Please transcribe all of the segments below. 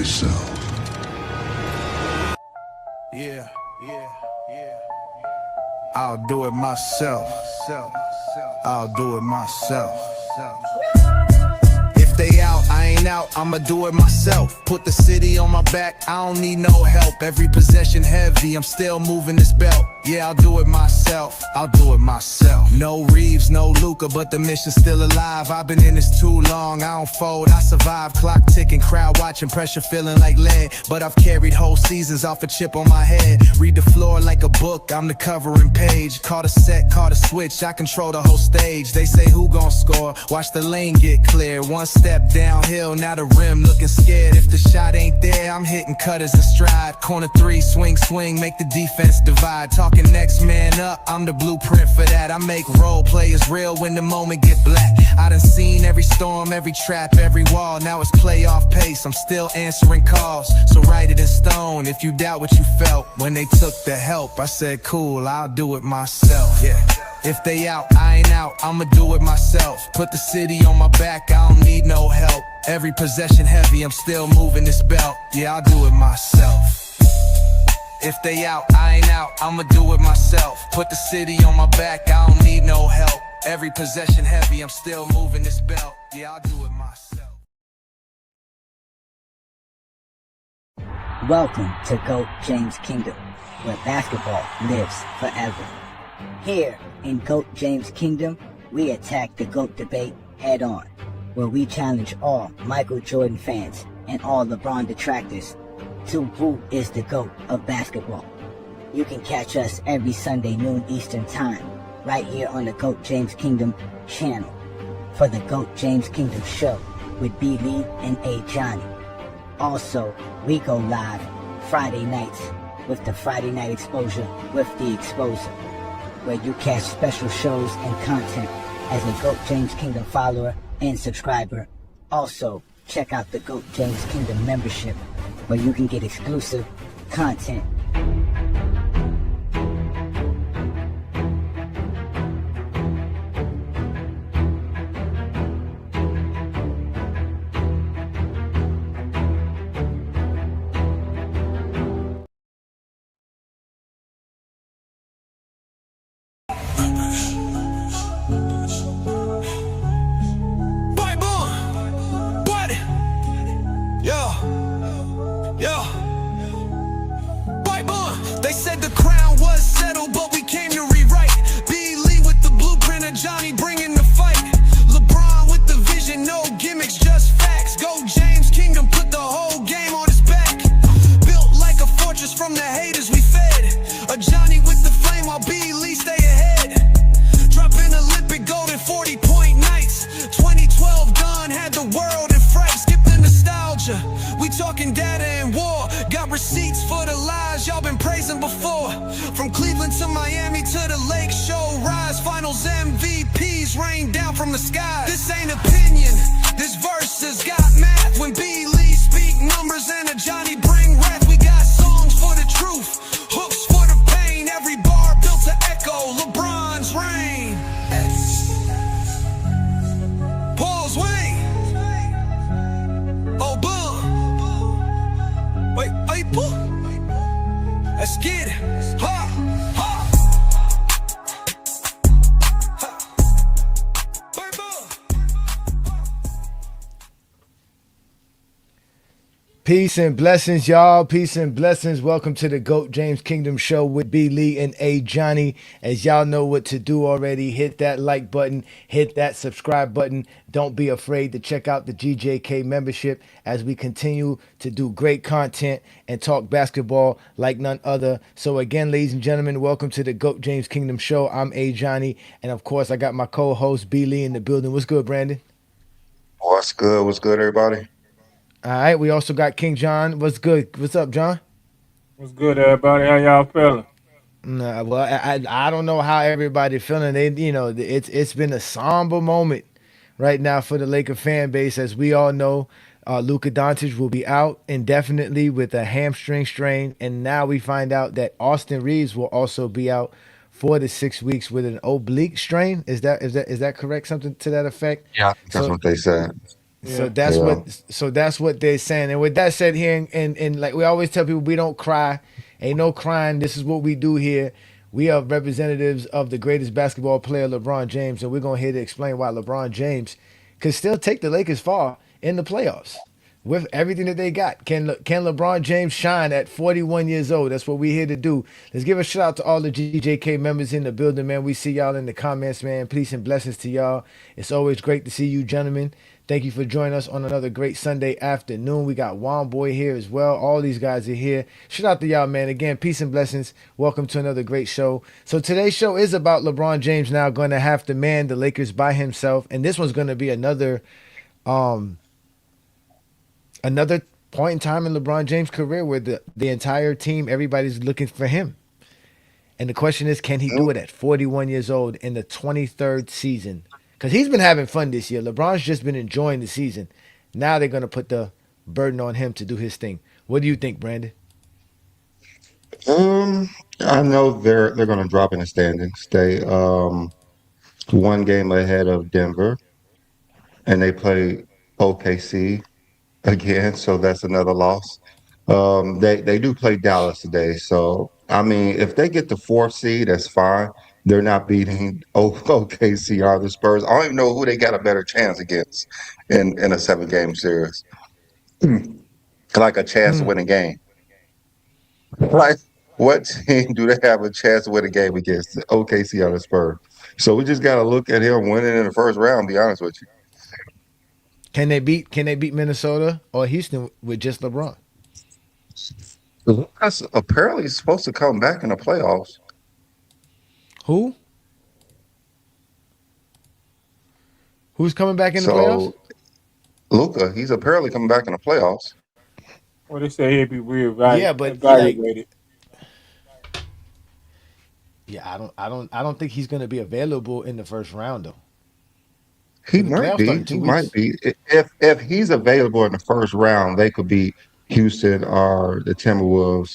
myself. Yeah. I'll do it myself. I'll do it myself. If they out, I ain't out, I'ma do it myself. Put the city on my back, I don't need no help. Every possession heavy, I'm still moving this belt. Yeah, I'll do it myself, I'll do it myself. No Reaves, no Luka, but the mission's still alive. I've been in this too long, I don't fold, I survive. Clock ticking, crowd watching, pressure feeling like lead. But I've carried whole seasons off a chip on my head. Read the floor like a book, I'm the covering page. Caught a set, caught a switch, I control the whole stage. They say who gon' score, watch the lane get clear. One step downhill, now the rim looking scared. If the shot ain't there, I'm hitting cutters in stride. Corner three, swing, make the defense divide. Talking next man up, I'm the blueprint for that. I make role players real when the moment get black. I done seen every storm, every trap, every wall. Now it's playoff pace, I'm still answering calls. So write it in stone if you doubt what you felt. When they took the help, I said cool, I'll do it myself. Yeah. If they out, I ain't out, I'ma do it myself. Put the city on my back, I don't need no help. Every possession heavy, I'm still moving this belt. Yeah, I'll do it myself. If they out, I ain't out, I'ma do it myself. Put the city on my back, I don't need no help. Every possession heavy, I'm still moving this belt. Yeah, I'll do it myself. Welcome to GOAT James Kingdom, where basketball lives forever. Here in GOAT James Kingdom, we attack the GOAT debate head on, where we challenge all Michael Jordan fans and all LeBron detractors to who is the GOAT of basketball. You can catch us every Sunday noon Eastern Time, right here on the GOAT James Kingdom channel, for the GOAT James Kingdom show with B. Lee and A. Johnny. Also, we go live Friday nights with the Friday Night Exposure with the Exposer, where you catch special shows and content as a GOAT James Kingdom follower and subscriber. Also, check out the GOAT James Kingdom membership, where you can get exclusive content. They said the crown was settled, but we came to rewrite. B. Lee with the blueprint of Johnny bringing the fight. LeBron with the vision, no gimmicks, just facts. Go James Kingdom, put the whole game on his back. Built like a fortress from the haters we fed. A Johnny with the flame while B. Lee stay ahead. Dropping Olympic gold in 40-point nights. 2012 done, had the world in fright. Skip the nostalgia, we talking data and war. Got receipts for the lies y'all been praising before. From Cleveland to Miami to the Lake Show Rise. Finals MVPs rain down from the sky. This ain't opinion, this verse has got math. When B. Lee speak numbers and a Johnny bring wrath. We got songs for the truth, hooks for the pain. Every bar built to echo LeBron's reign. Paul's Wayne. Oh, boom. Wait, pull. Let's get it. Ha, ha. Peace and blessings, y'all. Peace and blessings. Welcome to the GOAT James Kingdom show with B. Lee and A. Johnny. As y'all know what to do already, hit that like button, hit that subscribe button. Don't be afraid to check out the GJK membership as we continue to do great content and talk basketball like none other. So again, ladies and gentlemen, welcome to the GOAT James Kingdom show. I'm A. Johnny, and of course, I got my co-host B. Lee in the building. What's good, Brandon? What's good? What's good, everybody? All right, we also got King John. What's good? What's up, John? What's good, everybody? How y'all feeling? Nah, well, I don't know how everybody feeling. It's been a somber moment right now for the Laker fan base, as we all know. Luka Dončić will be out indefinitely with a hamstring strain, and now we find out that Austin Reaves will also be out 4 to 6 weeks with an oblique strain. Is that correct? Something to that effect? Yeah, that's what they said. So Yeah. that's Yeah. what that's what they're saying. And with that said here, and like we always tell people, we don't cry. Ain't no crying. This is what we do here. We are representatives of the greatest basketball player, LeBron James, and we're gonna here to explain why LeBron James could still take the Lakers far in the playoffs with everything that they got. Can LeBron James shine at 41 years old? That's what we're here to do. Let's give a shout out to all the GJK members in the building, man. We see y'all in the comments, man. Peace and blessings to y'all. It's always great to see you, gentlemen. Thank you for joining us on another great Sunday afternoon. We got Juan Boy here as well. All these guys are here. Shout out to y'all, man. Again, peace and blessings. Welcome to another great show. So today's show is about LeBron James now going to have to man the Lakers by himself, and this one's going to be um another point in time in LeBron James' career where the entire team, everybody's looking for him. And the question is, can he do it at 41 years old in the 23rd season? Because he's been having fun this year. LeBron's just been enjoying the season. Now they're going to put the burden on him to do his thing. What do you think, Brandon? Um, I know they're gonna drop in the standings. They one game ahead of Denver, and they play OKC again, so that's another loss. They do play Dallas today, so I mean, if they get the fourth seed, that's fine. They're not beating OKC or the Spurs. I don't even know who they got a better chance against in a 7 game series. Like a chance to Hmm. win a game. Like, what team do they have a chance to win a game against? OKC or the Spurs. So we just got to look at him winning in the first round. Be honest with Can they beat Minnesota or Houston with just LeBron? you. That's apparently supposed to come back in the playoffs. Who? Who's coming back in the playoffs? So Luka, he's apparently coming back in the playoffs. Well, they say he'd be Yeah, but like, evaluated. yeah, I don't think he's going to be available in the first round though, He because the might playoffs start be. in He 2 weeks. might be. If he's available in the first round, they could beat Houston or the Timberwolves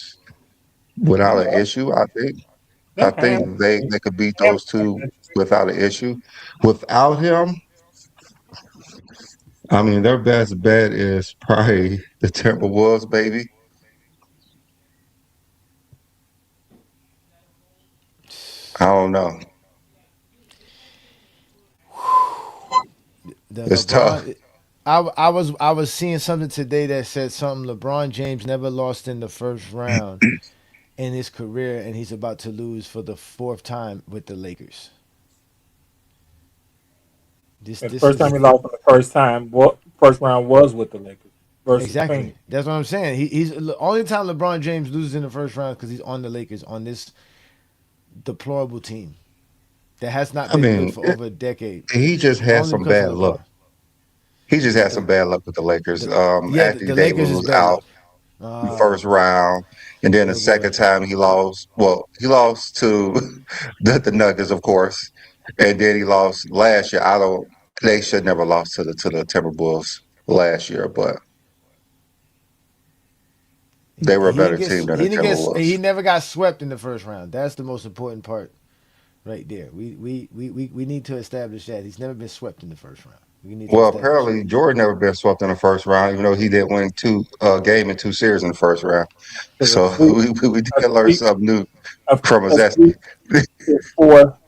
without an issue. I That think they hamstring. they could beat those two hamstring- without an issue. Without him, I mean, their best bet is probably the Timberwolves, baby. I don't know. The It's tough. LeBron, I was seeing something today that said something. LeBron James never lost in the first round in his career, and he's about to lose for the fourth time with the Lakers. This The this first time is he lost in the first round was with the Lakers versus exactly Phoenix. that's what I'm saying. He's the only time LeBron James loses in the first round because he's on the Lakers on this deplorable team that has not I been good mean, for over a decade. he just had Only some because of bad luck. LeBron. He just had some The bad luck with the Lakers. the yeah, the, Anthony the Davis Lakers is was bad out luck. the first Ah, round, and then the here we go second right there. time he lost. Well, he lost to the Nuggets, of course, and then he lost last year. I don't. They should never lost to the Timberwolves last year, but they were a He didn't better get team than he the didn't get Timberwolves. he never got swept in the first round. That's the most important part right there. We need to establish that he's never been swept in the first round. We need to Well, establish that. apparently Jordan never been swept in the first round, even though he didn't win two game in 2 series in the first round. Because a So sweep, we a did learn sweep, something new a, from a us. sweep is 4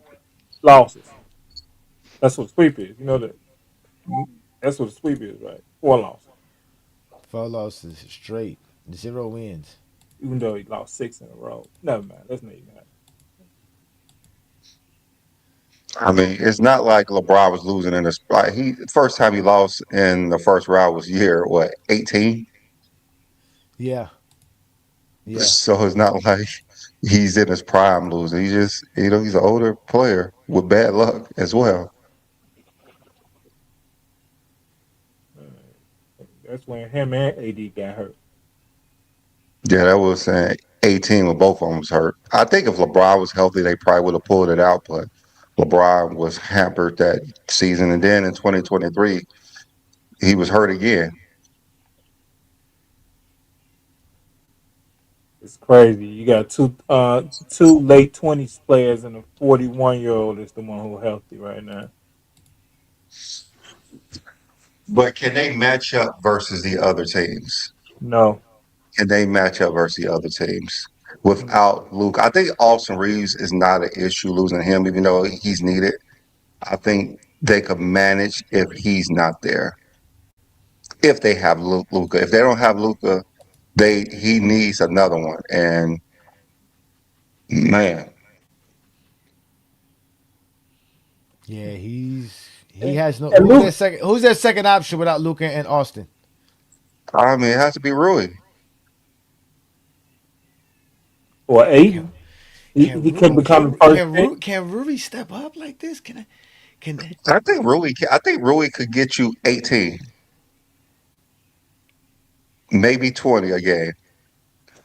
losses. That's what sweep is. You know that. That's what a sweep is, right? 4 losses. 4 losses straight, 0 wins. Even though he lost 6 in a row. Never mind. That's not even that. I mean, it's not like LeBron was losing in this. Like he first time he lost in the first round was year what 18. Yeah, yeah. So it's not like he's in his prime losing. He just he's an older player with bad luck as well. That's when him and AD got hurt. Yeah, that was 18 when both of them was hurt. I think if LeBron was healthy, they probably would have pulled it out, but LeBron was hampered that season, and then in 2023 he was hurt again. It's crazy. You got two late 20s players and a 41-year-old is the one who's healthy right now. But can they match up versus the other teams? No. Can they match up versus the other teams Mm. without Luke? I think Austin Reeves is not an issue losing him, even though he's needed. I think they could manage if he's not there. If they have Luca, if they don't have Luca, he needs another one. And man, Yeah, he And, has no. and Who's their Luke second? Who's their second option without Luca and Austin? I mean, it has to be Rui. or Can Aiden, he can can Ru- become the can first can pick. Ru- can Rui step up like this? Can I think Rui. I think Rui could get you 18, maybe 20 a game.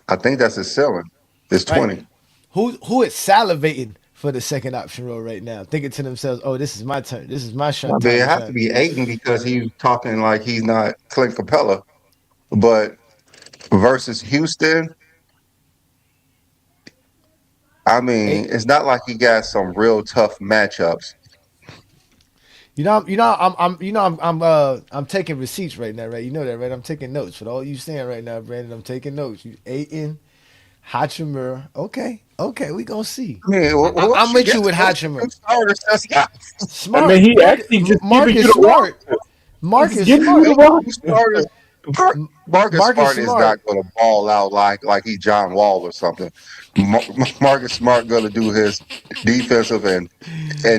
I think that's his ceiling. It's right? 20. Who is salivating for the second option role right now, thinking to themselves, "Oh, this is my turn. This is my I mean, time it to has to shine." be Aiden because he's talking like he's not Clint Capella. But versus Houston, I mean, Hey, it's not like he got some real tough matchups. I'm taking receipts right now, right? You know that, right? I'm taking notes for all you saying right now, Brandon. I'm taking notes. You Aiden, Hachimura. Okay, we gonna see. I mean, who I'm else you with got? you with Those two Hachimura. starters that's got. I mean, Smart, he actually just giving you Marcus the Smart, roster. He just Marcus giving you the Smart, Those two roster. starters. Marcus Marcus Smart is not Smart. going to ball out like he John Wall or something. Marcus Smart going to do his defensive and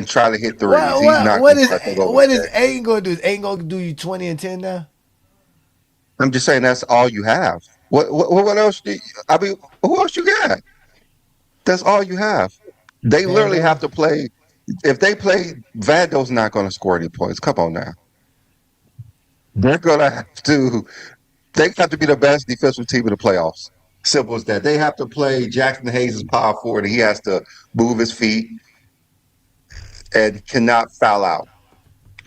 try to hit threes. What He's what not what going to is try to take over what the is game. Aiden gonna do? Is Aiden gonna do you 20 and 10 now? I'm just saying that's all you have. What else? I mean, who else you got? That's all you have. They literally Vando. have to play. If they play, Vando's not going to score any points. Come on now. They're going to have to. They have to be the best defensive team in the playoffs. Simple as that. They have to play Jackson Hayes' power forward, and he has to move his feet and cannot foul out.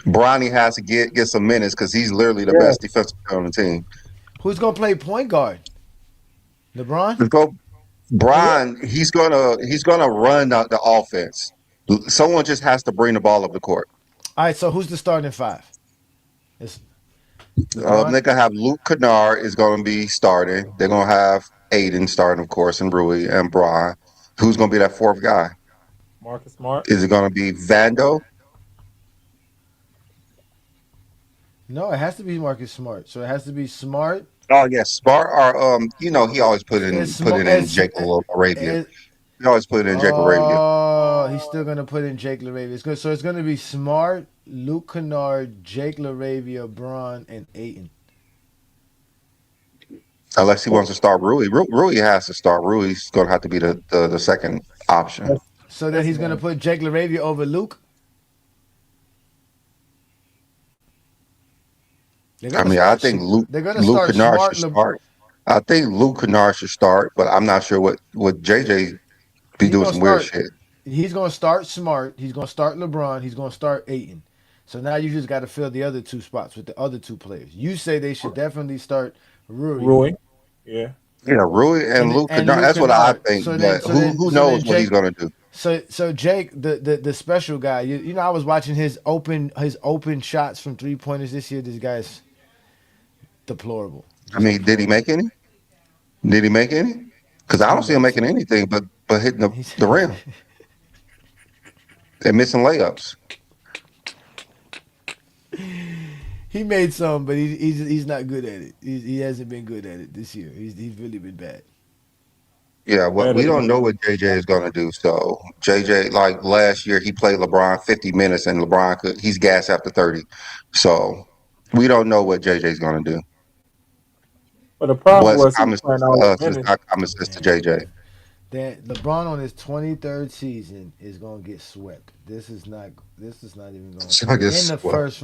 Bronny has to get some minutes because he's literally the Yeah. best defensive player on the team. Who's gonna play point guard? LeBron. Let's go, Yeah. Brian. He's gonna run the offense. Someone just has to bring the ball up the court. All right. So who's the starting five? It's LeBron. They're gonna have Luke Kennard is gonna be starting. They're gonna have Aiden starting, of course, and Rui and Brian. Who's gonna be that fourth guy? Marcus Smart. Is it gonna be Vando? No, it has to be Marcus Smart. So it has to be Smart. Oh yes, Smart or he always put It's in smart. Jake Arabia. It, He always put it in Jake Arabia. oh, he's still gonna put in Jake LaRavia. It's good. So it's gonna be Smart, Luke Kennard, Jake LaRavia, Braun, and Aiton. Unless he wants to start Rui. Rui has to start. Rui's gonna have to be the second option. That's So then that's he's gonna man. put Jake LaRavia over Luke. They're I gonna mean, I start. think They're gonna Luke start Kennard Smart. should start. I think Luke Kennard should start, but I'm not sure what JJ be He's doing gonna some weird start. shit. He's gonna start Smart. He's gonna start LeBron. He's gonna start Aiton. So now you just got to fill the other two spots with the other two players. You say they should definitely start Rui Rui. Yeah. Yeah, Rui and Luke and Kennard. Luke That's what I Kennard. think. But who So then knows what he's Jake. gonna do? So Jake, the special guy. You know, I was watching his open shots from 3 pointers this year. This guy's deplorable. I Just mean, did he deplorable. make any? Did he make any? Because I He don't see him made making some. anything but hitting He's the rim and missing layups. he made some, but he's not good at it. He hasn't been good at it this year. He's really been bad. Yeah, what Better we don't than know what JJ is going to do. So JJ, like last year, he played LeBron 50 minutes, and he's gassed after 30. So we don't know what JJ is going to do. but the problem What's was he was common sense playing to all us the is minutes. not common sense to Man, JJ. that LeBron on his 23rd season is gonna get swept. This is not even going So I in guess the well, first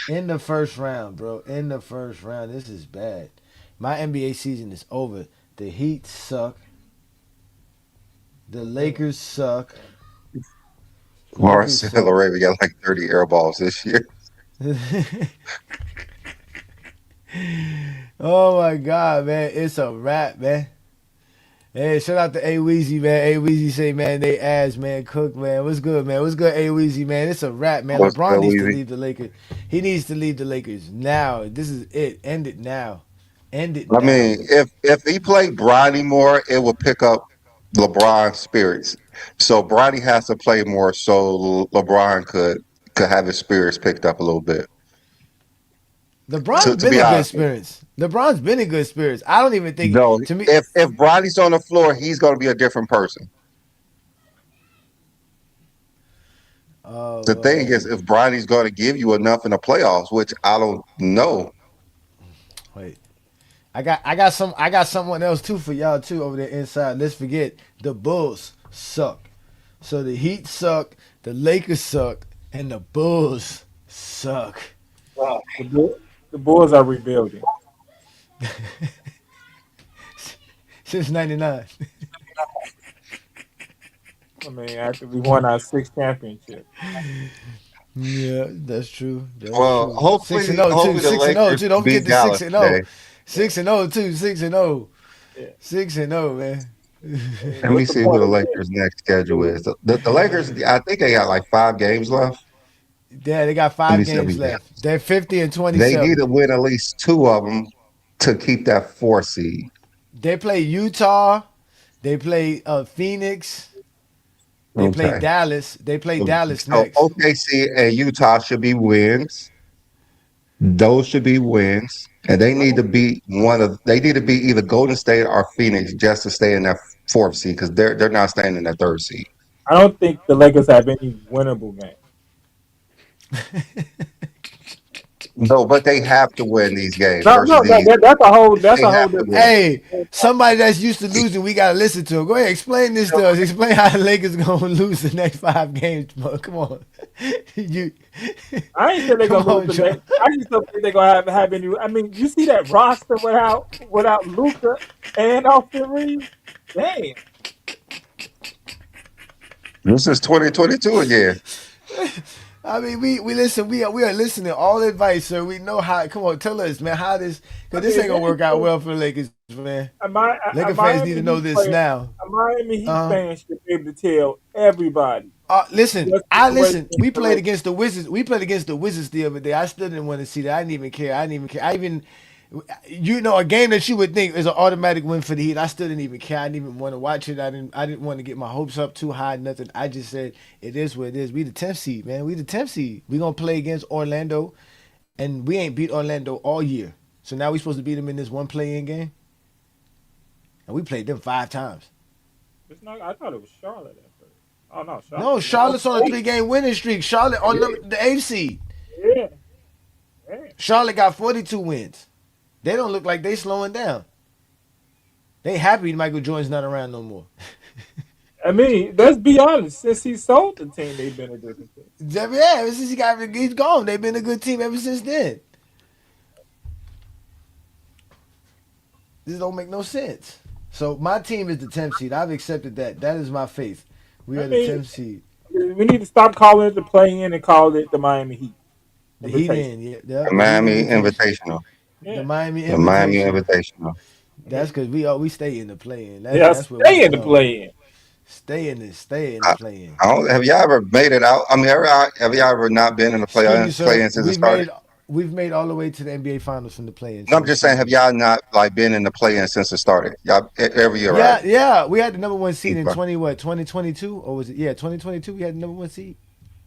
in the first round, bro. In the first round, this is bad. My NBA season is over. The Heat suck. The Lakers suck. Lakers Marcelo suck. Ray got like 30 air balls this year. Oh my god, man, it's a wrap, man. Hey, shout out to A Weezy, man. A Weezy say, man, they ass, man. Cook, man. What's good, man? What's good, A Weezy, man? It's a wrap, man. What's LeBron good, needs to Weezy? leave the Lakers. He needs to leave the Lakers now. This is it. End it now. End it I now. mean, if he played Bronny more, it would pick up LeBron's spirits. So Bronny has to play more so LeBron could have his spirits picked up a little bit. LeBron's To been be in good honest, spirits. LeBron's been in good spirits. I don't even think, no, to me, if Bronny's on the floor, he's going to be a different person. The thing is, if Bronny's going to give you enough in the playoffs, which I don't know. wait. I got someone else too for y'all too over there inside. Let's forget the Bulls suck. So the Heat suck, the Lakers suck, and the Bulls suck. The Bulls are rebuilding. Since '99. I mean, after we won our sixth championship. Yeah, that's true. That's Well, true. Six and hopefully, zero too. hopefully the 6-0 Lakers too. Don't forget beat the six Dallas and today. 0. 6-0 too. 6-0. Yeah. 6-0, man. Let me What's the see who point the of Lakers' next schedule is. The Lakers, I think they got like 5 games left. Yeah, they got Let me 5 see. games left. They're 50 and They need 27. to win at least 2 of them to keep that 4 seed. They play Utah. They play Phoenix. They play Okay. Dallas. They play Dallas So next. OKC and Utah should be wins. Those should be wins. And they need to beat they need to beat either Golden State or Phoenix just to stay in that 4th seed because they're not staying in that 3rd seed. I don't think the Lakers have any winnable games. No, but they have to win these games No, versus no, these. that's They a whole have to different. win. Hey, somebody that's used to losing, we gotta listen to him. Go ahead, explain this to us. Explain how the Lakers gonna lose the next 5 games, bro. Come on, you. I ain't saying they're Come gonna lose on, the John. Lakers. I just don't think they're gonna have any. I mean, you see that roster without Luka and Austin Reeves? Damn. This is 2022 again. I mean, we listen. We are listening all advice, sir. We know how. Come on, tell us, man, how this I because this mean, ain't if gonna work out anything, well for the Lakers, man. a Laker fans need to Miami know Heat this player, now. a Miami Heat Uh, fan should be able to tell everybody listen. what I situation listen. is We played correct. against the Wizards. We played against the Wizards the other day. I still didn't want to see that. I didn't even care. I didn't even care. I even, a game that you would think is an automatic win for the Heat. I still didn't even care. I didn't even want to watch it. I didn't want to get my hopes up too high. Nothing. I just said it is what it is. We the 10th seed, man. We the 10th seed. We gonna play against Orlando, and we ain't beat Orlando all year. So now we supposed to beat them in this one play-in game, and we played them 5 times. It's not. I thought it was Charlotte at first. Oh no, No, Charlotte. Charlotte's on a 3-game winning streak. Charlotte on the 8th seed. Yeah, yeah. Charlotte got 42 wins. They don't look like they slowing down. They happy Michael Jordan's not around no more. I mean, let's be honest. Since he sold the team, they've been a different team. Yeah, ever since he's gone. They've been a good team ever since then. This don't make no sense. So my team is the 10th seed. I've accepted that. That is my faith. We I are the mean, 10th seed. we need to stop calling it the play-in and call it the Miami Heat The Heat invitation. in, yeah, The the Heat Miami invitation. Invitational. The Yeah, Miami The Miami Invitational. Invitational. That's because we stay in the play-in. yeah. That's where we Stay in the belong. play-in. Stay in the I, play-in. I don't, have y'all ever made it out? I mean, have y'all ever not been in the Excuse me, sir. play-in since it started? We've made all the way to the NBA Finals from the play-in. No, So I'm just saying, excuse have me. y'all not like been in the play-in since it started? Y'all every year, right? Yeah. We had the number one seed in Okay. 2022 or was it 2022? We had the number one seed.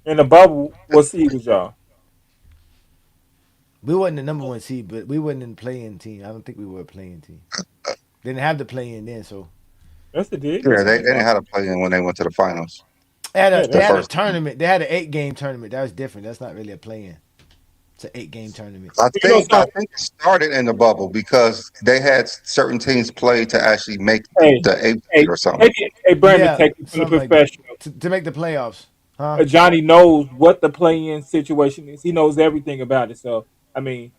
In the bubble, what seed was y'all? We wasn't the number one seed, but we wasn't in the play-in team. I don't think we were a play-in team. They didn't have the play-in then, so Yes, it did. Yeah, They they won the didn't bubble. have a play-in when they went to the finals. they had Yeah, a they The that's had a first, tournament. They had an 8-game tournament. That was different. That's not really a play-in. It's an 8-game tournament. you know I something. think it started in the bubble because they had certain teams play to actually make Hey, the 8th seed hey, or something. hey, Brandon, Yeah, take it from the something like that professional. to make the playoffs, huh? Johnny knows what the play-in situation is. He knows everything about it. So, I mean,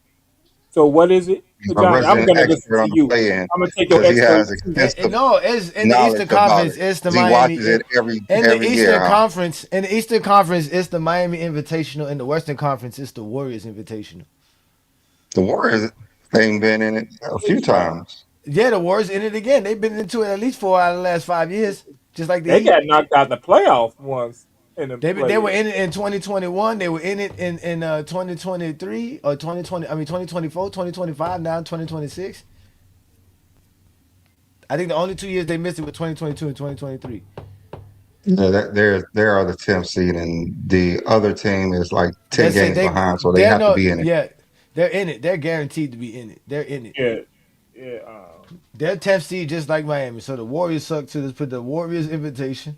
so what is it, He's a Johnny? I'm resident gonna listen expert to on the you. play-in I'm gonna take your because he expert. has extensive No, it's in the Eastern knowledge about Conference. it. It's the 'Cause he Miami. watches it In the every year, Eastern huh? Conference, it's the Miami Invitational. In the Western Conference, it's the Warriors Invitational. The Warriors, they've been in it a few times. Yeah, the Warriors in it again. They've been into it at least 4 out of the last 5 years, just like the They Heat. got knocked out in the playoffs once in the They were play. in it in 2021. They were in it in 2023 or 2020. I mean 2024, 2025. Now 2026. I think the only 2 years they missed it were 2022 and 2023. Yeah, they are the 10th seed, and the other team is like 10 Let's say games behind, so they they're have to no be in it. yeah they're in it. They're guaranteed to be in it. They're in it. Yeah, yeah. They're 10th seed just like Miami. So the Warriors suck too. Let's put the Warriors invitation.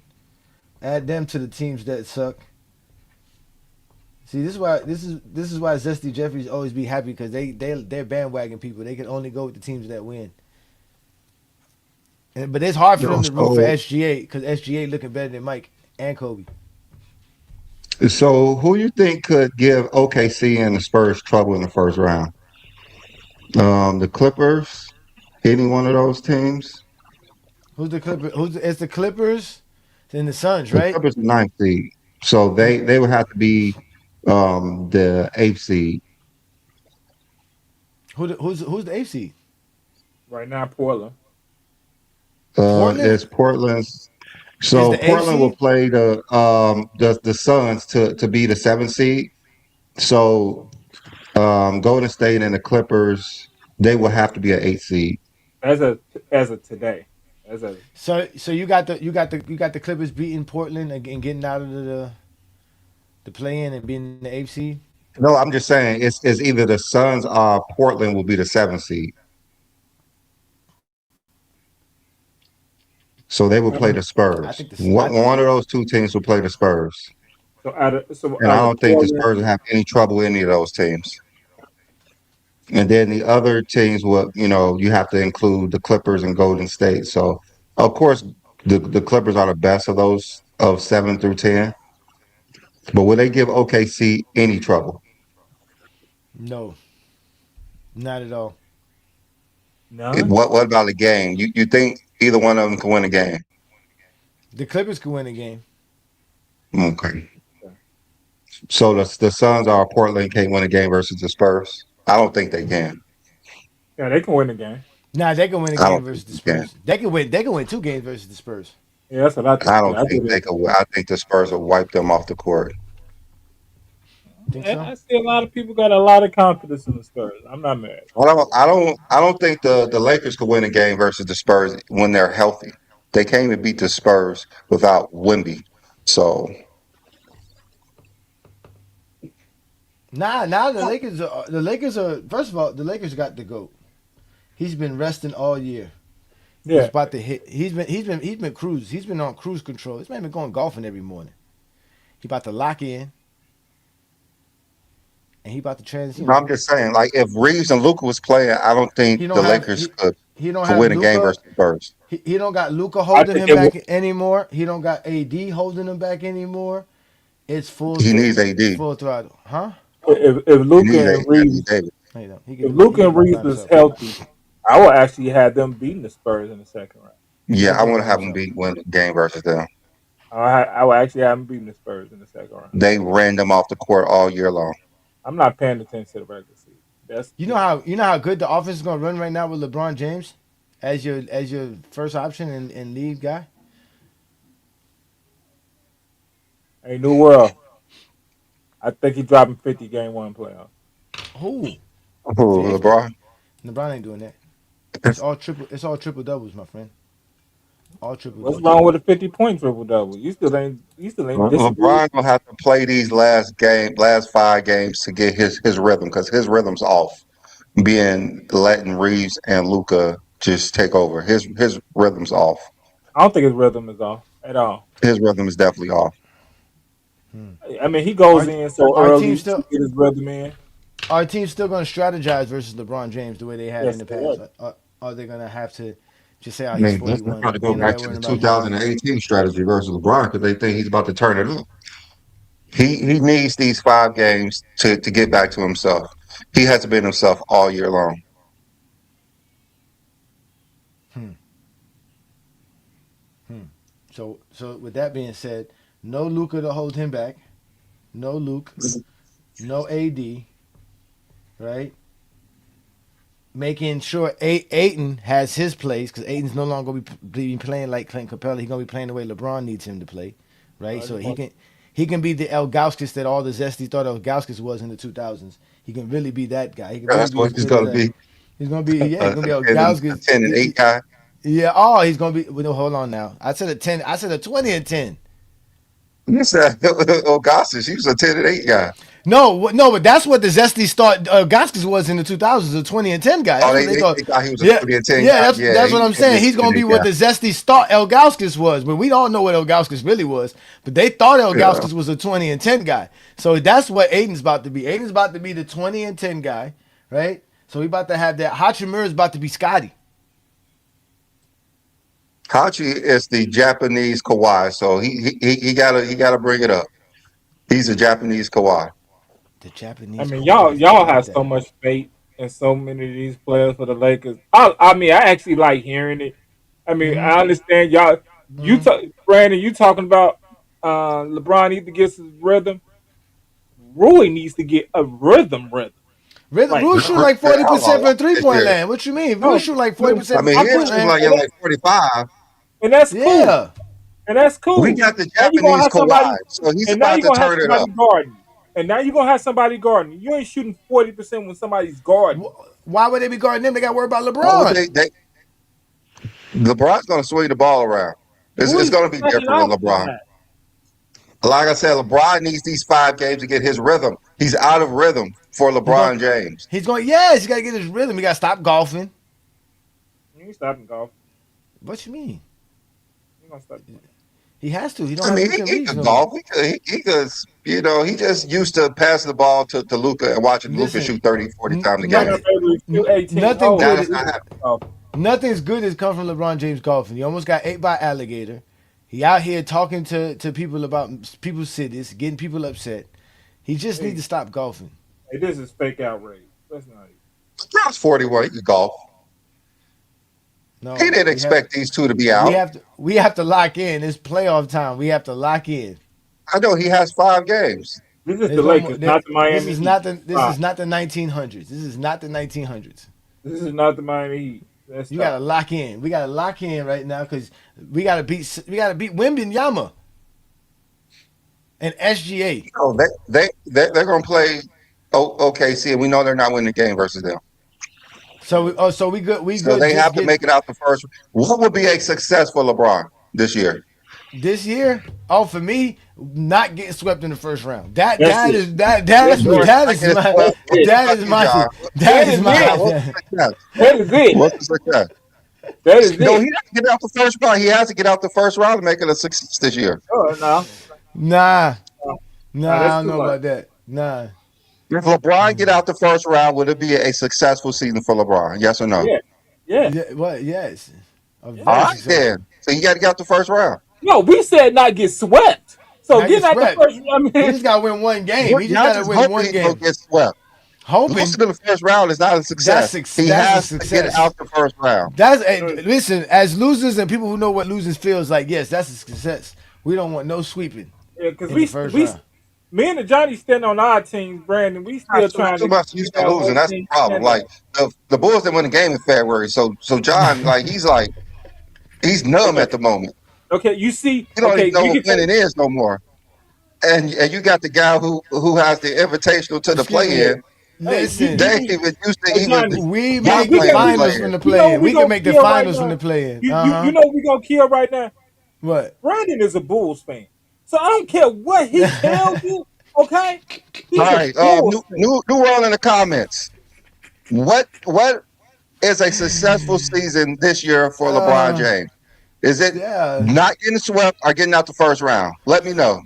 Add them to the teams that suck. See, this is why Zesty Jeffries always be happy because they're bandwagon people. They can only go with the teams that win. But it's hard for Yo, them to root for SGA because SGA looking better than Mike and Kobe. so who you think could give OKC and the Spurs trouble in the first round? The Clippers, any one of those teams? Who's the Clippers? It's the Clippers and the Suns, The right? Clippers are ninth seed, so And they would have to be the eighth seed. who's the AFC? Right now, Portland. Portland It's Portland's. is So the Portland will AFC. play the Suns to be the seventh seed. So Golden State and the Clippers, they will have to be an eighth seed. As a as of today, as a So you got the Clippers beating Portland and getting out of the play in and being the AFC. No, I'm just saying it's either the Suns or Portland will be the seventh seed. So they will play the I Spurs. think this. One of those two teams will play the Spurs. And I out of don't think the Portland. Spurs will have any trouble with any of those teams. And then the other teams will, you have to include the Clippers and Golden State. So of course the Clippers are the best of those of 7 through 10. But will they give OKC any trouble? No, not at all. None. What about the game? You think either one of them can win a game? The Clippers could win a game. Okay. So the Suns or Portland can't win a game versus the Spurs? I don't think they can. Yeah, they can win the game. Nah, they can win a I game don't think versus the they can. Spurs. They can win. They can win 2 games versus the Spurs. Yeah, that's what I I think. don't Yeah, I think they think could. I think the Spurs will wipe them off the court. Think and so? I see a lot of people got a lot of confidence in the Spurs. I'm not mad. I don't think the Lakers could win a game versus the Spurs when they're healthy. They can't even beat the Spurs without Wemby. So Nah. The Lakers are. First of all, the Lakers got the GOAT. He's been resting all year. He's Yeah, about to hit. He's been cruise. He's been on cruise control. This man been going golfing every morning. He about to lock in, and he about to I'm just saying, like if Reaves and Luka was playing, I don't think He the don't have Lakers he he don't could have win a game Luca. versus the Spurs. He don't got Luca I holding think him it will. back anymore. He don't got AD holding him back anymore. It's He needs AD. full throttle, huh? If He needs Luca and Anthony Reeves, Davis. No, you don't. if Luca He can and do it by Reeves is himself. healthy, I will actually have them beating the Spurs in the second round. He Yeah, can I do it want by to have them himself. win the game versus them. I will actually have them beating the Spurs in the second round. They ran them off the court all year long. I'm not paying attention to the regular season. That's You know how good the offense is gonna run right now with LeBron James as your first option and lead guy. a new world. I think he's dropping 50 game one playoff. Who? Who, 50? LeBron? LeBron ain't doing that. It's all triple. It's all triple doubles, my friend. All triple What's doubles. wrong with a 50-point triple double? You still ain't disagree. LeBron gonna have to play these last 5 games to get his rhythm because his rhythm's off. Being letting Reeves and Luca just take over. His rhythm's off. I don't think his rhythm is off at all. His rhythm is definitely off. Hmm. I mean, he goes Our in so our team early to still get his rhythm in. our team's still gonna strategize versus LeBron James the way they have in Yes, the they past. are. Are they gonna have to just say, "Oh, I he's mean, let's 41. try to go Ain't back nobody to the worrying about LeBron." 2018 strategy versus LeBron because they think he's about to turn it up. He needs these 5 games to get back to himself. He hasn't been himself all year long. Hmm. Hmm. So with that being said, no Luca to hold him back. No Luke. No AD. Right. making sure Ayton has his place because Ayton's no longer going to be playing like Clint Capella. He's going to be playing the way LeBron needs him to play, right? So he can be the Elgauskas that all the Zesties thought Elgauskas was in the 2000s. He can really be that guy. He can really That's be what as he's good going as to that. be. He's going to be he's going to be A Elgauskas. 10 and 8 guy. Yeah. Oh, he's going to be. Well, no, hold on now. I said a 10. I said a 20 and 10. You said Gossage. He was a 10 and 8 guy. No, but that's what the Zesties thought Gaskins was in the 2000s, a 20 and 10 guy. That's Oh, what they thought. they thought he was a Yeah, 20 and 10 yeah, guy. that's what I'm saying. He's going to be what the Zesties thought Elgauskas was, but we don't know what Elgauskas really was. But they thought Elgauskas was a 20 and 10 guy. So that's what Aiden's about to be. Aiden's about to be the 20 and 10 guy, right? So we about to have that. Hachimura is about to be Scotty. Hachi is the Japanese Kawhi, so he gotta bring it up. He's a Japanese Kawhi. The Japanese. I mean, Kawhi, y'all like have that. so much faith in so many of these players for the Lakers. I mean, I actually like hearing it. I mean, I understand y'all. Brandon, you talking about LeBron needs to get his rhythm. Rui needs to get a rhythm. Rui shoot like 40% from 3-point land. What you mean? Rui shoot like 40% I from mean, 3-point he's land. like 45. And that's cool. Yeah. And that's cool. We got the Now you gonna Japanese have Kawhi, somebody, so he's and now about you're to gonna have turn it somebody up. guarding. And now you're gonna have somebody guarding. You ain't shooting 40% when somebody's guarding. Why would they be guarding them? They got to worry about Oh, LeBron. LeBron's going to swing the ball around. It's going to be different with LeBron. Like I said, LeBron needs these 5 games to get his rhythm. He's out of rhythm for LeBron James. He's going, yes, he got to get his rhythm. He got to stop golfing. You ain't stopping golf. What you mean? You gonna stop? He has to. He don't I have mean, to he could golf. He could, he just used to pass the ball to Luka and watching Luka shoot 30, 40 times a game. Nothing good. Not happening. Nothing's good has come from LeBron James golfing. He almost got ate by alligator. He out here talking to people about people's cities, getting people upset. He just needs to stop golfing. Hey, this is fake outrage. That's not it. LeBron's 41. He could golf. No, He didn't expect these two to be out. We have to lock in. It's playoff time. We have to lock in. I know he has 5 games. This is the Lakers, not the Miami. This is not the 1900s. This is not the 1900s. This is not the Miami Heat. You gotta lock in. We gotta lock in right now because we gotta beat Wembanyama and SGA. Oh, they're gonna play OKC, and we know they're not winning the game versus them. So we good. We So good. they have to make it out the first. What would be a success for LeBron this year? This year, for me, not getting swept in the first round. That is my What's the success? That is No, it. he has to get out the first round. He has to get out the first round to make it a success this year. Oh, no. Nah, I don't too know much. about that. Nah. If LeBron get out the first round, would it be a successful season for LeBron? Yes or no? Yeah. Yeah, what? Yes. All right, then. So you got to get out the first round. No, we said not get swept. So Not get get out the swept. first. I He mean, just got to win one game. He just Not got to just win hoping one he game. don't get swept. Hoping. Losing in the first round is not a success. He has to get out the first round. Listen, as losers and people who know what losing feels like, yes, that's a success. We don't want no sweeping. because first round. me and Johnny stand on our teams, Brandon. We still trying Too to much used to losing. That's the problem. Like the Bulls didn't win the game in February, so John, he's numb at the moment. Okay, you see, He don't okay, even know you what can winning is no more. And you got the guy who has the invitational to the play-in. Listen, They even used to even. we Not make the playing finals players. from the play-in. We can make the finals from the play-in. You know we gonna kill right now. What? Brandon is a Bulls fan, so I don't care what he tells you. Okay. He's All a right, Bulls fan. new world in the comments. What is a successful season this year for LeBron James? Is it not getting swept or getting out the first round? Let me know.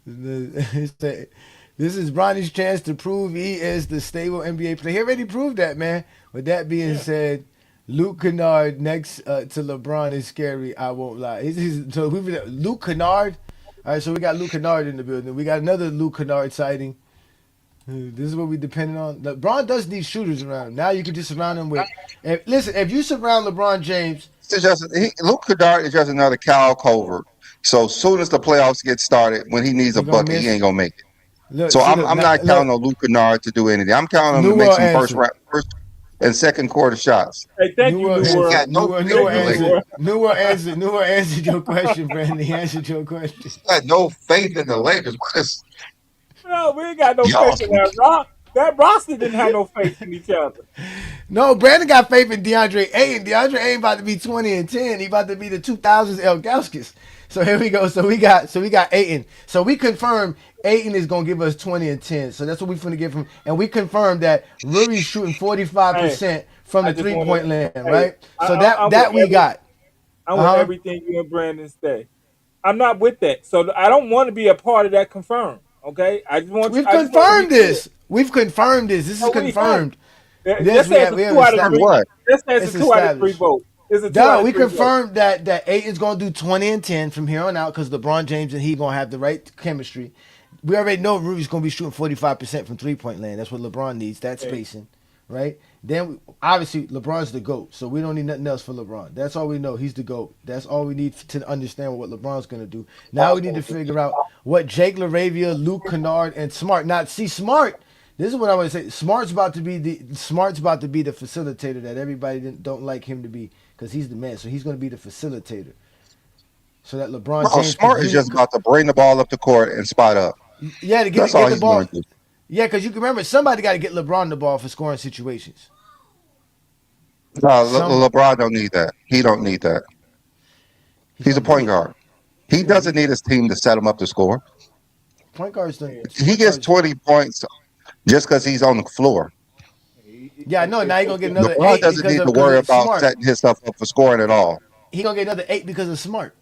This is Bronny's chance to prove he is the stable NBA player. He already proved that, man. With that being said, Luke Kennard next to LeBron is scary. I won't lie. Luke Kennard. All right, so we got Luke Kennard in the building. We got another Luke Kennard sighting. This is what we depending on. LeBron does need shooters around him. Now you can just surround him with. If you surround LeBron James, Luke Kennard is just another Kyle Covert. So as soon as the playoffs get started, when he needs a bucket, he ain't gonna make it. I'm not counting on Luke Kennard to do anything. I'm counting on him to make some and second quarter shots. Hey, thank New you, World New He World. answer. got no faith Thank in the you, New Lakers. World. New World answered your question, Brandon. He answered your question. He got no faith in the Lakers. What is No, we ain't got no y'all? faith in that rock. That roster didn't have no faith in each other. No, Brandon got faith in DeAndre Ayton. DeAndre Ayton about to be 20 and 10. He about to be the 2000s El Gauskas. So here we go. So we got Ayton. So we confirmed Ayton is gonna give us 20 and 10. So that's what we finna get from. And we confirmed that Ruri's shooting Hey, 45% from I the just want to. 3-point land, Hey, right? So that I'm with that we got. I'm with Uh huh. everything you and Brandon say. I'm not with that, so I don't want to be a part of that. Confirmed. Okay, We've I just want to be confirmed clear. this. We've confirmed this. This is No, we have. confirmed. This Let's say it's a we have two out of From three. established. what? Let's say it's a It's two out of three established. vote. It's a two out Duh, of we three vote. confirmed that Aiton's gonna do 20 and 10 from here on out because LeBron James and he gonna have the right chemistry. We already know Rudy's gonna be shooting 45% from 3-point land. That's what LeBron needs. That Okay. spacing, right? Then obviously LeBron's the GOAT, so we don't need nothing else for LeBron. That's all we know. He's the GOAT. That's all we need to understand what LeBron's gonna do. Now we need to figure out what Jake LaRavia, Luke Kennard, and Smart. Now see Smart. This is what I want to say. Smart's about to be the facilitator that everybody don't like him to be because he's the man. So he's going to be the facilitator so that LeBron No, James can Smart is just about to bring the ball up the court and spot up. yeah to That's get all the he's going ball. to do. Yeah, because you can remember somebody got to get LeBron the ball for scoring situations. No, Somebody. LeBron don't need that. He don't need that. He's He's a gonna get point it. guard. He's He gonna get doesn't it. need his team to set him up to score. Point guards don't. He Point gets guards. 20 points just because he's on the floor. Yeah, I know. Now he's gonna get another LeBron eight doesn't because need to of worry about Smart. setting himself up for scoring at all. He gonna get another 8 because of Smart.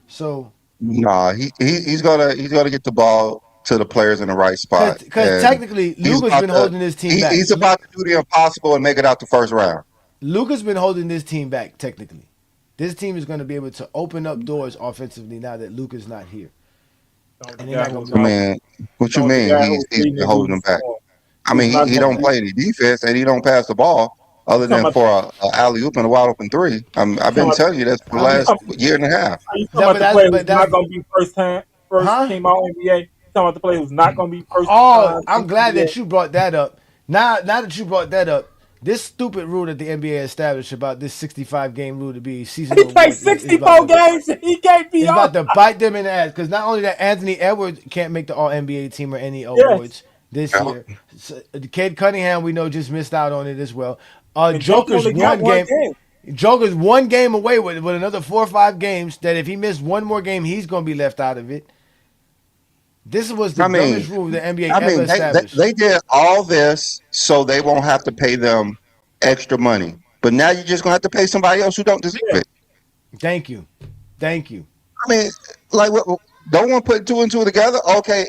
So Nah, he's gonna get the ball to the players in the right spot, because and technically he's Luka's about been to holding this team back. he's about to do the impossible and make it out the first round. Luka's been holding this team back technically. This team is going to be able to open up doors offensively now that Luka's not here. Don't And the they're guy not going who's to I be able not, to. mean, what you don't the mean? guy He's who's he's leading been the holding league them back. scoring I is mean, not he going to don't be. play any defense and he don't pass the ball You other talking than about? for a alley oop and a wide open three. You I've talking been about? telling you this for the I mean, last Are year and a half. you talking that, about the player who's but not that's going to be first huh? team All NBA? You talking about the player who's not going to be first Oh, I'm team glad NBA? that you brought that up. Now that you brought that up, this stupid rule that the NBA established about this 65 game rule to be He seasonal played awards is about 64 to games. He can't be is on. about to bite them in the ass because not only that Anthony Edwards can't make the All NBA team or any Yes, awards this Yeah. year. So, Cade Cunningham we know just missed out on it as well. and Jake only got one game. Joker's 1 game away with another 4 or 5 games. That if he missed one more game, he's gonna be left out of it. This was the I mean, dumbest rule the NBA I ever mean, established. they did all this so they won't have to pay them extra money. But now you're just gonna have to pay somebody else who don't deserve Yeah. it. Thank you, thank you. I mean, like, don't want to put two and two together? Okay,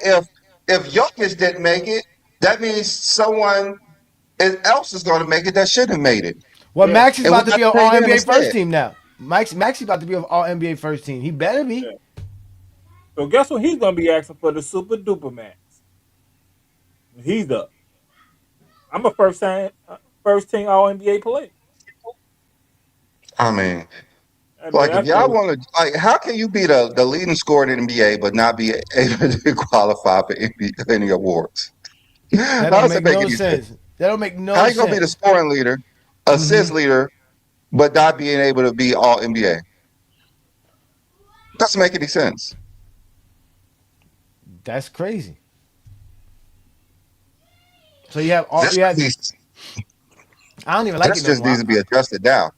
if Jokic didn't make it, that means someone else is going to make it that should have made it, Well, Yeah. Max is and we about to got be to on pay All them NBA first instead. team now. Maxie about to be on All NBA first team. He better be. Yeah. So guess what? He's going to be asking for the super duper max. He's up. I'm a first team All NBA player. I mean, I mean, like, if that's y'all the want to, like, how can you be the leading scorer in the NBA but not be able to qualify for any awards? That How don't does it make make no any sense? sense. That don't make How no you gonna be the sense. scoring leader, Hmm. assist leader, but not being able to be all NBA? Doesn't make any sense. That's crazy. So you have all This you had. needs, I don't even like this it no just more. needs to be adjusted down.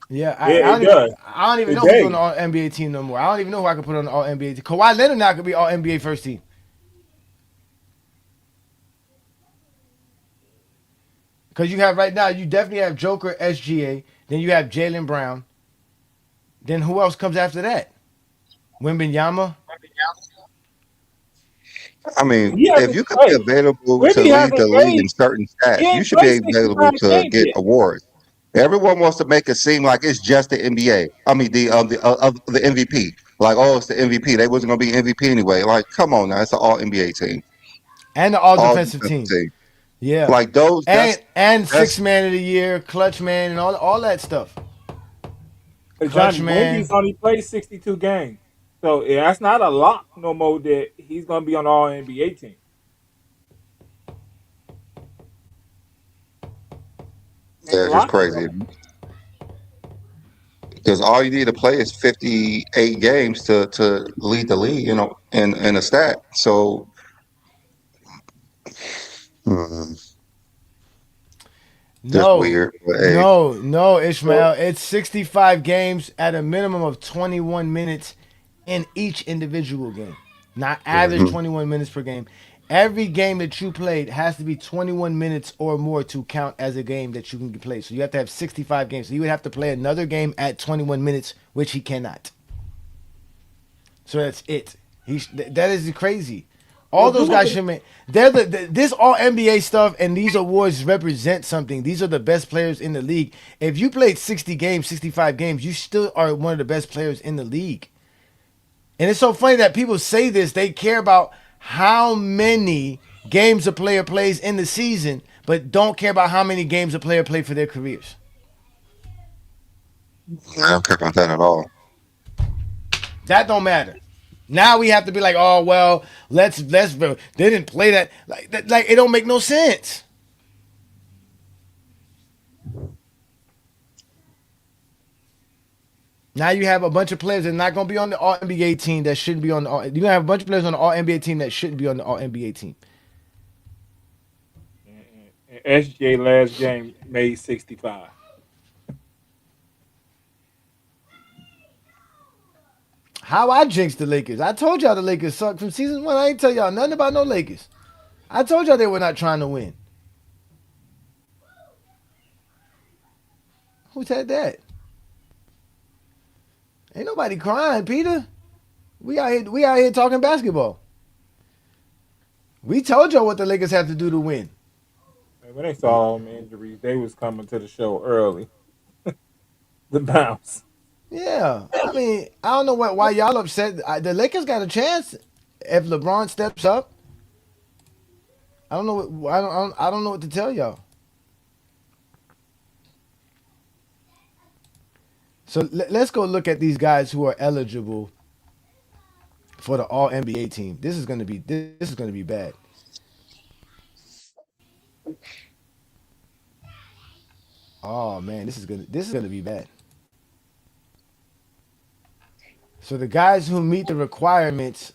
Yeah, yeah, I it don't even. does. I don't even It know who's on does. the All NBA team no more. I don't even know who I could put on the All NBA team. Kawhi Leonard now could be All NBA first team because you have right now. You definitely have Joker, SGA. Then you have Jalen Brown. Then who else comes after that? Wembenyama. I mean, He if hasn't. you could be Hey, available to Wimby lead hasn't the league played. in certain He stats, you ain't should be played available 65 to games get yet. awards. Everyone wants to make it seem like it's just the NBA. I mean, the MVP. Like, oh, it's the MVP. They wasn't going to be MVP anyway. Like, come on now, it's an All NBA team, And the All All Defensive Defensive team. team. Yeah, Like those, and that's. six man of the year, clutch man, and all that stuff. But Clutch Johnny, man. Wimby's only played 62 games. So yeah, that's not a lock no more that he's going to be on the All NBA team. That's a it's just lot. crazy. Because all you need to play is 58 games to lead the league, in a stat. So hmm, just No, weird. But hey, no, Ishmael. It's 65 games at a minimum of 21 minutes in each individual game. Not average mhm. 21 minutes per game. Every game that you played has to be 21 minutes or more to count as a game that you can play. So you have to have 65 games. So you would have to play another game at 21 minutes, which he cannot. So that's it. That is crazy. All Well, you those look guys at should make. This all NBA stuff and these awards represent something. These are the best players in the league. If you played 60 games, 65 games, you still are one of the best players in the league. And it's so funny that people say this. They care about how many games a player plays in the season, but don't care about how many games a player played for their careers. I don't care about that at all. That don't matter. Now we have to be like, oh well, let's they didn't play that like it don't make no sense. Now you have a bunch of players that are not gonna be on the All NBA team that shouldn't be on the All. You're gonna have a bunch of players on the All NBA team that shouldn't be on the All NBA team. and SJ last game made 65. How I jinxed the Lakers? I told y'all the Lakers suck from season one. I ain't tell y'all nothing about no Lakers. I told y'all they were not trying to win. Who said that? Ain't nobody crying, Peter. We out here talking basketball. We told y'all what the Lakers have to do to win. And when they saw all them injuries, they was coming to the show early. The bounce. Yeah, I mean, I don't know why y'all upset. The Lakers got a chance if LeBron steps up. I don't know. I don't know what to tell y'all. So let's go look at these guys who are eligible for the All NBA team. This is gonna be bad. Oh man, this is gonna be bad. So the guys who meet the requirements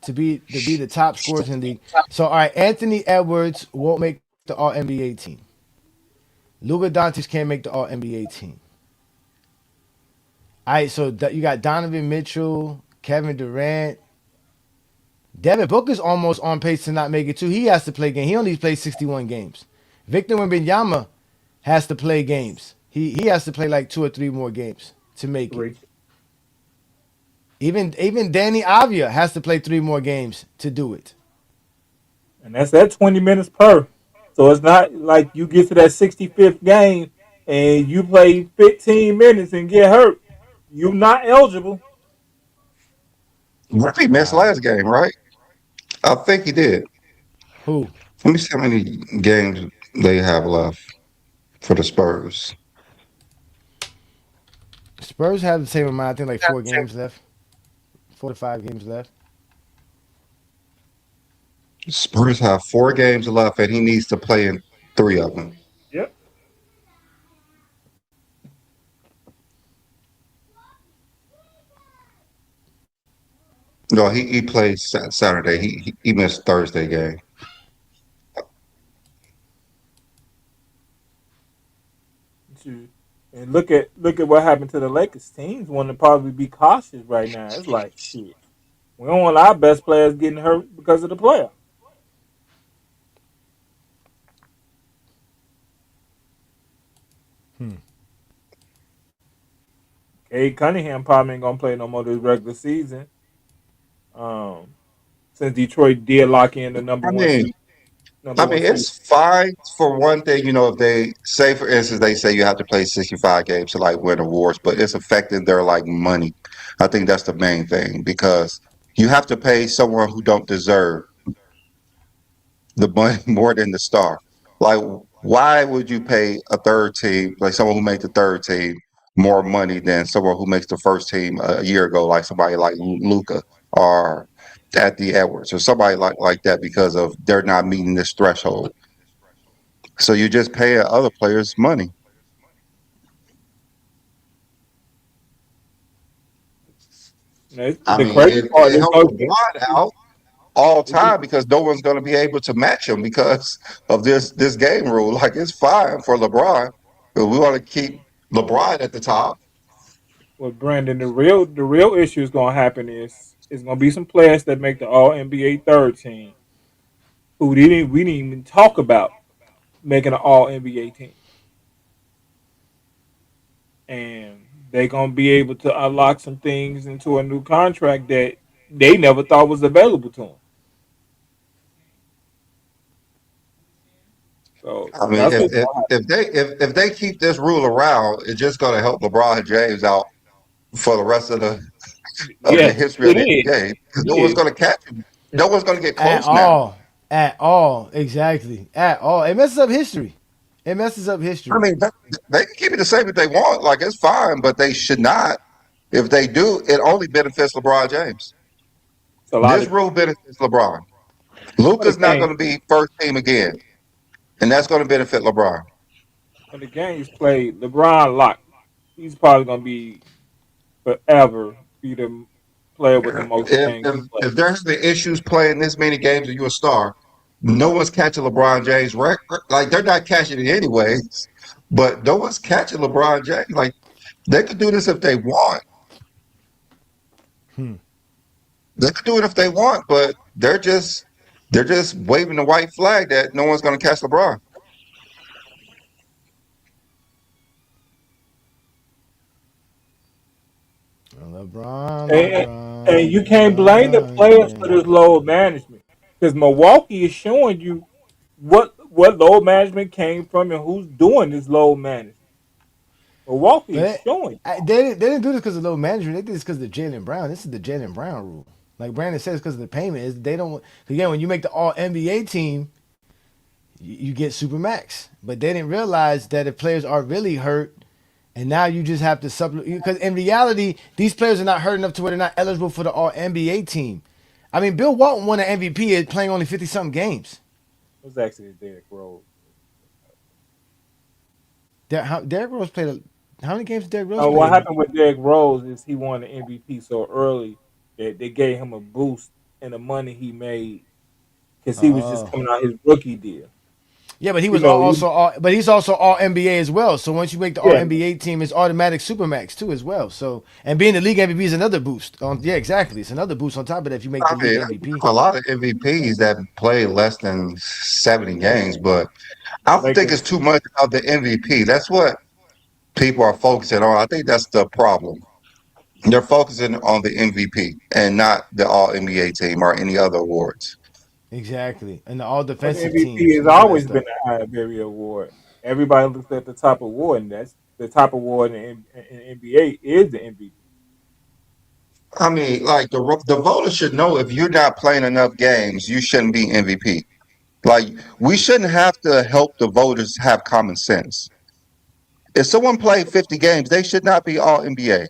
to be the top scorers in the league. So all right, Anthony Edwards won't make the All NBA team. Luka Dončić can't make the All NBA team. All right, so you got Donovan Mitchell, Kevin Durant. Devin Booker's almost on pace to not make it too. He has to play games. He only plays 61 games. Victor Wembanyama has to play games. He has to play like 2 or 3 more games to make it. 3. Even Danny Avia has to play 3 more games to do it. And that's at 20 minutes per. So it's not like you get to that 65th game and you play 15 minutes and get hurt. You're not eligible. He missed Wow. last game, right? I think he did. Who? Let me see how many games they have left for the Spurs. Spurs have the same amount. I think like 4 games left. 4 to 5 games left. Spurs have 4 games left, and he needs to play in 3 of them. Yep. No, he plays Saturday. He missed Thursday game. And look at what happened to the Lakers. Teams want to probably be cautious right now. It's like shit. We don't want our best players getting hurt because of the player. Hmm. Cade Cunningham probably ain't gonna play no more this regular season. Um, since Detroit did lock in the number I one mean, seed, number one seed. it's fine for one thing. If they say, for instance, they say you have to play 65 games to like win awards, but it's affecting their like money. I think that's the main thing because you have to pay someone who don't deserve the money more than the star. Like, why would you pay a third team, like someone who made the third team, more money than someone who makes the first team a year ago, like somebody like Luca or Anthony Edwards or somebody like that because of they're not meeting this threshold. So you're just paying other players money. I The mean, crazy part it is helps no. LeBron out all time because no one's going to be able to match him because of this game rule. Like it's fine for LeBron, but we want to keep LeBron at the top. Well, Brandon, the real issue is going to happen is going to be some players that make the All NBA third team who we didn't even talk about making an All NBA team, and they're going to be able to unlock some things into a new contract that they never thought was available to them. So I mean, that's what's going to if they keep this rule around, it's just going to help LeBron James out for the rest happen. of the Yes, history of it the is. NBA. It No one's is. going to catch him. No one's going to get At close now. all. At all. Exactly. At all. It messes up history. It messes up I history. mean, they can keep it the same if they want. Like it's fine, but they should not. If they do, it only benefits LeBron James. It's a lot This of rule benefits LeBron. when the Luka's not game going to be first team again, and that's going to benefit LeBron. when the game's played. LeBron locked. He's probably going to be forever be the player with the most If games if, he played. if they're having issues playing this many games and you're a star, no one's catching LeBron James record. Like they're not catching it anyways, but no one's catching LeBron James. Like they could do this if they want. Hmm. They could do it if they want, but they're just waving the white flag that no one's going to catch LeBron. LeBron, And, LeBron, and you can't blame the LeBron players for this James. load management because Milwaukee is showing you what load management came from and who's doing this load management. Milwaukee is But showing. they didn't do this because of low management. They did this because of Jalen Brown. This is the Jalen Brown rule. Like Brandon says, because of the payment is they don't. Again, when you make the All NBA team, you get super max. But they didn't realize that if players are really hurt, and now you just have to supplement. Because in reality, these players are not hurt enough to where they're not eligible for the All NBA team. I mean, Bill Walton won an MVP at playing only 50 something games. It was actually Derrick Rose. Derrick Rose played. How many games did Derrick Rose play? What happened with Derrick Rose is he won the MVP so early that they gave him a boost in the money he made because he was just Oh. coming out his rookie deal. Yeah, but he You was know, also all, but he's also all NBA as well. So once you make the all yeah, NBA team, it's automatic supermax too as well. So and being the league MVP is another boost. Yeah, exactly. It's another boost on top of that if you make I the league mean, MVP. a lot of MVPs that play less than 70 games, but I the don't think Lakers. it's too much of the MVP. That's what people are focusing on. I think that's the problem. They're focusing on the MVP and not the All NBA team or any other awards. Exactly. And the all But the defensive MVP teams has and all that always been stuff. the Ivory Award. Everybody looks at the top award, and that's the top award in NBA is the MVP. I mean, like the voters should know if you're not playing enough games, you shouldn't be MVP. Like we shouldn't have to help the voters have common sense. If someone played 50 games, they should not be All NBA.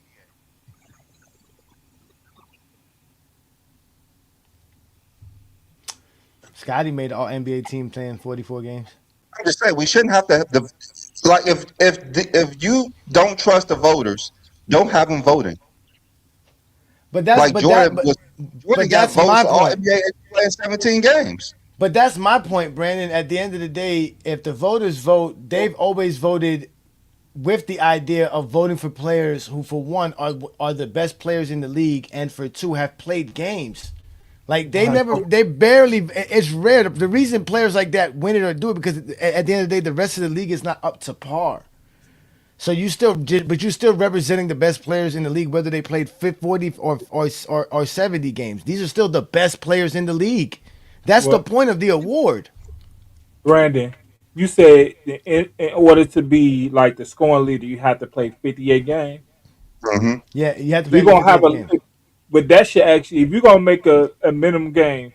Scotty made the all NBA team playing 44 games. I'm just saying we shouldn't have to have the like if you don't trust the voters, don't have them voting. But that's Like but that Jordan but got that's votes my All point. NBA and playing 17 games. But that's my point, Brandon. At the end of the day, if the voters vote, they've always voted with the idea of voting for players who, for one, are the best players in the league, and for two, have played games. Like Right. they barely. It's rare. The reason players like that win it or do it because at the end of the day, the rest of the league is not up to par. So but you still representing the best players in the league, whether they played 40 or 70 games. These are still the best players in the league. That's the Well, point of the award. Brandon, you said in order to be like the scoring leader, you have to play 58 games. Hmm. Yeah, you have to You're play the gonna have 58 games. but that should actually, if you're gonna make a minimum game,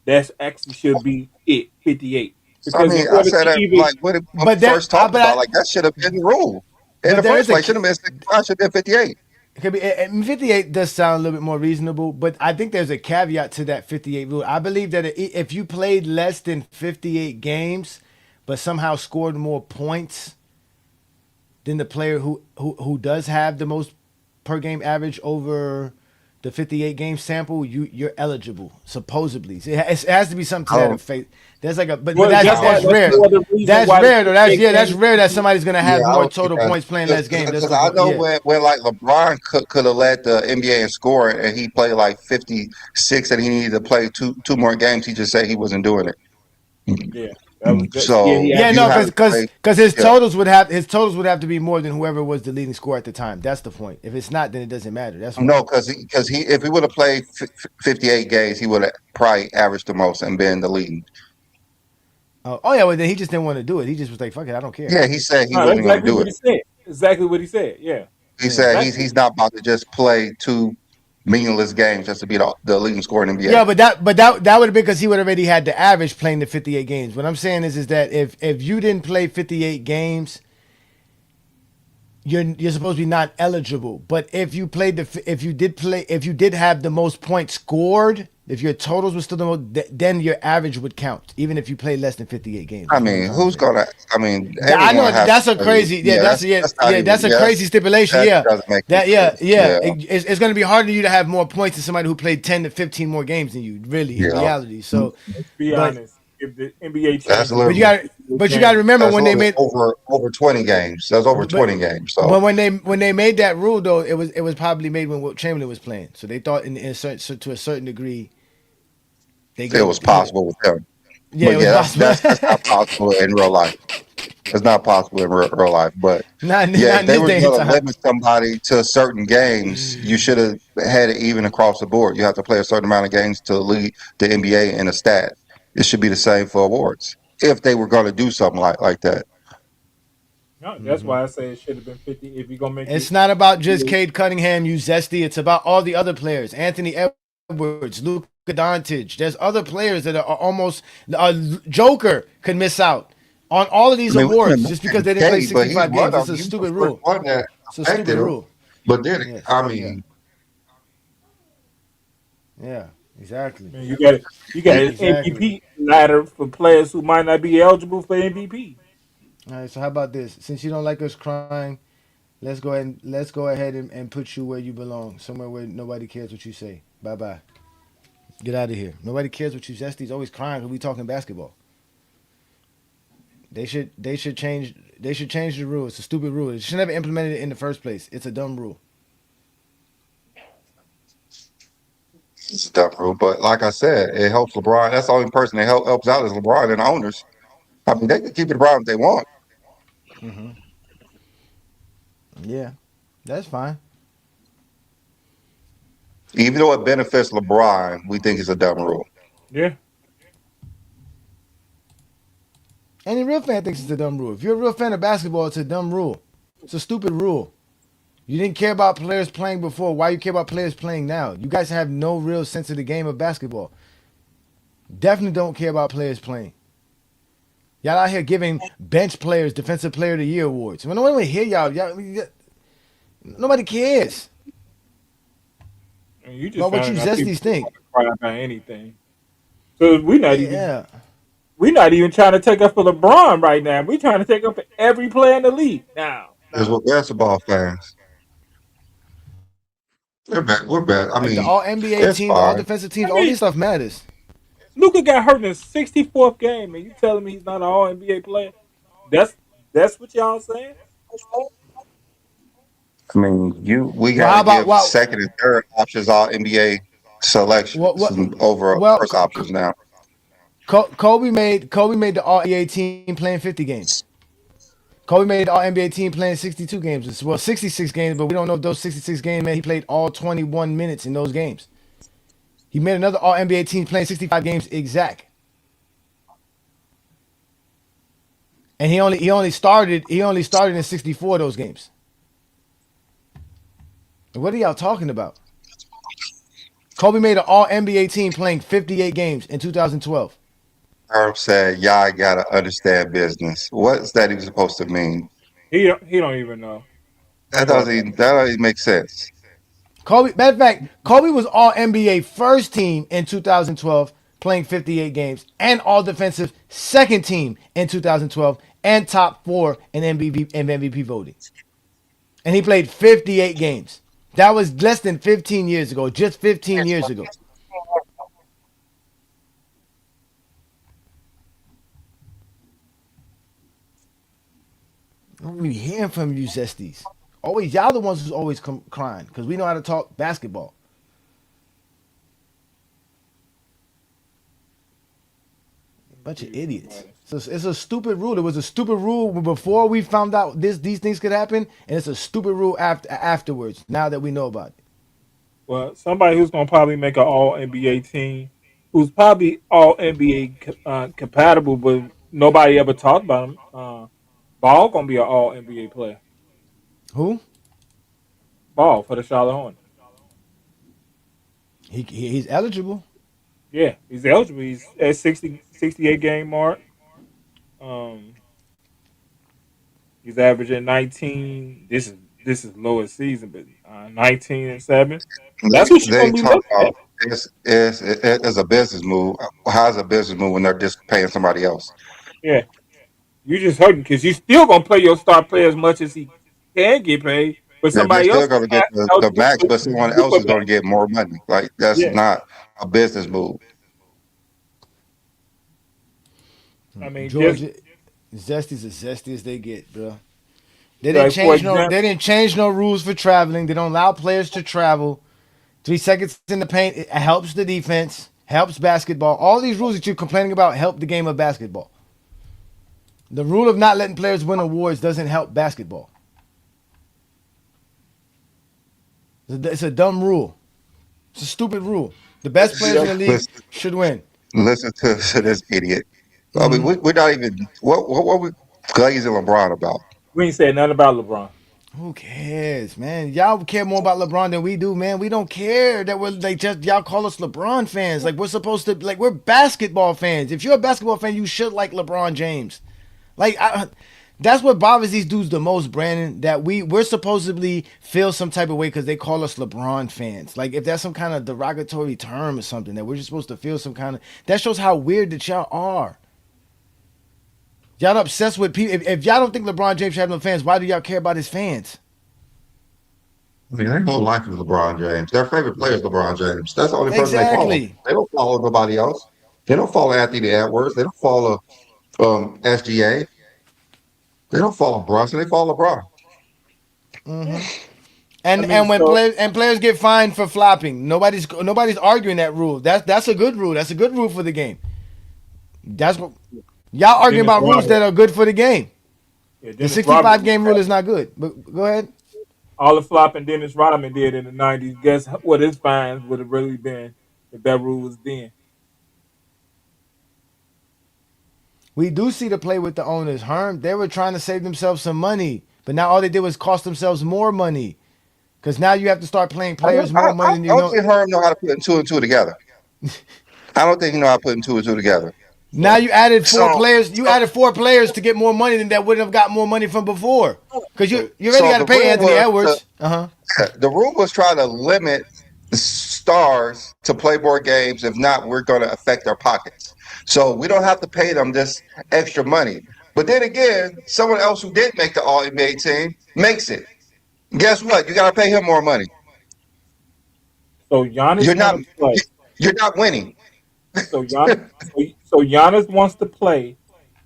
that's actually should be it 58 I because in mean, I order said to that even like when we But that, first talked but about like that should have been the rule in the there first is a place. Should have been 65, should have been 58. it could be 58 does sound a little bit more reasonable, but I think there's a caveat to that 58 rule. I believe that if you played less than 58 games, but somehow scored more points than the player who does have the most per game average over the 58 game sample, you're eligible supposedly. It has to be something to that Oh, effect. There's like a but Well, that's that's why that's that's rare. no other reason That's why the rare though. That's 58 that's games. rare that somebody's gonna yeah, have I more don't think total that points playing less games. That's because I know yeah. when like LeBron could have led the NBA in scoring and he played like 56 and he needed to play two more games. He just said he wasn't doing it. Yeah, that was that. Yeah, he So Yeah, asked you no, for have it. to play. because his Yeah, totals would have to be more than whoever was the leading scorer at the time. That's the point. If it's not, then it doesn't matter. That's why. no, because he if he would have played 58 games, he would have probably averaged the most and been the lead. Oh yeah, well then he just didn't want to do it. He just was like, "Fuck it, I don't care." Yeah, he said he No, that's wasn't going to exactly do what it. he said. Exactly what he said. Yeah, He Yeah. said exactly. he's not about to just play two meaningless games just to be the leading scorer in the NBA. Yeah, but that would have been because he would already had the average playing the 58 games. What I'm saying is that if you didn't play 58 games, you're supposed to be not eligible. But if you played if you did have the most points scored, if your totals were still the most, then your average would count, even if you played less than 58 games. I That's what I'm mean, trying to who's say. gonna? I mean, I know everyone has to that's a play. crazy. Yeah, Yeah, that's not that's even. a Yeah, crazy stipulation. that Yeah, doesn't make any sense. yeah. Yeah, It's going to be harder for you to have more points than somebody who played 10 to 15 more games than you. Really, in yeah. reality. So, Let's be but honest. If the NBA That's changes, but you literally got but you got to remember that's when they literally made over 20 games. That's over but 20 games. but So when they made that rule though, it was probably made when Wilt Chamberlain was playing. So they thought in a certain, so to a certain degree they it was gave possible with him. yeah, But it was yeah, possible. that's not possible in real life. It's not possible in real life. But yeah, Not if in they this were day and going to time. limit somebody to certain games, you should have had it even across the board. You have to play a certain amount of games to lead the NBA in a stat. It should be the same for awards if they were going to do something like that. no, that's Mhm. why I say it should have been 50. If you're gonna make It's it, not about just Cade Cunningham, you zesty. It's about all the other players. Anthony Edwards, Luka Dončić. There's other players that are almost Joker could miss out on all of I these mean, we awards can just because mention they didn't play Cade, but he's 65 one games. of It's them. a He was stupid the first rule. one that It's a stupid affected him. rule. But then, Yes. I Yeah. mean, Yeah. Exactly. man, you got an Exactly. MVP ladder for players who might not be eligible for MVP. All right. So how about this? Since you don't like us crying, let's go ahead and put you where you belong, somewhere where nobody cares what you say. Bye bye. Get out of here. Nobody cares what you Zesty's always crying when we talking basketball. They should change the rule. It's a stupid rule. They should never implemented it in the first place. It's a dumb rule. it's a dumb rule. But like I said, it helps LeBron. That's the only person that helps out is LeBron and the owners. I mean, they can keep it around if they want. Hmm. Yeah, that's fine. Even though it benefits LeBron, we think it's a dumb rule. Yeah, Any real fan thinks it's a dumb rule. If you're a real fan of basketball, it's a dumb rule. It's a stupid rule. You didn't care about players playing before. Why you care about players playing now? You guys have no real sense of the game of basketball. Definitely don't care about players playing. Y'all out here giving bench players Defensive Player of the Year awards. When nobody hear nobody cares and you just about what you found out people Zesties think. want to cry about anything. So Yeah. we're not even trying to take up for LeBron right now. We're trying to take up for every player in the league now. Because we're basketball fans. We're bad. I Like the mean, all NBA it's team, the all fine. defensive teams, I all mean, this stuff matters. Luka got hurt in the 64th game, and you telling me he's not an All NBA player? That's that's what y'all saying? I mean, we Well, got how to about give second and third options all NBA selections what over well first options now. Kobe made the all NBA team playing 50 games. Kobe made the all NBA team playing 62 games. Well, 66 games, but we don't know if those 66 games man he played all 21 minutes in those games. He made another all NBA team playing 65 games exact. And he only started in 64 of those games. What are y'all talking about? Kobe made an all NBA team playing 58 games in 2012. Herb said, "Y'all gotta understand business." What's that even supposed to mean? He don't even know. That doesn't even make sense. Matter of fact, Kobe was all NBA first team in 2012, playing 58 games, and all defensive second team in 2012, and top 4 in MVP voting. And he played 58 games. That was less than 15 years ago. Just 15 years ago. I don't really hearing from you, Zesties. Always, y'all the ones who's always crying because we know how to talk basketball. Bunch of idiots. So it's a stupid rule. It was a stupid rule before we found out these things could happen, and it's a stupid rule afterwards. Now that we know about it. Well, somebody who's gonna probably make an All NBA team, who's probably All NBA compatible, but nobody ever talked about him. Ball gonna be an All NBA player. Who? Ball for the Charlotte Hornets. He's eligible. Yeah, he's eligible. He's at 68 game mark. Um, he's averaging 19. This is lowest season, but 19-7. That's what you're They gonna be talk looking at. about it's a business move. How's a business move when they're just paying somebody else? Yeah, you just hurting because you still gonna play your star player as much as he can get paid, but Yeah, they're somebody else still going to get the eligible max, to but someone else super is going to max. get more money. Like that's Yeah, not a business move. I mean, just Georgia, Zesty's as zesty as they get, bro. They didn't like for change no. example, They didn't change no rules for traveling. They don't allow players to travel. 3 seconds in the paint, it helps the defense, helps basketball. All these rules that you're complaining about help the game of basketball. The rule of not letting players win awards doesn't help basketball. It's a dumb rule. It's a stupid rule. The best players in the league Listen, should win. listen to this idiot. I mean, Hmm. we're not even what we glazing LeBron about. we ain't saying nothing about LeBron. Who cares, man? Y'all care more about LeBron than we do, man. We don't care that we're like just y'all call us LeBron fans. Like we're supposed to like we're basketball fans. If you're a basketball fan, you should like LeBron James. Like that's what bothers these dudes the most, Brandon. That we're supposedly feel some type of way because they call us LeBron fans. Like if that's some kind of derogatory term or something that we're just supposed to feel some kind of. That shows how weird that y'all are. Y'all obsessed with people. If y'all don't think LeBron James should have no fans, why do y'all care about his fans? I mean, they don't like LeBron James. Their favorite player is LeBron James. That's the only person they follow. Exactly. They don't follow nobody else. They don't follow Anthony Edwards. They don't follow SGA. They don't follow Brunson. They follow LeBron. Hmm. I And mean, when so players get fined for flopping, nobody's arguing that rule. That's a good rule. That's a good rule for the game. That's what y'all arguing Dennis about rules Rodman, that are good for the game. yeah, The Dennis Rodman, 65 game rule is not good. But go ahead. all the flopping Dennis Rodman did in the '90s. Guess what his fines would have really been if that rule was then. We do see the play with the owners. Herm, they were trying to save themselves some money, but now all they did was cost themselves more money. Because now you have to start playing players more money than I you don't know. think Herm know how to put two and two together. I don't think he know how to put two and two together. Now So you added four So, players. You added four players to get more money than that wouldn't have got more money from before. Because you already so got to the pay rule Anthony was Edwards. Uh the rule was trying to limit the stars to play more games. If not, we're going to affect their pockets. So we don't have to pay them this extra money. But then again, someone else who did make the All NBA team makes it. Guess what? You got to pay him more money. so Giannis You're not. want to play. You're not winning. So Giannis wants to play,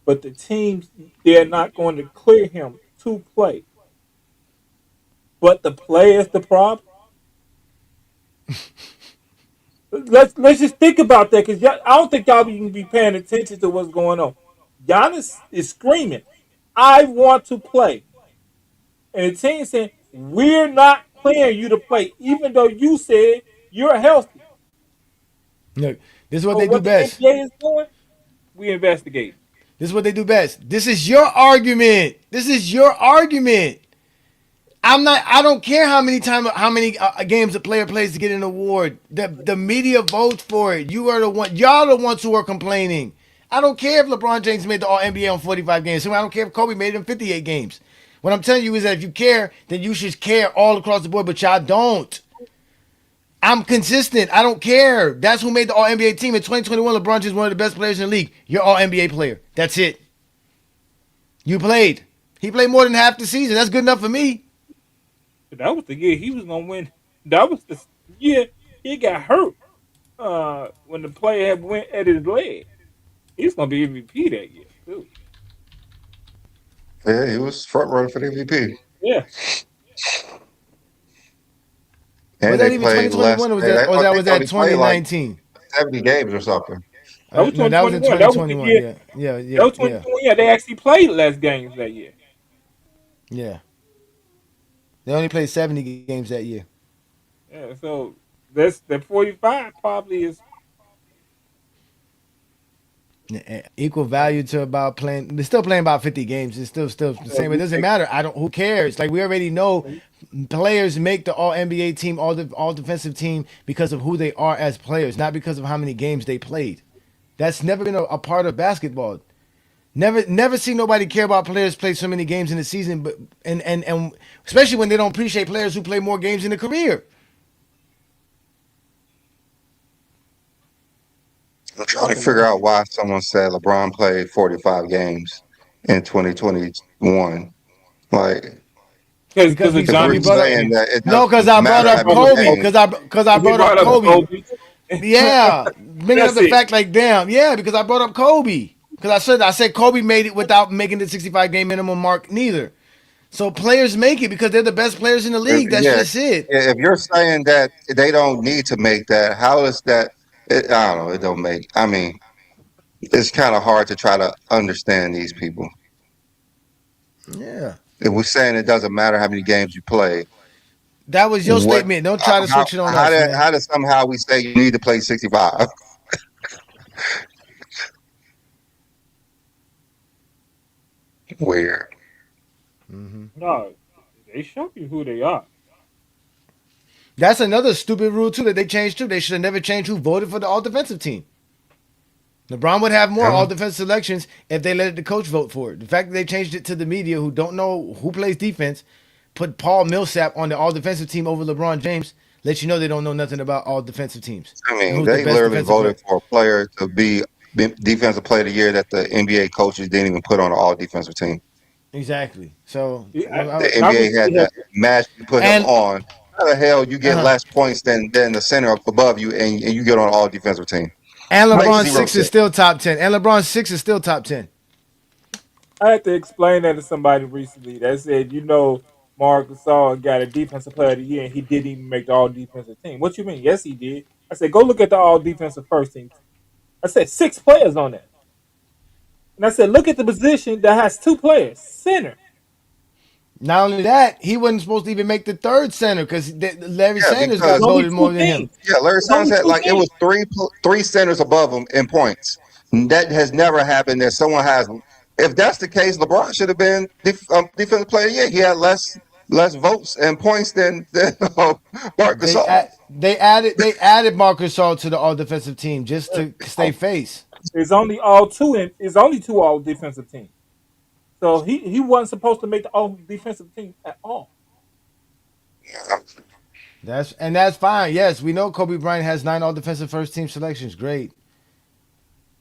but the teams they're not going to clear him to play. But the play is the problem. Let's just think about that because I don't think y'all even be paying attention to what's going on. Giannis is screaming, "I want to play," and the team saying, "We're not clearing you to play, even though you said you're healthy." Look, this is what So they do what the best. NBA is doing, we investigate. This is what they do best. This is your argument. This is your argument. I don't care how many games a player plays to get an award. The media votes for it. You are the one. Y'all are the ones who are complaining. I don't care if LeBron James made the All NBA on 45 games. I don't care if Kobe made it in 58 games. What I'm telling you is that if you care, then you should care all across the board. But y'all don't. I'm consistent. I don't care. That's who made the All NBA team in 2021. LeBron James is one of the best players in the league. You're All NBA player. That's it. You played. He played more than half the season. That's good enough for me. That was the year he was gonna win. That was the year he got hurt. When the player had went at his leg, he's gonna be MVP that year too. Yeah, he was front runner for the MVP. Yeah, Was And that they even played less. 2021 or was They, that I or that think was they that only played like 2019? 70 games or something. that was No, that was in 2021. That was the 2021. year. Yeah, yeah, That yeah, was yeah, 2021. Yeah, they actually played less games that year. yeah. They only played 70 games that year. Yeah, so that's the 45 probably is. Equal value to about playing. They're still playing about 50 games. It's still the same. It You doesn't take, matter. I don't. Who cares? Like we already know, players make the All NBA team, all defensive team because of who they are as players, not because of how many games they played. That's never been a part of basketball. Never see nobody care about players play so many games in the season, but and especially when they don't appreciate players who play more games in a career. I'm trying to figure out why someone said LeBron played 45 games in 2021. Like, because Because of if because we're we Johnny brought up saying James. that it no, because doesn't I Because brought matter he how up brought many up Kobe. Kobe. games, Because I Because he brought up brought up Kobe. Kobe. Yeah, bringing up That's the it. fact like damn, yeah, because I brought up Kobe. Because I said Kobe made it without making the 65 game minimum mark neither. So players make it because they're the best players in the league. That's yeah, just it. if you're saying that they don't need to make that, how is that? I don't know. It don't make. I mean, it's kind of hard to try to understand these people. Yeah, If we're saying it doesn't matter how many games you play, that was your what? statement. Don't try to How switch it on how us, did man. how does somehow we say you need to play 65? Weird. No, they show you who they are. That's another stupid rule too that they changed too. They should have never changed who voted for the all defensive team. LeBron would have more Huh? all defensive selections if they let the coach vote for it. The fact that they changed it to the media who don't know who plays defense, put Paul Millsap on the all defensive team over LeBron James, lets you know they don't know nothing about all defensive teams I and mean, who's the they best literally defensive voted player. for a player to be defensive player of the year that the NBA coaches didn't even put on the all defensive team. Exactly. So, The I NBA had recently to magically put him and on. How the hell you get uh, less points than the center up above you and you get on all defensive team? and Makes LeBron zero six is sense. still top 10. And LeBron six is still top 10. I had to explain that to somebody recently that said, Mark Gasol got a defensive player of the year and he didn't even make the all defensive team. What you mean? Yes, he did. I said, go look at the all defensive first team. I said, six players on that. And I said, look at the position that has two players, center. Not only that, he wasn't supposed to even make the third center because Larry Yeah, Sanders There's got because only voted two more than him. teams. yeah, Larry There's Sanders only had two like it teams. was three centers above him in points. That has never happened that someone has. If that's the case, LeBron should have been defensive player. Yeah, he had less votes and points than Marc Gasol. They added Marcus Gasol to the all defensive team just to stay face. It's only two all defensive teams. So he wasn't supposed to make the all defensive team at all. That's fine. Yes, we know Kobe Bryant has 9 all defensive first team selections. Great.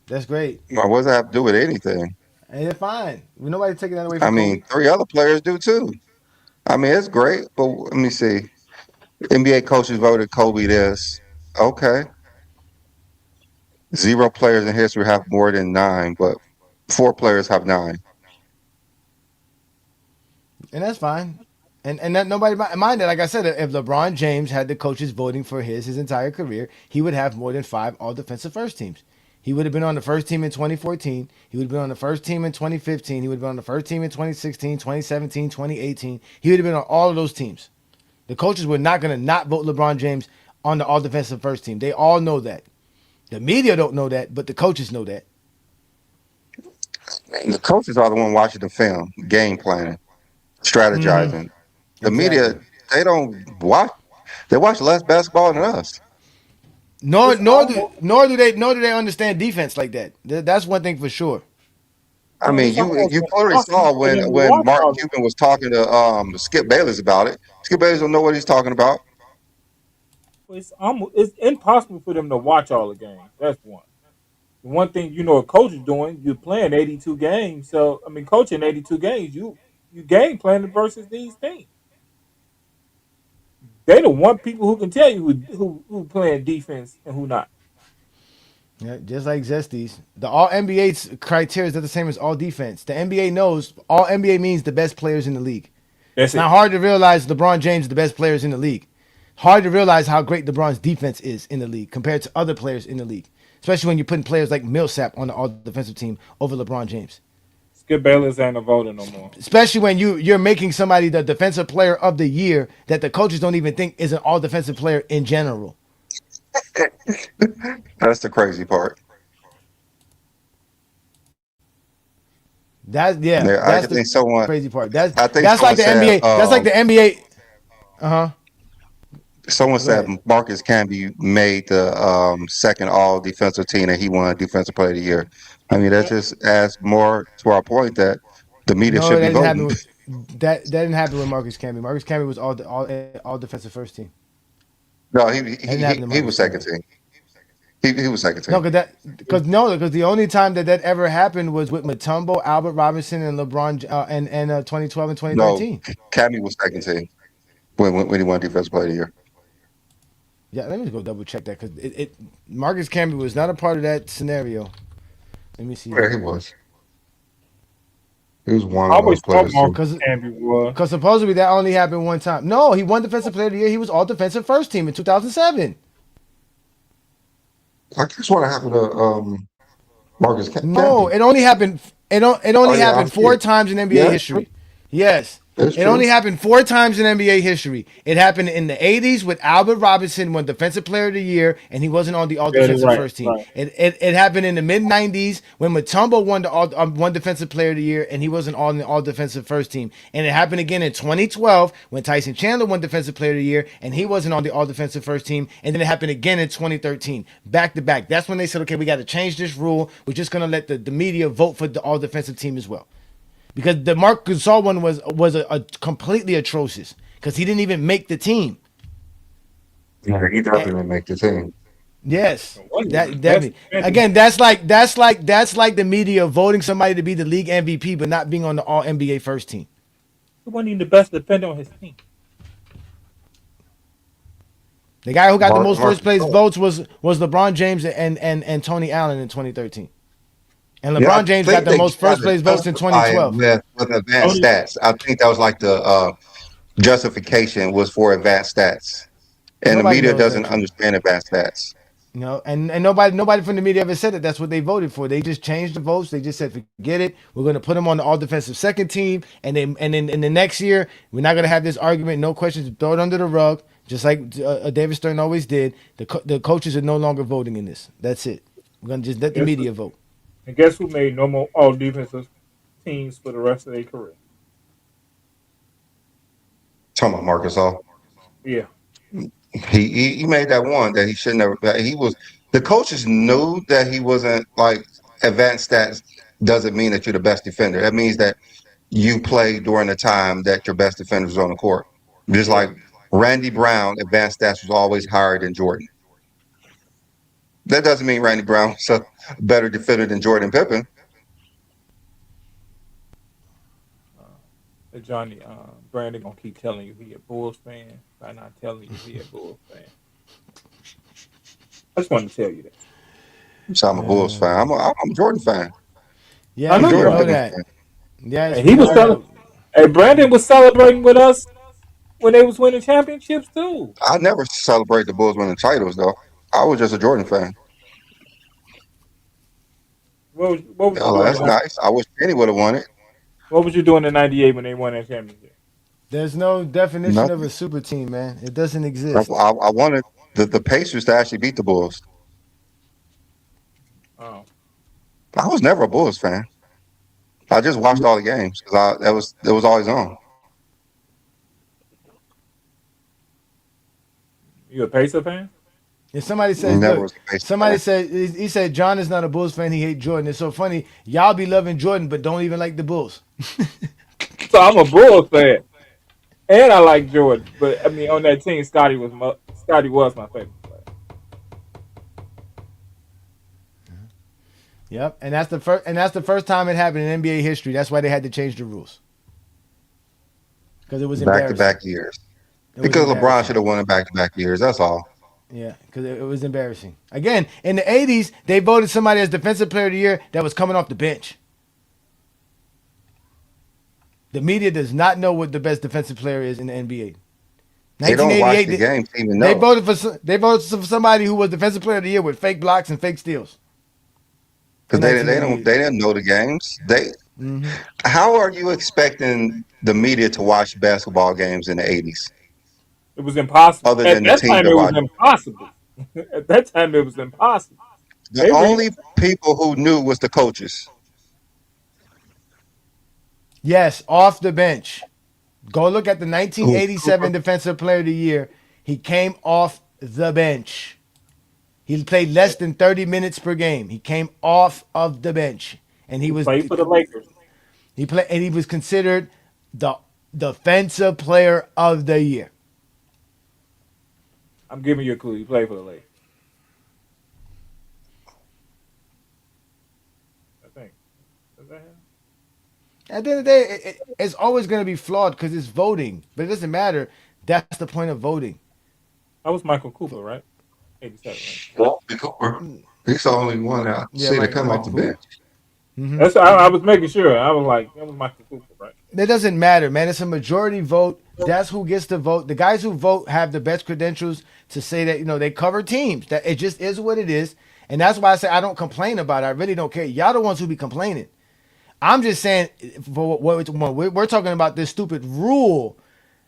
That's great. What does that have to do with anything? And it's fine. We nobody taking that away I from mean, Kobe. three other players do too. I mean, it's great, but let me see. NBA coaches voted Kobe this. Okay. Zero players in history have more than nine, but four players have nine. And that's fine. And that nobody minded. Like I said, if LeBron James had the coaches voting for his entire career, he would have more than 5 all defensive first teams. He would have been on the first team in 2014. He would have been on the first team in 2015. He would have been on the first team in 2016, 2017, 2018. He would have been on all of those teams. The coaches were not going to not vote LeBron James on the all defensive first team. They all know that. The media don't know that, but the coaches know that. The coaches are the one watching the film, game planning, Mm-hmm. strategizing. The media, Exactly. they don't watch. They watch less basketball than us. Nor It's nor do almost nor do they understand defense like that. That's one thing for sure. I mean, it's almost you clearly impossible saw for when them to when watch Mark all. Cuban was talking to Skip Bayless about it. Skip Bayless don't know what he's talking about. It's impossible for them to watch all the games. That's one. The one thing a coach is doing, you're playing 82 games. So I mean, coaching 82 games, you game planning versus these teams. They the one people who can tell you who playing defense and who not. Yeah, just like Zesties. The all NBA's criteria is not the same as all defense. The NBA knows all NBA means the best players in the league. That's It's not it. hard to realize LeBron James is the best players in the league. Hard to realize how great LeBron's defense is in the league compared to other players in the league. Especially when you're putting players like Millsap on the all defensive team over LeBron James. Skip Bayless ain't a voter no more. Especially when you're making somebody the defensive player of the year that the coaches don't even think is an all defensive player in general. That's the crazy part. Yeah, I That's the think someone. crazy part. I think That's someone like the said. NBA. That's like the NBA. Uh-huh. Someone Go said ahead. Marcus Camby made the second All Defensive Team, and he won Defensive Player of the Year. I mean, that just adds more to our point that the media No, should that be didn't happen voting. with that didn't happen with Marcus Camby. Marcus Camby was all defensive first team. No, That didn't happen to he Marcus was second Camby. team. He was second No, team. because the only time that ever happened was with Mutombo, Albert Robinson, and LeBron and 2012 and No, 2013. Camby was second team when he won Defensive Player of the Year. Yeah, let me go double check that because Marcus Camby was not a part of that scenario. Let me see Yeah, here. he was. He was one I of always those thought players too. Marcus Because Camby was. supposedly that only happened one time. No, he won defensive player of the year. He was all defensive first team in 2007. I guess what happened to No, Camby. it only happened. It Oh only yeah, I happened see four it. times in NBA Yeah, history. Yes, it's it true. only happened four times in NBA history. It happened in the '80s with Albert Robinson won Defensive Player of the Year, and he wasn't on the All Yeah, that's Defensive right. First Team. Right. It happened in the mid '90s when Mutombo won the one Defensive Player of the Year, and he wasn't on the All Defensive First Team. And it happened again in 2012 when Tyson Chandler won Defensive Player of the Year, and he wasn't on the All Defensive First Team. And then it happened again in 2013, back to back. That's when they said, okay, we got to change this rule. We're just gonna let the media vote for the All Defensive Team as well. Because the Marc Gasol one was a completely atrocious because he didn't even make the team. Yeah, he And, definitely didn't make the team. yes, One of the that best definitely. defenders. Again, that's like the media voting somebody to be the league MVP but not being on the All NBA first team. He wasn't even the best defender on his team. The guy who got the most Mark first place Gasol. votes was LeBron James and Tony Allen in 2013. And Yeah, I LeBron James got think the they most tried first to place votes in justify it 2012. with advanced Only stats. I think that was like the justification was for advanced stats, and the Nobody media knows that doesn't truth. understand advanced stats. And nobody from the media ever said that that's what they voted for. They just changed the votes. They just said, forget it. We're going to put them on the all defensive second team, and then in the next year we're not going to have this argument. No questions. Throw it under the rug, just like David Stern always did. The coaches are no longer voting in this. That's it. We're going to just let the guess media vote. and guess who made no more all defensive teams for the rest of their career? Talking about Marcus All, Yeah. he made that one that he should never. He was the coaches knew that he wasn't like advanced stats. Doesn't mean that you're the best defender. That means that you play during the time that your best defender is on the court. Just Yeah. like Randy Brown, advanced stats was always higher than Jordan. That doesn't mean Randy Brown's a better defender than Jordan Pippen. Johnny, Brandon gonna keep telling you he a Bulls fan by not telling you he a Bulls fan. I just wanted to tell you that. So I'm a Bulls fan. I'm a Jordan fan. I Yes, I'm a know we you Jordan are. know Pippen that. fan. Yes, And he we was know that. telling. Hey, Brandon was celebrating with us when they was winning championships too. I never celebrate the Bulls winning titles though. I was just a Jordan fan. What was Yeah, you like, doing? that's nice. I wish Penny would have won it. What was you doing in '98 when they won that championship? There's no definition of Nothing. a super team, man. It doesn't I, exist. I, I wanted the Pacers to actually beat the Bulls. Oh, I was never a Bulls fan. I just watched all the games because I that was it was always on. you a Pacer fan? If somebody says, Never look, was a Pacers somebody fan. said he said John is not a Bulls fan. He hate Jordan. It's so funny. Y'all be loving Jordan, but don't even like the Bulls. So I'm a Bulls fan, and I like Jordan. But I mean, on that team, Scotty was my favorite player. Yep, and that's the first time it happened in NBA history. That's why they had to change the rules because it was Back to embarrassing. back years. It was Because LeBron should embarrassing. have won it back-to-back years. That's all. Yeah, because it was embarrassing. Again, in the 80s, they voted somebody as Defensive Player of the Year that was coming off the bench. The media does not know what the best defensive player is in the NBA. They don't watch 1988, the game to even they know. voted for somebody who was Defensive Player of the Year with fake blocks and fake steals Because in 1988. they didn't know the games. Hmm. How are you expecting the media to watch basketball games in the 80s, It was impossible. other At than the that team time, they're it was watching? impossible. At that time, it was impossible. The They re only people who knew was the coaches. Yes, off the bench. Go look at the Who 1987 Defensive Player of the Year. He came off the bench. He played less than 30 minutes per game. He came off of the bench, and he played for the Lakers. he was considered the Defensive Player of the Year. I'm giving you a clue. He played for the Lakers. I think. Does that happen? At the end of the day, it's always going to be flawed because it's voting, but it doesn't matter. That's the point of voting. That was Michael Cooper, right? 87, right? Bobby Cooper. He's the only one I Yeah, see to come off Michael the Cooper. bench. Hmm. I was making sure. I was like, that was Michael Cooper, right? It doesn't matter, man. It's a majority vote. That's who gets to vote. The guys who vote have the best credentials to say that they cover teams. That it just is what it is, and that's why I say I don't complain about it. I really don't care. Y'all the ones who be complaining. I'm just saying for what we're talking about this stupid rule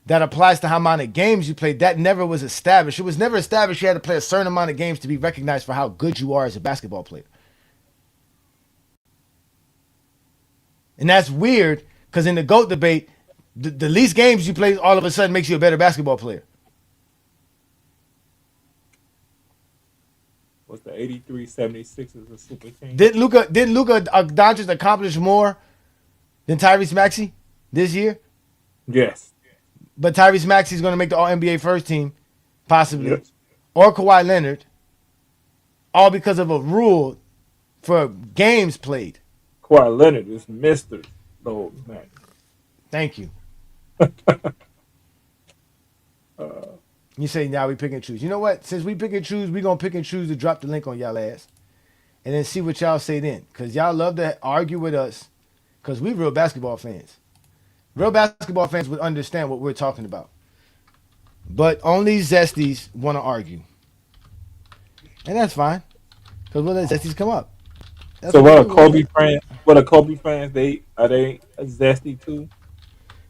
that applies to how many games you play. That never was established. It was never established you had to play a certain amount of games to be recognized for how good you are as a basketball player. And that's weird because in the GOAT debate, the least games you play all of a sudden makes you a better basketball player. Was the 83-76 a super team? Didn't Luka Dončić accomplish more than Tyrese Maxey this year? Yes. But Tyrese Maxey is going to make the All NBA first team, possibly, Yes. or Kawhi Leonard, all because of a rule for games played. Kawhi Leonard is Mr. Gold Man. Thank you. You say now we pick and choose. You know what? Since we pick and choose, we gonna pick and choose to drop the link on y'all ass, and then see what y'all say then. Cause y'all love to argue with us, cause we real basketball fans. Real basketball fans would understand what we're talking about, but only zesties want to argue, and that's fine. Cause we'll let zesties come up. That's So what we what are do. Kobe fans? What are Kobe fans? Are they zesty too?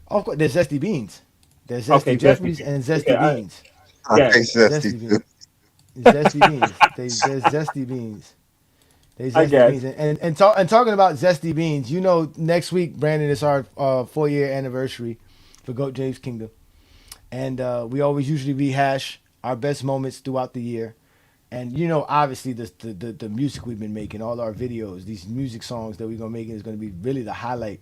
Of course, there's zesty beans. There's Okay, zesty zesty. Jeffries and zesty Okay, beans. I got think it. Zesty Zesty too. beans. Zesty beans. There's zesty beans. They I zesty got beans. you. And talking about zesty beans, next week, Brandon, is our 4-year anniversary for GOAT James Kingdom. And we always usually rehash our best moments throughout the year. And obviously the music we've been making, all our videos, these music songs that we're gonna make is gonna be really the highlight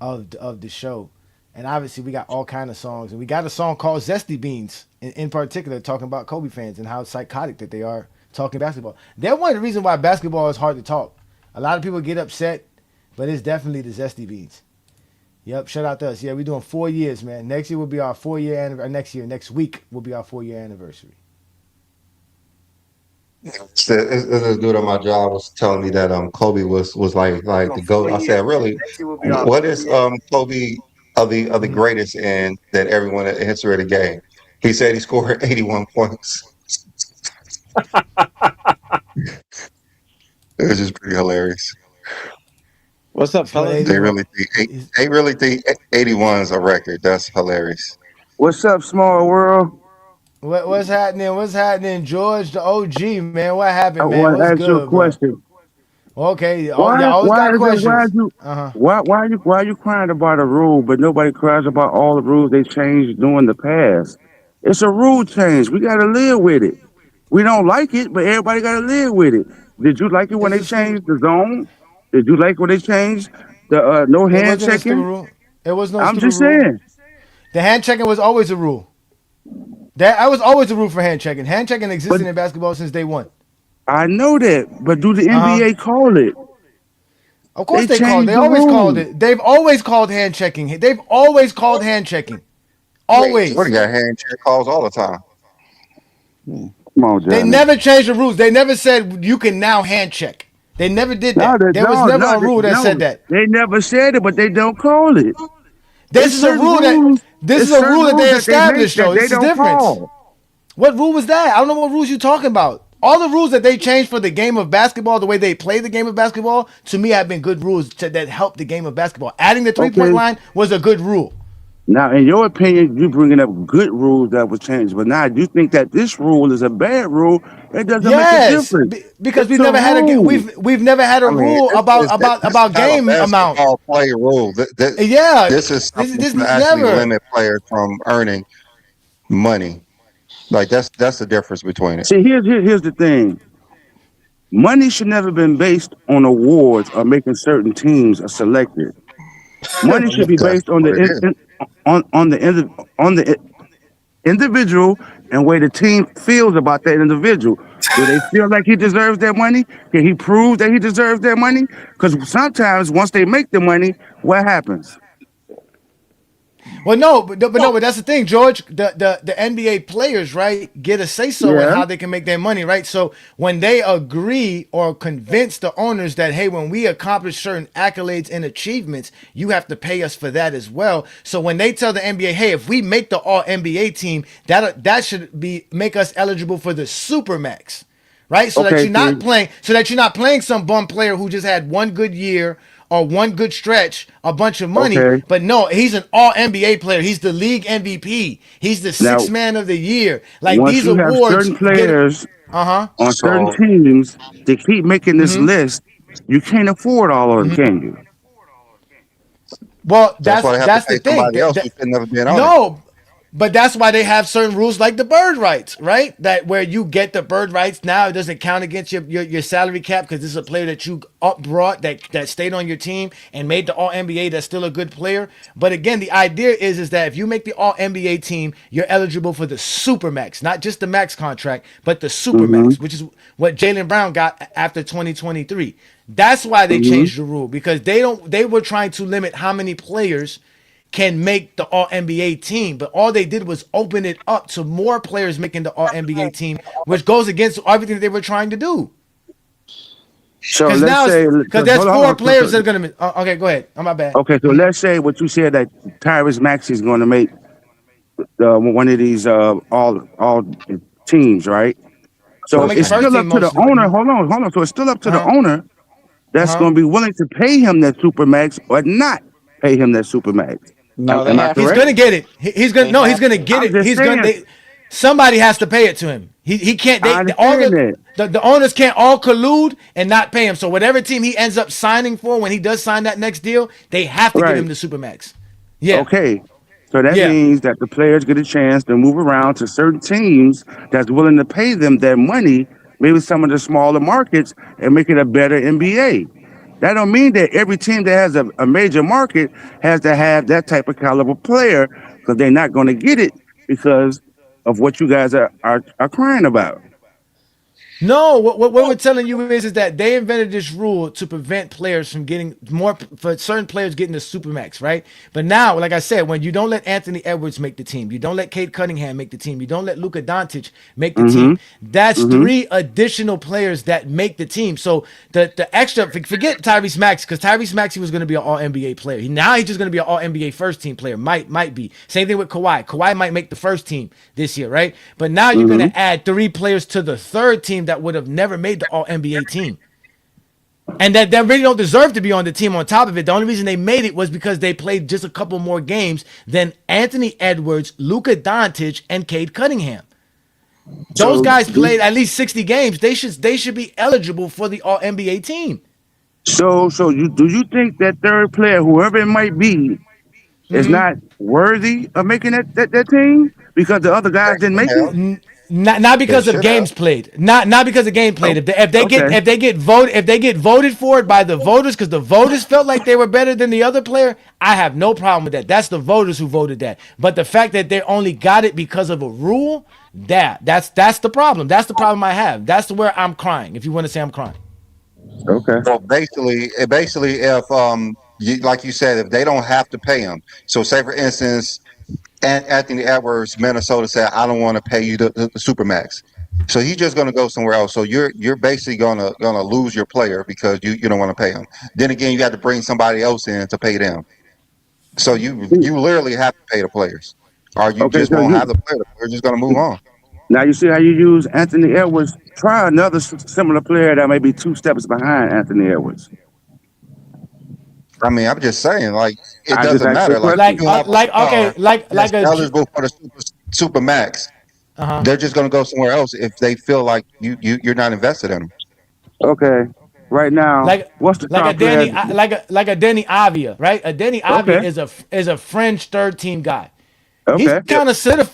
of the show. And obviously we got all kind of songs, and we got a song called Zesty Beans in particular, talking about Kobe fans and how psychotic that they are talking basketball. They're one of the reasons why basketball is hard to talk. A lot of people get upset, but it's definitely the Zesty Beans. Yep, shout out to us. Yeah, we're doing 4 years, man. Next year will be our 4-year anniversary. Next week will be our 4-year anniversary. This dude on my job was telling me that Kobe was like the GOAT. I said, really? What is Kobe of the greatest in that everyone in history of the game? He said he scored 81 points. It was just pretty hilarious. What's up, Scored fellas? They 81. really think 81 is a record. That's hilarious. What's up, small world? What's happening? What's happening, George, the OG, man? What I happened, man? want to What's ask you a good, bro? question. Okay, you Why, always why got is it, why questions. you, Uh-huh. why you crying about a rule, but nobody cries about all the rules they changed during the past? It's a rule change. We got to live with it. We don't like it, but everybody got to live with it. Did you like it when It's they a stupid. changed the zone? Did you like when they changed the no It hand wasn't a stupid checking? rule. It was no I'm stupid just rule. saying. The hand checking was always a rule. That was always a rule for hand checking. Hand checking But existed in basketball since day one. I know that. But do the Uh huh. NBA call it? Of course They they called. changed They the always called rules. it. They've always called hand checking. They've always called hand checking. Jordan Always. got hand check calls all the time. Come on, They Johnny. never changed the rules. They never said you can now hand check. They never did No, that. There was never a rule that said that. they never said it, but they don't call it. This It's is a certain rule that rules. this It's is a certain rule that rules they that they make established, that though. they This is don't different. call. What rule was that? I don't know what rules you're talking about. All the rules that they changed for the game of basketball, the way they play the game of basketball, to me have been good rules that help the game of basketball. Adding the 3-point Okay. line was a good rule. Now, in your opinion, you bringing up good rules that was changed, but now you think that this rule is a bad rule. It doesn't make a Yes, difference. because It's we've a never had a rule. we've never had a I mean, rule this is about not a game amount. basketball play rule. Yeah, This is something this to actually never. limit players from earning money. Like that's the difference between it. See, here's the thing. Money should never been based on awards or making certain teams are selected. Money should be That's based on what the it is. on the individual and way the team feels about that individual. Do they feel like he deserves that money? Can he prove that he deserves that money? Because sometimes once they make the money, what happens? Well, but that's the thing, George. The NBA players, right, get a say so in Yeah. how they can make their money, right? So when they agree or convince the owners that, hey, when we accomplish certain accolades and achievements, you have to pay us for that as well. So when they tell the NBA, hey, if we make the All NBA team, that should make us eligible for the Supermax, right? So that Okay, you're not playing some bum player who just had one good year or one good stretch, a bunch of money. okay. But no, he's an all NBA player. He's the league MVP. He's the Now, sixth man of the year. Like once these you have awards certain get players uh-huh. on certain So teams to keep making this list, you can't afford all of them, can you? Well, that's why they have to that's the pay thing. somebody else who should never been on it. No, but that's why they have certain rules like the bird rights, right? That where you get the bird rights now, it doesn't count against your salary cap because this is a player that you brought that stayed on your team and made the All NBA. That's still a good player. But again, the idea is that if you make the All NBA team, you're eligible for the Supermax, not just the max contract, but the Supermax, which is what Jaylen Brown got after 2023. That's why they changed the rule because they were trying to limit how many players can make the All NBA team, but all they did was open it up to more players making the All NBA team, which goes against everything that they were trying to do. So Because let's now, say, because there's four players that are gonna. Okay, go ahead. I'm my bad. okay, so let's say what you said that Tyrese Maxey is going to make one of these all teams, right? So He'll make it's the first still up team to the mostly. owner. Hold on. So it's still up to the Uh-huh. owner that's Uh-huh. going to be willing to pay him that supermax or not pay him that supermax. No, they Am I have He's correct? to. gonna get it. He's gonna They no. He's have gonna to. get I'm it. just He's gonna. saying. Somebody has to pay it to him. He can't. I All understand that. the owners can't all collude and not pay him. So whatever team he ends up signing for when he does sign that next deal, they have to give Right. him the supermax. Yeah. Okay. So that Yeah. means that the players get a chance to move around to certain teams that's willing to pay them that money, maybe some of the smaller markets, and make it a better NBA. That don't mean that every team that has a major market has to have that type of caliber player because they're not going to get it because of what you guys are crying about. No, what we're telling you is that they invented this rule to prevent players from getting more, for certain players getting the supermax, right? But now, like I said, when you don't let Anthony Edwards make the team, you don't let Cade Cunningham make the team, you don't let Luka Dončić make the team, that's three additional players that make the team. So the extra, forget Tyrese Maxey, because Tyrese Maxey was going to be an All NBA player. Now he's just going to be an All NBA first team player. Might be. Same thing with Kawhi. Kawhi might make the first team this year, right? But now you're going to add three players to the third team that would have never made the All NBA team. And that really don't deserve to be on the team on top of it. The only reason they made it was because they played just a couple more games than Anthony Edwards, Luka Dončić, and Cade Cunningham. Those guys played at least 60 games. They should be eligible for the All NBA team. So do you think that third player, whoever it might be, is not worthy of making that team because the other guys didn't make it? Not because of games played. Not because of game played. If they get voted for it by the voters because the voters felt like they were better than the other player, I have no problem with that. That's the voters who voted that. But the fact that they only got it because of a rule, that's the problem. That's the problem I have. That's where I'm crying. If you want to say I'm crying. Okay. So basically, if like you said, if they don't have to pay him. So say for instance, And Anthony Edwards, Minnesota said, "I don't want to pay you the supermax." So he's just going to go somewhere else. So you're basically gonna lose your player because you don't want to pay him. Then again, you got to bring somebody else in to pay them. So you literally have to pay the players, or you Okay, just so won't have you the player. They're just going to move on. now you see how you use Anthony Edwards. Try another similar player that may be 2 steps behind Anthony Edwards. I mean, I'm just saying, like it I just doesn't asked you a matter. Like question. if you have a star that's a eligible for the super max, uh-huh. they're just going to go somewhere else if they feel like you're not invested in them. Okay, right now, like what's the like a top player? Denny Avia, right? A Denny Avia Okay, is a French third team guy. okay,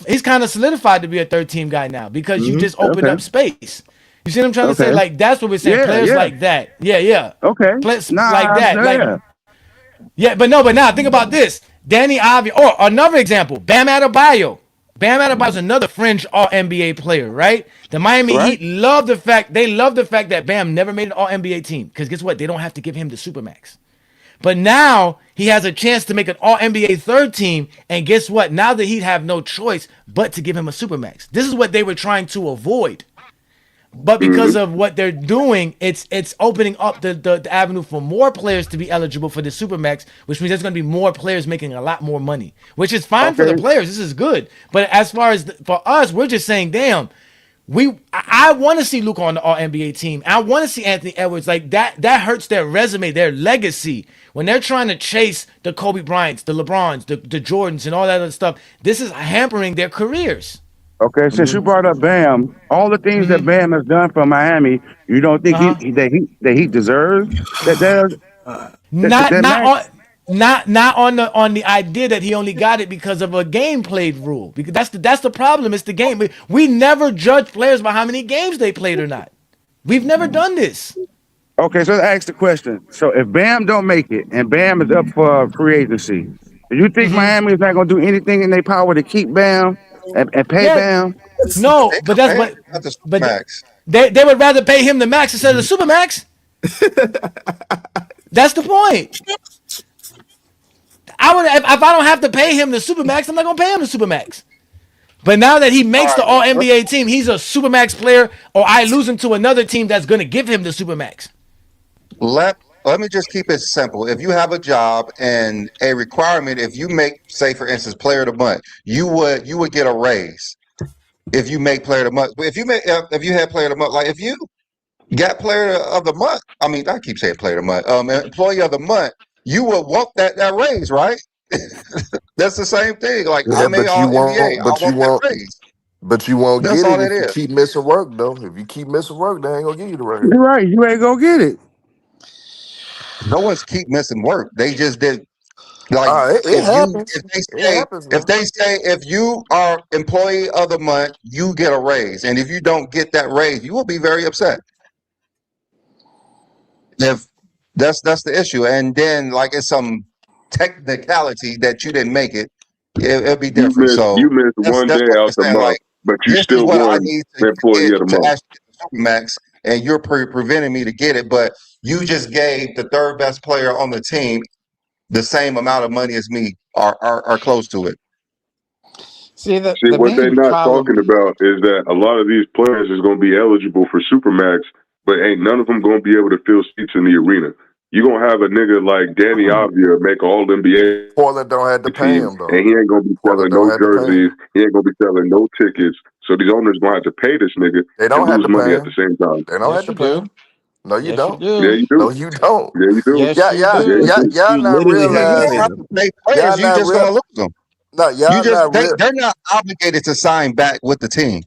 He's kind of solidified to be a third team guy now because you just opened okay, up space. You see what I'm trying to say? okay. Like that's what we're saying. Yeah, Players yeah. like that. Yeah. Okay. Players like Nah, that. Like yeah. yeah, but no, but now think about this. Danny Avia, or another example, Bam Adebayo. Bam Adebayo is another French All NBA player, right? The Miami Right. Heat love the fact that Bam never made an All NBA team because guess what? They don't have to give him the supermax. But now he has a chance to make an All NBA third team, and guess what? Now the Heat have no choice but to give him a supermax. This is what they were trying to avoid. But because of what they're doing, it's opening up the avenue for more players to be eligible for the supermax, which means there's going to be more players making a lot more money, which is fine for the Okay. players. This is good. But as far as for us, we're just saying, damn, I want to see Luka on the All NBA team. I want to see Anthony Edwards. Like that hurts their resume, their legacy. When they're trying to chase the Kobe Bryants, the LeBrons, the Jordans, and all that other stuff, this is hampering their careers. Okay. Since you brought up Bam, all the things that Bam has done for Miami, you don't think Uh-huh. he deserves Not that not max? on not on the idea that he only got it because of a game played rule. Because that's the problem. It's the game. We never judge players by how many games they played or not. We've never done this. Okay, so let's ask the question. So if Bam don't make it and Bam is up for free agency, do you think Miami is not going to do anything in their power to keep Bam and pay Yeah. Bam? No, They but could that's pay him at the but supermax. they would rather pay him the max instead of the super max. That's the point. I would if I don't have to pay him the super max, I'm not gonna pay him the super max. But now that he All makes the right, All NBA team, he's a supermax player, or I lose him to another team that's gonna give him the supermax. let me just keep it simple. If you have a job and a requirement, if you make, say for instance, player of the month, you would get a raise if you make player of the month. But if you had player of the month, like if you got player of the month, I mean I keep saying player of the month, employee of the month, you would want that raise, right? That's the same thing. Like I Yeah, made but you all NBA, won't. I But you want that won't. raise. But you won't That's get all it that if you is. keep missing work, though. If you keep missing work, they ain't gonna give you the raise. You're right. You ain't gonna get it. No one's keep missing work. They just did. Like It happens. if they It say happens, if man. they say if you are employee of the month, you get a raise, and if you don't get that raise, you will be very upset. If that's the issue, and then like it's some technicality that you didn't make it, it'll be You different. missed So you missed that's one that's day what out I'm the saying. month, Like but you this is still what I won need to employee get of the to month. actually get the supermax, and you're preventing me to get it. But you just gave the third best player on the team the same amount of money as me, or close to it. See, the See, the what they're main not talking problem. about is that a lot of these players is going to be eligible for Supermax, but ain't none of them going to be able to fill seats in the arena. You're going to have a nigga like Danny Avdia make all NBA Portland don't have to pay team, him though. and he ain't going to be Portland selling don't no have to pay jerseys. him. He ain't going to be selling no tickets. So these owners going to have to pay this nigga They and don't have lose to money pay at the him. same time. They don't have Yes, to you pay do. him. No, you Yes, you don't. Yeah, do. you No, do. you don't. Yeah, you do. Yes, you Yeah, you do. Y'all do. not You You literally don't realize. have have to to pay them. pay Y'all players. You not just real. gonna lose them. No, You y'all just not real. they're not obligated to sign back with the team.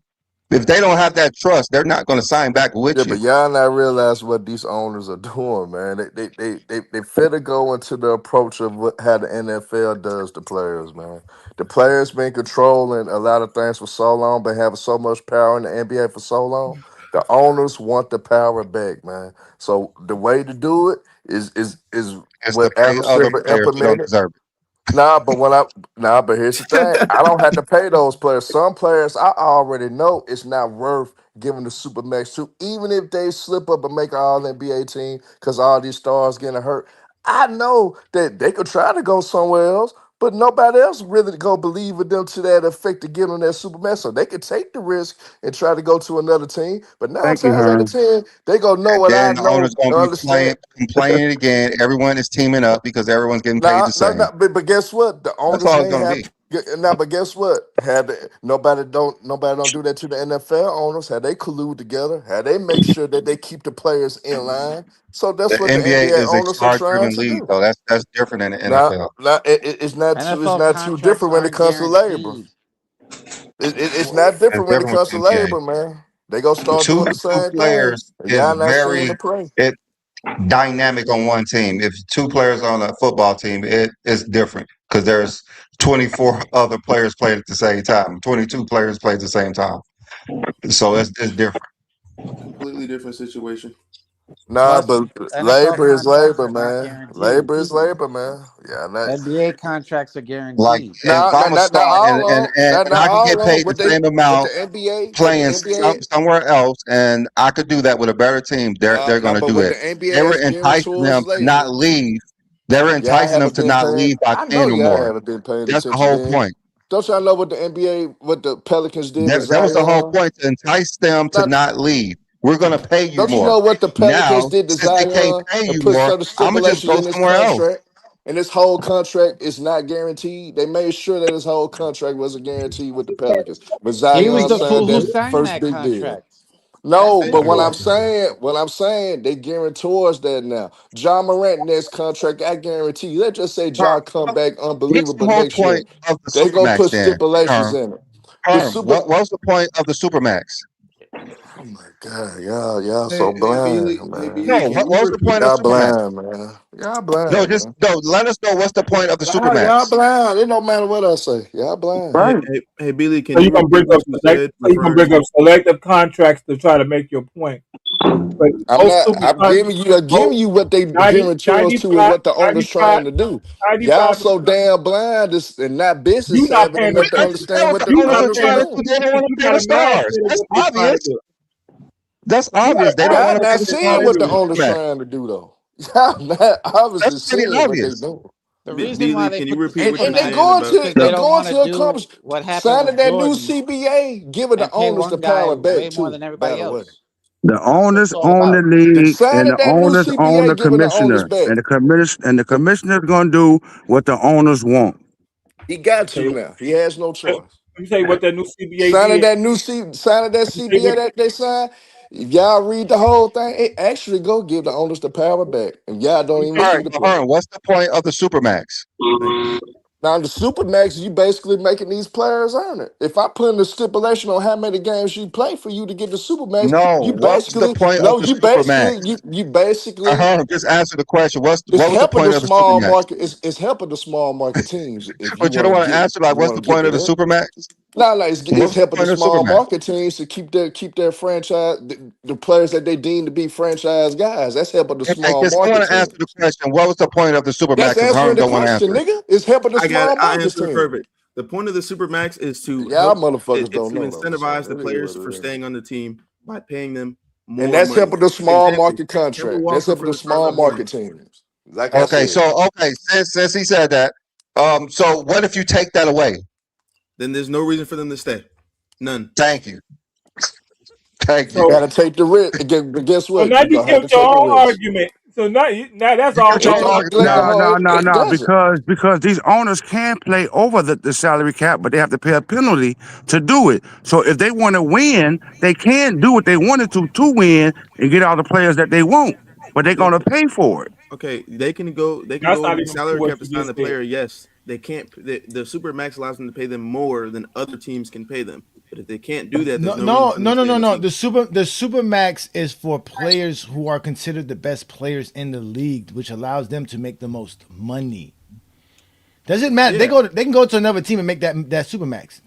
If they don't have that trust, they're not going to sign back Yeah, with you. but y'all not realize what these owners are doing, man. They finna go into the approach of how the NFL does the players, man. The players been controlling a lot of things for so long, but having so much power in the NBA for so long. The owners want the power back, man. So the way to do it is It's to what pay Adam other Silver players who don't implemented. deserve it. But here's the thing. I don't have to pay those players. Some players I already know it's not worth giving the super max to, even if they slip up and make an all NBA team because all these stars getting hurt. I know that they could try to go somewhere else, But nobody else really go believe in them to that effect to get on that Superman. So they could take the risk and try to go to another team. But nine Thank you, times out of Herm. 10, they gonna know And what I then the know owner's going and to be understand. complaining again. Everyone is teaming up because everyone's getting paid Nah, the no, same. no, but guess what? The That's owners all it's may going to have be. now, but guess what? Nobody don't do that to the NFL owners. Had they collude together, had they make sure that they keep the players in line. So The that's what the NBA NBA is a owners are trying star-driven to league, do. though. That's different than the Now, NFL. it's NFL not too contracts different when it aren't comes to labor. guaranteed. It's not It's different when it different with comes the to NBA. labor, man. They gonna start doing the Two same thing, players and is y'all not seeing the very play. it dynamic on one team. If two players on a football team, it is different because there's 24 other players playing at the same time. 22 players play at the same time. So it's different. Completely different situation. Nah, Plus, but NFL labor is contracts labor, are not man. guaranteed. Labor is labor, man. Yeah, not NBA contracts are Like guaranteed. if nah, I'm a not star all on, and not I can all get on. paid the same amount What the playing NBA, somewhere else, and I could do that with a better team, they're going nah, to but do what it. the NBA They were has enticing guarantors them to not labor. leave. They were Y'all enticing them haven't to been not paying. leave by I know paying them y'all more. haven't been paying That's the attention whole then. point. Don't y'all know what the NBA, what the Pelicans did with That was the whole Zion? point to entice them to Not, not leave. We're going to pay you don't you more. know what the Pelicans Now, did to since they can't Zion pay and you put more, certain I'm gonna just stipulations go in his somewhere else. contract? And this whole contract is not guaranteed. They made sure that his whole contract wasn't guaranteed with the Pelicans. But He was Zion the signed fool who that signed first that big deal. contract. That's No, the but issue. what I'm saying, they guarantors that now. John Morant next contract, I guarantee you. Let's just say John come back What's the unbelievable whole next year. point of the They gonna supermax put then, stipulations Herm? in it. The Herm, super. what was the point of the supermax? Oh my God, y'all Hey, so blind, Hey, man. Billy, No, can what you was the repeat point of Y'all supermax? blind, man. Y'all No, blind, just man. no. Let us know what's the point of the Y'all supermax. blind. It don't matter what I say. Y'all blind. Hey, Right. Billy, So can you you gonna repeat bring up what you said referring to? selective contracts to try to make your point. But I'm most not. super I'm giving most you what they 90, guarantors to and 95, what the owner's 95, trying to do. Y'all 95 so damn blind and not business you not savvy paying enough to That's attention. that understand what what the the You owners not are owners are paying trying to doing. do. They don't attention. want You to pay got the a stars. mindset of That's what they're trying to obvious. do. That's You got obvious. They all don't Y'all want to right pay not the what they're seeing trying to stars what of the the do. owner's supermax. trying to do though. Y'all not obviously That's pretty seeing what they obvious. doing. The reason why Billy, they can you put the repeat what And you're they saying supermax going is about? to because they they The, don't going want to to do accomplish what happened signing with that new Jordan CBA, giving the and pay owners the one power guy back way more too. than By everybody the way. else. The That's what it's owners all own the about. The league, and signing the that new owners own CBA, the giving the owners commissioner, back. and the commissioner's gonna do what the owners want. He got Okay. to now. He has no Let choice. me tell you what that new CBA did. Signing that Let me tell you CBA that they signed. If y'all read the whole thing, it actually go give the owners the power back. And y'all don't even tell All you right, see the so play. Herm, what's the point of the supermax? thank you. Now the Supermax, you basically making these players earn it. If I put in a stipulation on how many games you play for you to get the Supermax, No, what's the point of the supermax? you basically Herm, just answer the question. it's What was the helping the point of the small supermax? market. It's helping the small market teams if you But you want don't to want to get answer like, you what's want the to get point of the that. supermax? No, What it's was the helping the point of the small supermax? market teams to keep their franchise the players that they deem to be franchise guys. That's helping the Okay, small can market someone answer teams. the question? What was the point of the That's supermax? If Herm answering the don't want to question, answer it. nigga. It's helping the I got it. small I market answer it team. perfect. The point of the supermax is to Y'all help motherfuckers it's don't to know though, so incentivize the it is players what for it is. staying on the team by paying them And more that's money. helping the small Example, market Kemba contract. That's Walker helping from the the small Charlotte Hornets. market teams. Like I Okay, said, so since he said that, so what if you take that away? Then there's no reason for them to stay. None. Thank you. Thank you you. so. gotta take the risk. But guess So what? now You're you gonna have to killed your take the own risk. argument. So now that's You all killed your It own gone. don't argument, like though. it doesn't. Because these owners can play over the salary cap, but they have to pay a penalty to do it. So if they want to win, they can do what they wanted to win and get all the players that they want, but they're They gonna pay for it. okay. They can go That's over not the even true salary what cap to you sign just the said. player. Yes, they can't. The super max allows them to pay them more than other teams can pay them. But if they can't do that, there's No, no reason no, for them no, to no, stay no, on the no. team. The super max is for players who are considered the best players in the league, which allows them to make the most money. Doesn't matter. Yeah, They can go to another team and make that super max.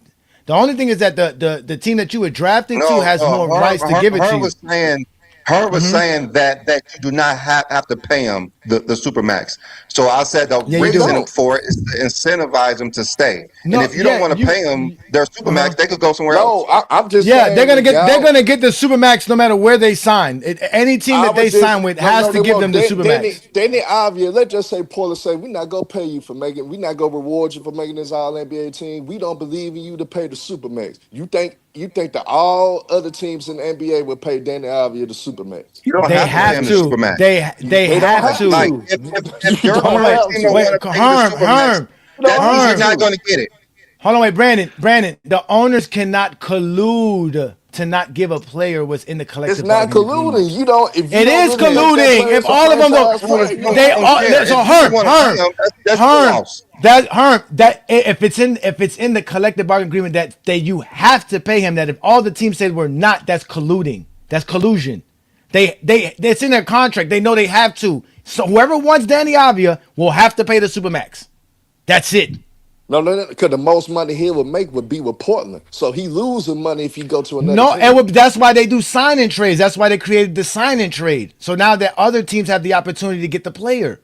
The only thing is that the team that you were drafted to No, has more rights to give it to Herm you. was saying Her was saying that you do not have to pay him the supermax. So I said the Yeah, you reason do. for it is to incentivize them to stay. And No, if you don't want to pay them their supermax, they could go somewhere else. No, I'm just Yeah, saying they're gonna that get the supermax no matter where they sign. Any team I that they was just sign with has to they give won't. them the supermax. Danny Avia, let's just say Portland say we're not gonna pay you for making, we're not gonna reward you for making this all NBA team. We don't believe in you to pay the supermax. You think that all other teams in the NBA would pay Danny Avia the supermax? You don't They have to pay have him the to. supermax. They They don't have have to. Like to. if You your don't Hold on, wait, have team don't to. want to pay the supermax, You don't that means have you're not to. going to get it. Hold on, wait, Brandon. The owners cannot collude to not give a player what's in the It's collective not bargaining colluding. agreement. You don't. If you It don't is really think that colluding. player If is a all of them don't, franchise player, you they don't. all. Yeah, So if you don't want to pay him, that's your Herm. loss. That if it's in the collective bargaining agreement that you have to pay him. That if all the teams said we're not, that's colluding. That's collusion. It's in their contract. They know they have to. So whoever wants Danny Avia will have to pay the supermax. That's it. No, because the most money he would make would be with Portland. So he losing money if he go to another No, team. that's why they do sign-in trades. That's why they created the sign-in trade. So now that other teams have the opportunity to get the player.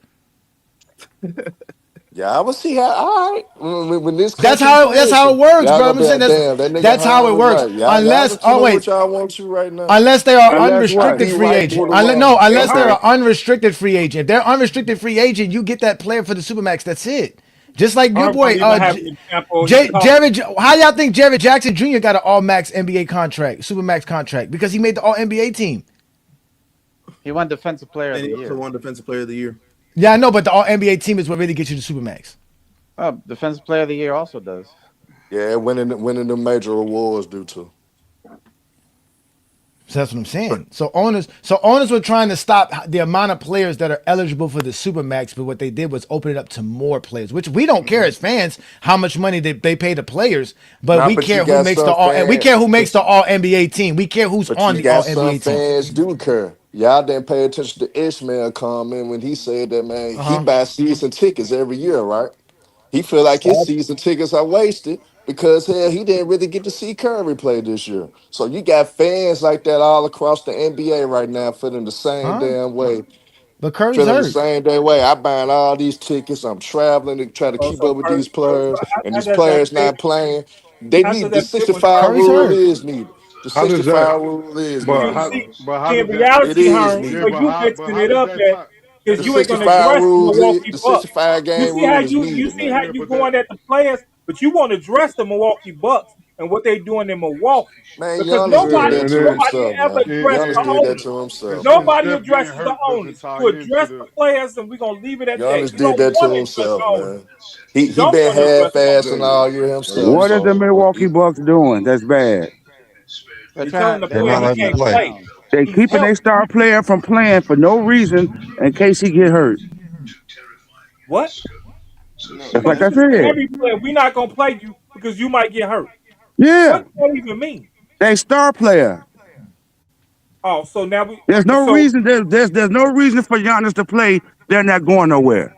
Yeah, I will see how. All right, when this That's country how it works, y'all bro. gonna I'm be saying like, damn, that nigga that's how it Hahn was works. right. Y'all just Oh doing wait, what y'all want to right now. unless they are Unless what? unrestricted Be free right, agent. pull the wrong. Unless they're Okay. an unrestricted free agent. If they're unrestricted free agent, you get that player for the supermax. That's it. Just like your Herm boy, don't even have an example. He called Jared. How y'all think Jared Jackson Jr. got an all max NBA contract, supermax contract, because he made the all NBA team? He won Defensive Player of And the he also Year. won Defensive Player of the Year. Yeah, I know, but the all NBA team is what really gets you the supermax. Defensive Player of the Year also does. Yeah, winning the major awards due to. So that's what I'm saying. So owners were trying to stop the amount of players that are eligible for the supermax, but what they did was open it up to more players, which we don't care as fans how much money they pay the players, but Nah, we but you care who got makes the some all and we care who makes fans. the all NBA team. We care who's But on you the all got some NBA team. fans do care. Y'all didn't pay attention to Ishmael comment when he said that, man, he Uh-huh. buys season tickets every year, right? He feel like his season tickets are wasted because hell, he didn't really get to see Curry play this year. So you got fans like that all across the NBA right now feeling the same Huh? damn way. But Curry's Feeling the hurt. same damn way. I buying all these tickets. I'm traveling to try to oh, keep so up with Curry, these players, and how these does that players fit? not playing. They How does need the that fit when 65 Curry's rule hurt. is needed. The How does that? 65 rule is But needed, how? see, bro. But how see, in does that? It reality, is Herm, Yeah, so needed. but you how? But mixing how it does up that that tie? The because you ain't gonna 65 address the rule, Milwaukee the Bucks. 65 You game see how rule is you needed, see how man. Yeah, you but that. going at the players, but you won't address the Milwaukee Bucks and what they doing in Milwaukee Man, because Giannis did Yeah, that and to then nobody himself, ever man. addressed and Giannis the did that owners. to and himself, since man. Nobody Steph getting addresses the hurt doesn't owners. tie To into address the the. players, and we're gonna leave it at that. Giannis You did don't that to want to address the himself, owners. man. He Don't been want to address the owners. half-assing all year himself. What are the So Milwaukee Bucks doing? That's bad. They're You're telling trying. the They're They're player not trying he to letting them shut can't him play. play. down. They He's keeping held. their star player from playing for no reason in case he get hurt. What? No, That's So like you I just tell said. every player we're not gonna play you because you might get hurt. Yeah, What does that even mean? they star player. Oh, so now we There's no so reason. There's no reason for Giannis to play. They're not going nowhere.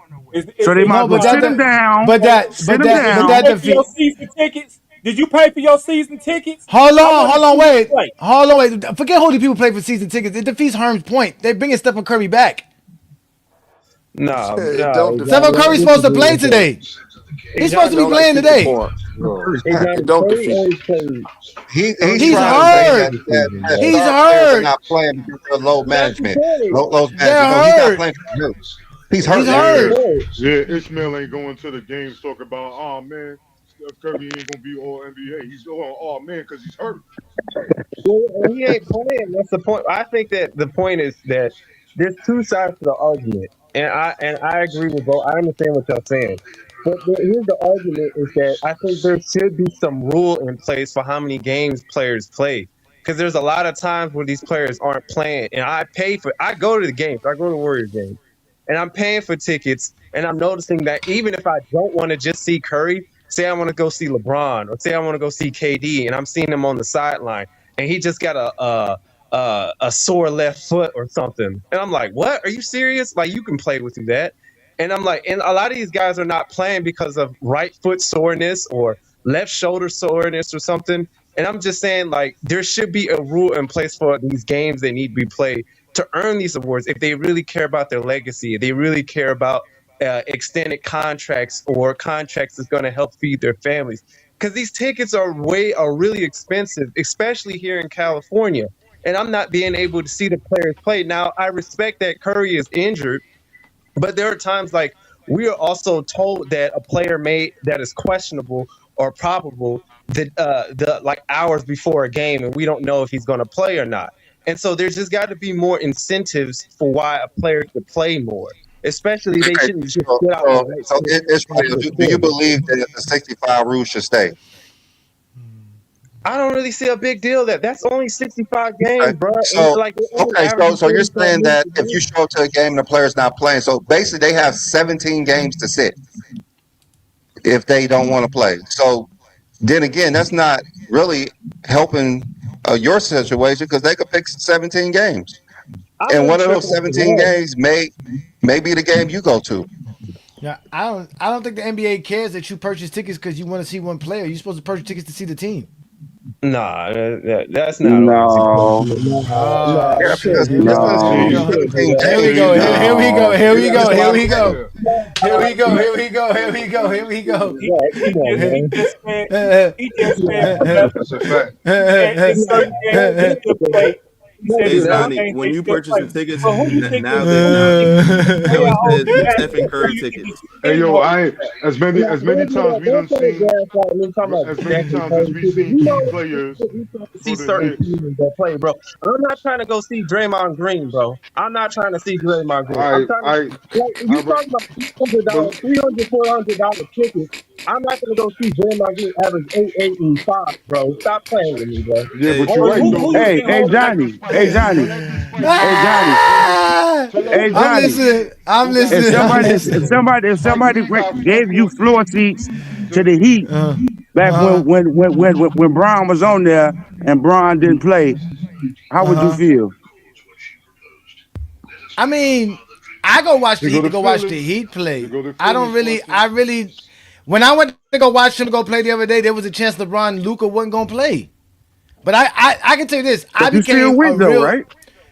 So they is might No, as well but uh, sit him down. Sit him did but you down. that pay for your defeat. season tickets? Did you pay for your season tickets? Hold I on, want to hold on, see you wait. play. Hold on, wait. Forget who the people play for season tickets. It defeats Herm's point. They're bringing Stephen Curry back. No, it no, don't John, Stephen defeat I Curry's it. supposed to disagree play with that. today. Hey, He's John, supposed It to be don't playing defeat the today. point. No, hey, John, it don't Curry defeat it. only played He's 30 He's trying to games say last that, hurt. season, that bro. He's star players are hurt. not playing because of load That's the management. point. Load They're management. No, he's not hurt. playing because he's hurt. He's He's hurt. That's That's the it. hurt. point. Yeah, Ishmael ain't going to the games talking about, oh man, Steph Curry ain't gonna be all NBA. He's going, oh man, because he's hurt. Well, he ain't playing. That's the point. I think that the point is that there's two sides to the argument, and I agree with both. I understand what y'all saying, but here's the argument: is that I think there should be some rule in place for how many games players play, because there's a lot of times where these players aren't playing, and I go to the games, I go to Warriors games, and I'm paying for tickets, and I'm noticing that even if I don't want to just see Curry, say I want to go see LeBron, or say I want to go see KD, and I'm seeing him on the sideline and he just got a sore left foot or something. And I'm like, what? Are you serious? Like, you can play with that. And I'm like, and a lot of these guys are not playing because of right foot soreness or left shoulder soreness or something. And I'm just saying, like, there should be a rule in place for these games they need to be played to earn these awards if they really care about their legacy, if they really care about extended contracts or contracts that's going to help feed their families. Because these tickets are really expensive, especially here in California. And I'm not being able to see the players play. Now, I respect that Curry is injured, but there are times like we are also told that a player may that is questionable or probable that the like hours before a game, and we don't know if he's going to play or not. And so there's just got to be more incentives for why a player should play more. Especially, they Okay, shouldn't just get out the right it's do you believe that the 65 rule should stay? I don't really see a big deal that's only 65 Okay. games, bro. And So like they're only okay, averaging so you're 35 saying minutes that a if you game. show up to a game and the player's not playing, so basically they have 17 games to sit if they don't want to play. So then again, that's not really helping your situation because they could pick 17 games, I'm and really one of tripping those off the 17 rule. games may be the game you go to. Yeah, I don't think the NBA cares that you purchase tickets because you want to see one player. You're supposed to purchase tickets to see the team. Nah, that's not always the case. No, Oh Yeah, shit! because Here we it's go. supposed to Here give we no, you You go. can't do 17 that. Here we games. go. Here we go. no. Here we That's go. a Here lot of we go. players. Here we go. Here we go. Here we go. Here we go. He, Yeah, come on, he man. just said Uh, he just said That's a fact. in certain games they should play. He Don't said Hey do in that. some Johnny, games when they you should purchase play. the tickets, But who you think is now they who you now think is now hey, it hold says you the ask Stephen who Curry you think is tickets. Hey team yo, hold I Now, as many don't do times that. we Don't done say seen gaslight me talking about as many Stephen times as Curry we because seen you key know players we trying to see for the certain Knicks. teams that play, bro. I'm not trying to go see Draymond Green, bro. I'm not trying to see Draymond Green. I'm trying to like I you talking about but $300, $400 tickets. I'm not gonna go see Draymond Green average 8, 8, and 5, bro. Stop playing with me, bro. yeah, Hey, but you're or right who though. you But Only think Hey, hold so the let Lakers Johnny. so Hey, play? let so Johnny. let this question. Hey, Johnny. Ah! So let me Hey, ask I'm you Johnny. this: listening. I'm Who got If listening. I'm somebody, more? if listening. somebody, if Mike somebody Lee got more gave you floor floor seats seats to than the Heat back Uh-huh. when Braun was on there and Braun didn't play, how would you Uh-huh. feel? I mean, I go watch to the go Heat to to go watch the Philly. Heat To play. go to I Philly don't floor really, I seats. really, when I went to go watch them go play the other day, there was a chance LeBron and Luka wasn't gonna play. But I can tell you this, I But you still became a went though, real right?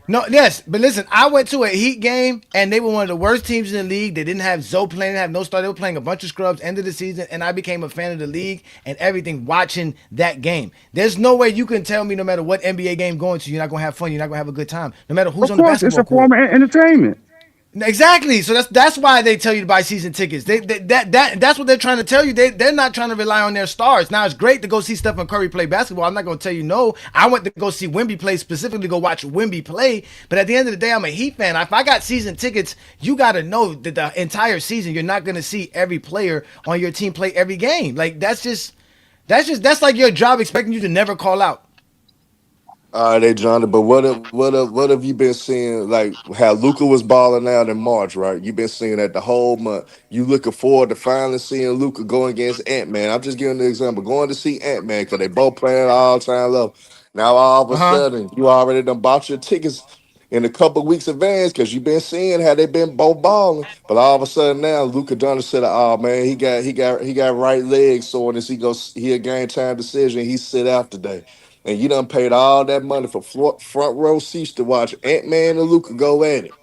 no, yes, but listen, I went to a Heat game and they were one of the worst teams in the league. They didn't have Zoe playing, they have no star. They were playing a bunch of scrubs end of the season, and I became a fan of the league and everything watching that game. There's no way you can tell me no matter what NBA game going to, you're not gonna have fun, you're not gonna have a good time, no matter who's Of on the course, it's basketball a court. form of entertainment. Exactly. So that's why they tell you to buy season tickets. That's what they're trying to tell you. They're not trying to rely on their stars. Now it's great to go see Stephen Curry play basketball. I'm not going to tell you no. I went to go see Wemby play specifically to go watch Wemby play. But at the end of the day, I'm a Heat fan. If I got season tickets, you got to know that the entire season you're not going to see every player on your team play every game. Like that's like your job expecting you to never call out. All right, hey Johnny, but what have you been seeing? Like how Luca was balling out in March, right? You've been seeing that the whole month. You looking forward to finally seeing Luca go against Ant Man. I'm just giving the example, going to see Ant Man because they both playing at all time level. Now all of Uh a huh. sudden, you already done bought your tickets in a couple weeks advance because you've been seeing how they been both balling. But all of a sudden now, Luca Dončić said, "Oh man, he got right leg soreness. He a game time decision. He sit out today." And you done paid all that money for front row seats to watch Ant Man and Luca go at it,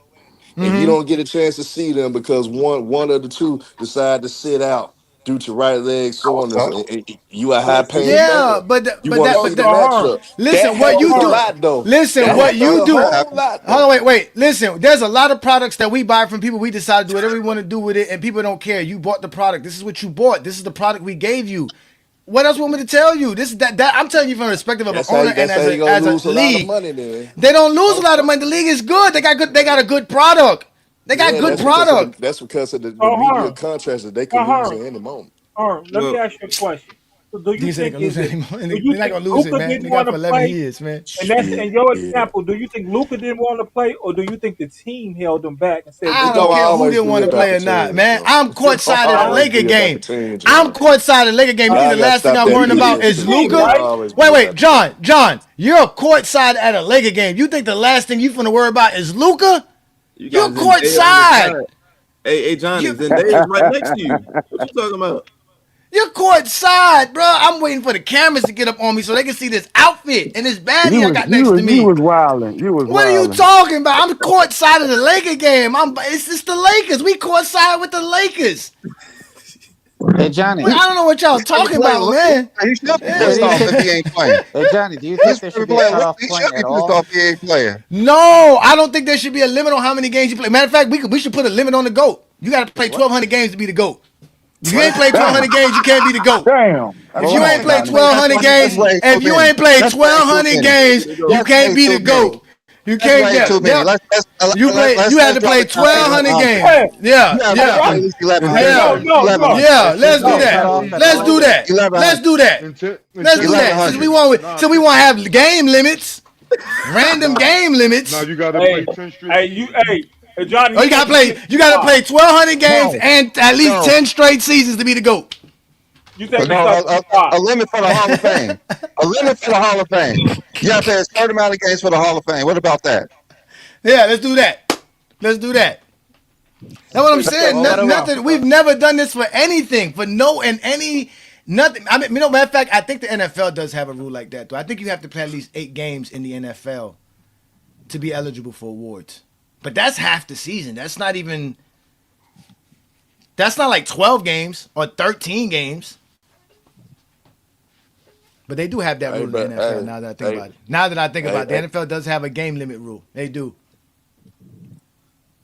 and you don't get a chance to see them because one of the two decide to sit out due to right leg soreness. And you a high paying Yeah, fan, but you but want to that see but the that. matchup. That Listen, what you helps a do. lot though. Listen, That what helps you a do. whole lot Hold though. on, wait. Listen, there's a lot of products that we buy from people. We decide to do whatever we want to do with it, and people don't care. You bought the product. This is what you bought. This is the product we gave you. What else want me to tell you? This is that I'm telling you from the perspective of an That's how owner you, and that's how you gonna as a lose a lot of league. money then. They don't lose a lot of money. The league is good. They got a good product. They got Yeah, good product. that's because of the Oh, media contracts that they could lose Harm, at any moment. Let me Well, ask you a question. So do you They said they're think gonna lose is it it anymore. do you They're not think gonna lose it, Luca man. didn't They got want it to for 11 play? years, man. And that's in your Yeah. example. Do you think Luca didn't want to play, or do you think the team held him back and said I It's we don't gonna don't care want who always didn't be want to about play the or not, team, man. bro. I'm It's gonna courtside at a always Laker be about the game. team, I'm John. courtside at a Laker game. You think Y'all the gotta last thing stop I'm that worrying about BS is shit. team, It's Luca? gonna right? always be Wait, about the team. John, you're courtside at a Laker game. You think the last thing you finna worry about is Luca? you You're got Zendaya on the courtside. side. Hey, Johnny, You Zendaya is right next to you. What you talking about? You're courtside, bro. I'm waiting for the cameras to get up on me so they can see this outfit and this baddie I got next to me. You was wilding. You was What are you wilding. talking about? I'm courtside of the Laker game. It's just the Lakers. We courtside with the Lakers. Hey Johnny. I don't know what y'all talking about, man. He should be pissed off if he ain't playing. Hey Johnny, do you think there should be a cutoff He point should be at pissed all? off if he ain't playing. No, I don't think there should be a limit on how many games you play. Matter of fact, we should put a limit on the GOAT. You got to play 1,200 games to be the GOAT. If you ain't played 1,200 games, you can't be the GOAT. Damn. If you ain't played 1,200 games, if you ain't played 1,200 games, you can't be the GOAT. You can't get. You had to play 1,200 games. Yeah. Let's do that. Since we want to have game limits, random game limits. Now you got to play 10 straight. Hey, Johnny. You gotta play 1,200 games and at least 10 straight seasons to be the GOAT. You think a limit for the Hall of Fame. A limit for the Hall of Fame. You have to have a certain amount of games for the Hall of Fame. What about that? Yeah, let's do that. That's what I'm saying. Nothing. We've never done this for anything. Nothing. I mean, matter of fact, I think the NFL does have a rule like that, though. I think you have to play at least 8 games in the NFL to be eligible for awards. But that's half the season. That's not like 12 games or 13 games. But they do have that rule in the NFL now that I think about it. The NFL does have a game limit rule. They do.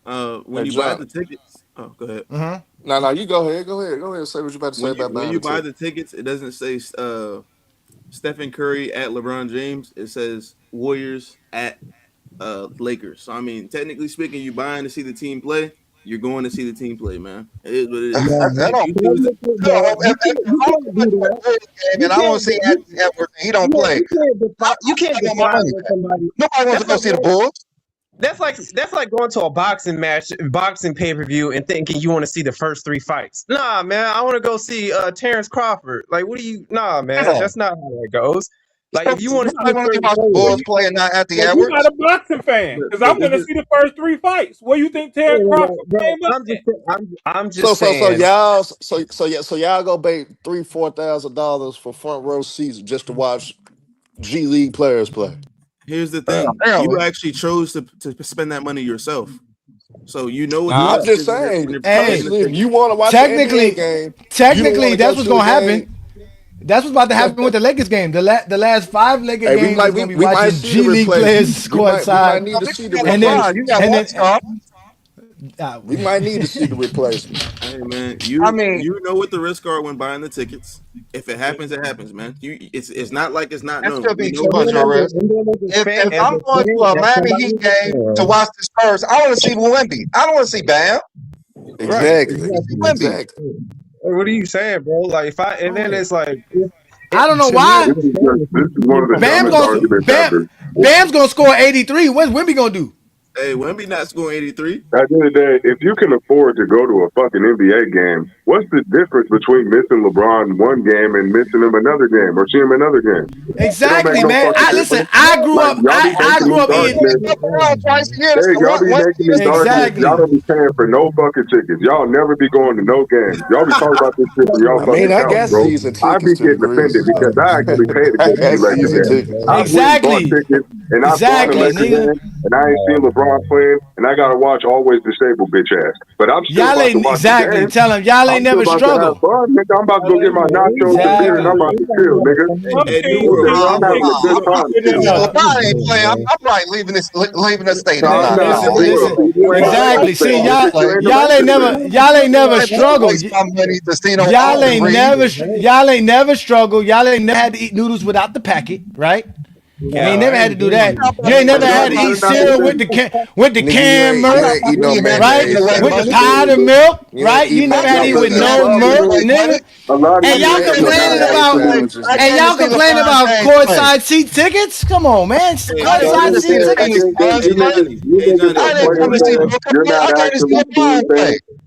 When you buy the tickets. Oh, go ahead. No, you go ahead. Go ahead. Say what you about to say about when you buy the tickets, it doesn't say Stephen Curry at LeBron James. It says Warriors at Lakers. So I mean, technically speaking, you buying to see the team play. You're going to see the team play, man. It is what it is. And I don't see Edwards. He don't play. You can't define somebody. Nobody wants to go see the Bulls. That's like going to a boxing match, boxing pay-per-view, and thinking you want to see the first 3 fights. Nah, man, I want to go see Terrence Crawford. Like, what do you? Nah, man, that's not how that goes. Like, if you want to see the Bulls play and not at the Edwards, you're not a boxing fan because I'm going to see the first 3 fights. What do you think Terrence Crawford came up? I'm just saying. So y'all go pay $3,000-$4,000 for front row seats just to watch G League players play. Here's the thing: you actually chose to spend that money yourself, so you know what. I'm just saying, if you want to watch technically, the NBA game, that's what's gonna happen. That's what's about to happen with the Lakers game. The last 5 Lakers games, we're gonna be watching G League players courtside. We might need to see the replacement. Hey man, you know what the risks are when buying the tickets. If it happens, it happens, man. It's not like it's not known. That should be too much of a risk. If I'm going to a Miami Heat game to watch the Spurs, I want to see Wemby. I don't want to see Bam. Exactly. What are you saying, bro? Like, then it's like, I don't know why. This is one of the Bam's gonna score 83. What's Wemby gonna do? Hey, Wemby not scoring 83. At the end of the day, if you can afford to go to a fucking NBA game, what's the difference between missing LeBron one game and missing him another game or seeing him another game? Exactly, man. I grew up in. Hey, y'all be making this argument. Y'all don't be paying for no fucking tickets. Y'all never be going to no games. Y'all be talking about this shit for y'all fucking house, bro. I be getting offended because I actually paid to go to the game. Exactly. And I bought a Lakers game, and I ain't seen LeBron playing, and I gotta watch always disabled bitch ass. But I'm still y'all ain't exactly. Tell him y'all ain't never struggled. I'm about to go get my nachos and beer, and I'm about to chill, nigga. I'm having a good time. LeBron ain't playing. I'm probably leaving the state. Exactly. See, y'all ain't never struggled. Y'all ain't never struggled. Y'all ain't never had to eat noodles without the packet, right? You ain't never had to do that. You ain't never had to eat cereal with the canned milk, right? With the powdered milk, right? You never had to eat with no milk, nigga. And y'all complaining about courtside seat tickets? Come on, man. Courtside seat tickets.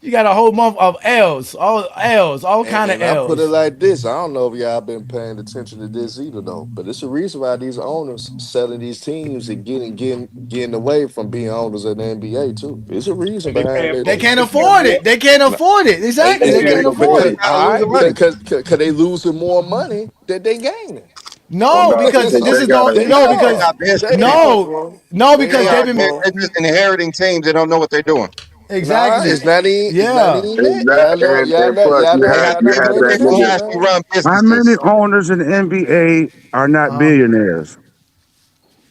You got a whole month of L's, all kind of And I put it L's. like this: I don't know if y'all been paying attention to this either, though. But it's a reason why these owners selling these teams and getting away from being owners in the NBA too. There's a reason And they behind paying it. They for can't they paying afford more. it. They can't afford it. Exactly. They They paying can't for afford Because more. it. Not losing money. they losing more money than they gaining. Oh No, no, because they this is got the it. no They're because not business people. no They because They they've are. not, been bro. They're just inheriting teams. They don't know what they're doing. Nah, exactly. it's not Yeah. even that. Exactly, and plus They have you had regular that people who nigga. actually run How many businesses. owners in the NBA are not billionaires?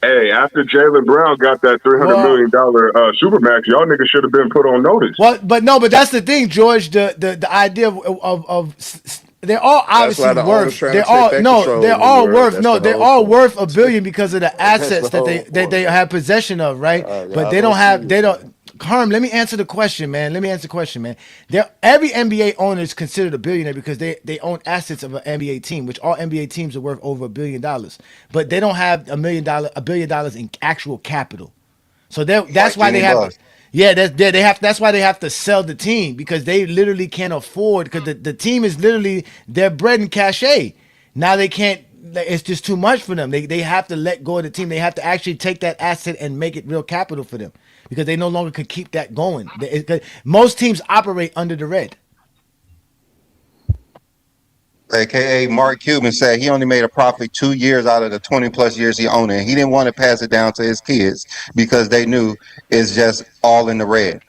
Hey, after Jalen Brown got that Well, $300 million supermax, y'all niggas should have been put on notice. but that's the thing, George. The idea of they're all That's obviously why the owner's worth. trying to take that They're control all over. worth. That's No, the they're whole all point. worth $1 billion because of the That's assets the that whole they point, man. have possession of, right? But Y'all they don't don't see have. They it, don't. man. Harm, let me answer the question, man. Let me answer the question, man. Every NBA owner is considered a billionaire because they own assets of an NBA team, which all NBA teams are worth over $1 billion. But they don't have $1 billion in actual capital. So that's Like why they Jeannie have. Buss. Yeah, they have. That's why they have to sell the team because they literally can't afford because the team is literally their bread and cachet. Now they can't. It's just too much for them. They have to let go of the team. They have to actually take that asset and make it real capital for them because they no longer could keep that going. 'Cause most teams operate under the red. AKA Mark Cuban said he only made a profit 2 years out of the 20 plus years he owned it. He didn't want to pass it down to his kids because they knew it's just all in the red.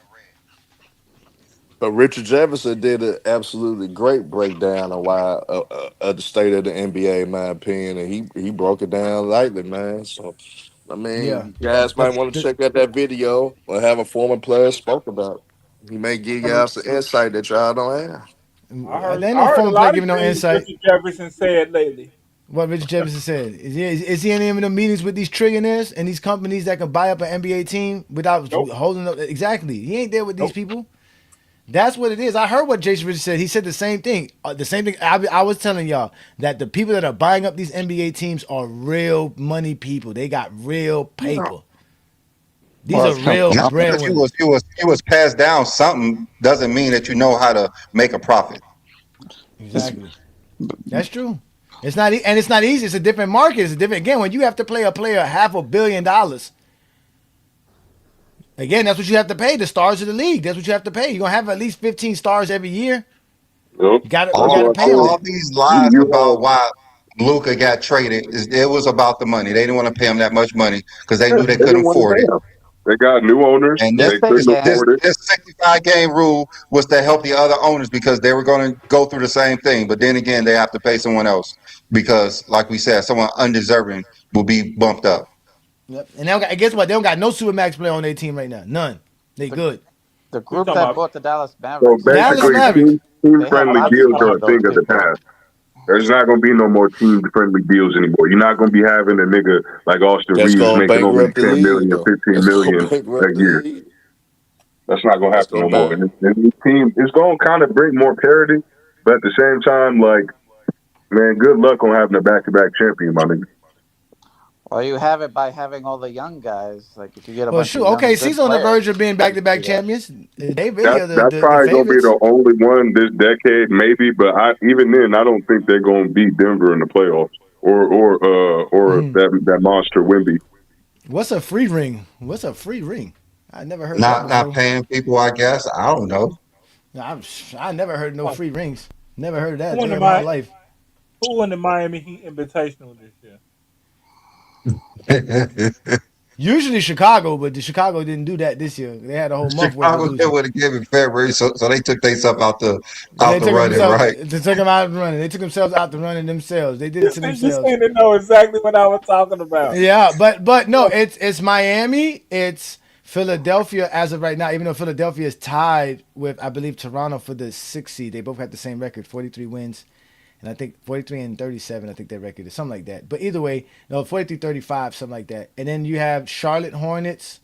But Richard Jefferson did an absolutely great breakdown of why of the state of the NBA, in my opinion, and he broke it down lightly, man. So I Yeah, mean, you guys the, might want to the, check out that video or have a former player spoke about it. He may give y'all some insight that y'all don't have. there ain't I no heard a former player lot of giving no things insight. Richard Jefferson said lately. What Richard Jefferson said. Is he in any of the meetings with these trillionaires and these companies that can buy up an NBA team without Nope, holding up? Exactly. He ain't there with these nope. people. That's what it is. I heard what Jason Richard said. He said the same thing. The same thing. I was telling y'all that the people that are buying up these NBA teams are real money people. They got real paper. These Well, are real not because breadwinners. you was passed down something doesn't mean that you know how to make a profit. Exactly. That's true. It's not, and it's not easy. It's a different market. It's a different. Again, when you have to play a player $500 million, again, that's what you have to pay the stars of the league. That's what you have to pay. You're gonna have at least 15 stars every year. Nope. You That's gotta what I pay them said. All that. these lies You about why Luka got traded, it was about the money. They didn't want to pay him that much money because they knew they they couldn't didn't want to afford pay it. him. They got new owners. And Yes, They they couldn't can. afford it. this 65 game rule was to help the other owners because they were going to go through the same thing. But then again, they have to pay someone else because, like we said, someone undeserving will be bumped up. Yep. And guess what? They don't got no supermax player on their team right now. None. They The good. the We group talking that about bought the Dallas So Mavericks, Dallas basically, Mavericks. team they have friendly I'm lots deals of are money. a Those thing of the people. past. There's not going to be no more team friendly deals anymore. You're not going to be having a nigga like Austin That's Reeves gonna making over bankrupt the 10 league, million, though. 15 That's gonna million a bankrupt the year. league. That's not going to That's happen gonna no more. bank. And this team, it's going to kind of bring more parity, but at the same time, like, man, good luck on having a back to back champion, my nigga. Well, you have it by having all the young guys. Like if you get a Well, bunch of shoot. young OKC's good on the verge players, of being you can back-to-back do that. champions. They really are That's the probably gonna be favorites. the only one this decade, maybe. But even then, I don't think they're gonna beat Denver in the playoffs or that monster Wimby. What's a free ring? What's a free ring? I never heard that Not before. paying people, I guess. I don't know. I never heard no free rings. Never heard of that a who in day the in my Mi- life. who in the Miami Heat Invitational this year? Usually Chicago, but the Chicago didn't do that this year. They had a whole month worth of Chicago they losing. would have given February, so they took themselves They out the took running, themselves. right? They took them out of running. They took themselves out the running themselves. They did it to You themselves. seem to know exactly what I was talking about. Yeah, but no, it's Miami. It's Philadelphia as of right now. Even though Philadelphia is tied with, I believe, Toronto for the 6th seed. They both have the same record, 43 wins. And I think 43 and 37, I think their record is something like that. But either way, no, 43-35, something like that. And then you have Charlotte Hornets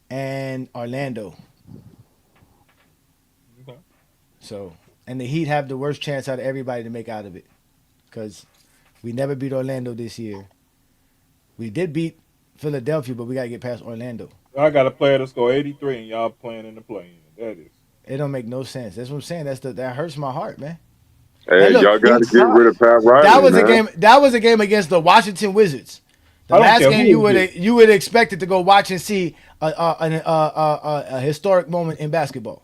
and Orlando. Okay. So, and the Heat have the worst chance out of everybody to make out of it. Because we never beat Orlando this year. We did beat Philadelphia, but we got to get past Orlando. I got a player to score 83, and y'all playing in the play-in. That is. It don't make no sense. That's what I'm saying. That hurts my heart, man. Hey, And look, y'all got to He's get rid tough. of Pat that Riley, was a man. game. That was a game against the Washington Wizards. The I don't last care game who it is. you would expect it to go watch and see a historic moment in basketball.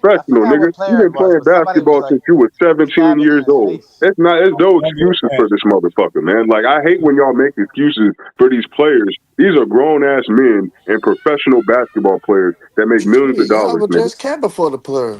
I professional, forgot nigga. what You've player it been was, playing but somebody was basketball like since you were 17 stabbing him years in his old. face. It's no excuses for this motherfucker, man. Like, I hate when y'all make excuses for these players. These are grown ass men and professional basketball players that make millions of Shit, y'all dollars, were nigga. just camping for the player.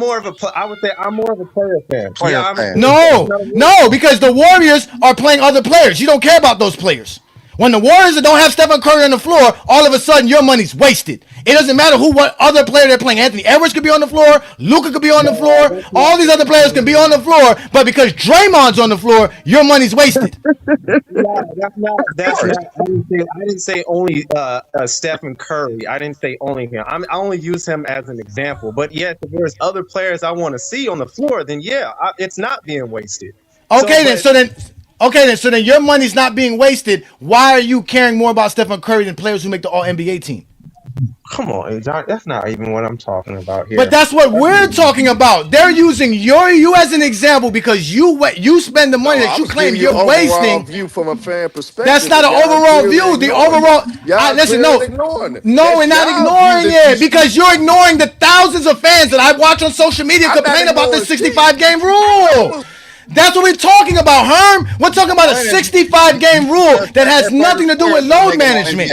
I would say I'm more of a player fan. Player fan. No, because the Warriors are playing other players. You don't care about those players. When the Warriors don't have Stephen Curry on the floor, all of a sudden your money's wasted. It doesn't matter what other player they're playing. Anthony Edwards could be on the floor. Luka could be on the floor. All these other players can be on the floor. But because Draymond's on the floor, your money's wasted. No, that's not. I didn't say only Stephen Curry. I didn't say only him. I only use him as an example. But yes, if there's other players I want to see on the floor, then yeah, it's not being wasted. So then your money's not being wasted. Why are you caring more about Stephen Curry than players who make the All NBA team? Come on, John. That's not even what I'm talking about here. But that's what we're talking about. They're using you as an example because you spend the money that you claim you're wasting. View from a fan perspective. That's not an overall view. The overall. Listen, no, we're not ignoring it because you're ignoring the thousands of fans that I watch on social media complain about the 65-game rule. That's what we're talking about, Herm. We're talking about a 65-game rule that has nothing to do with load management.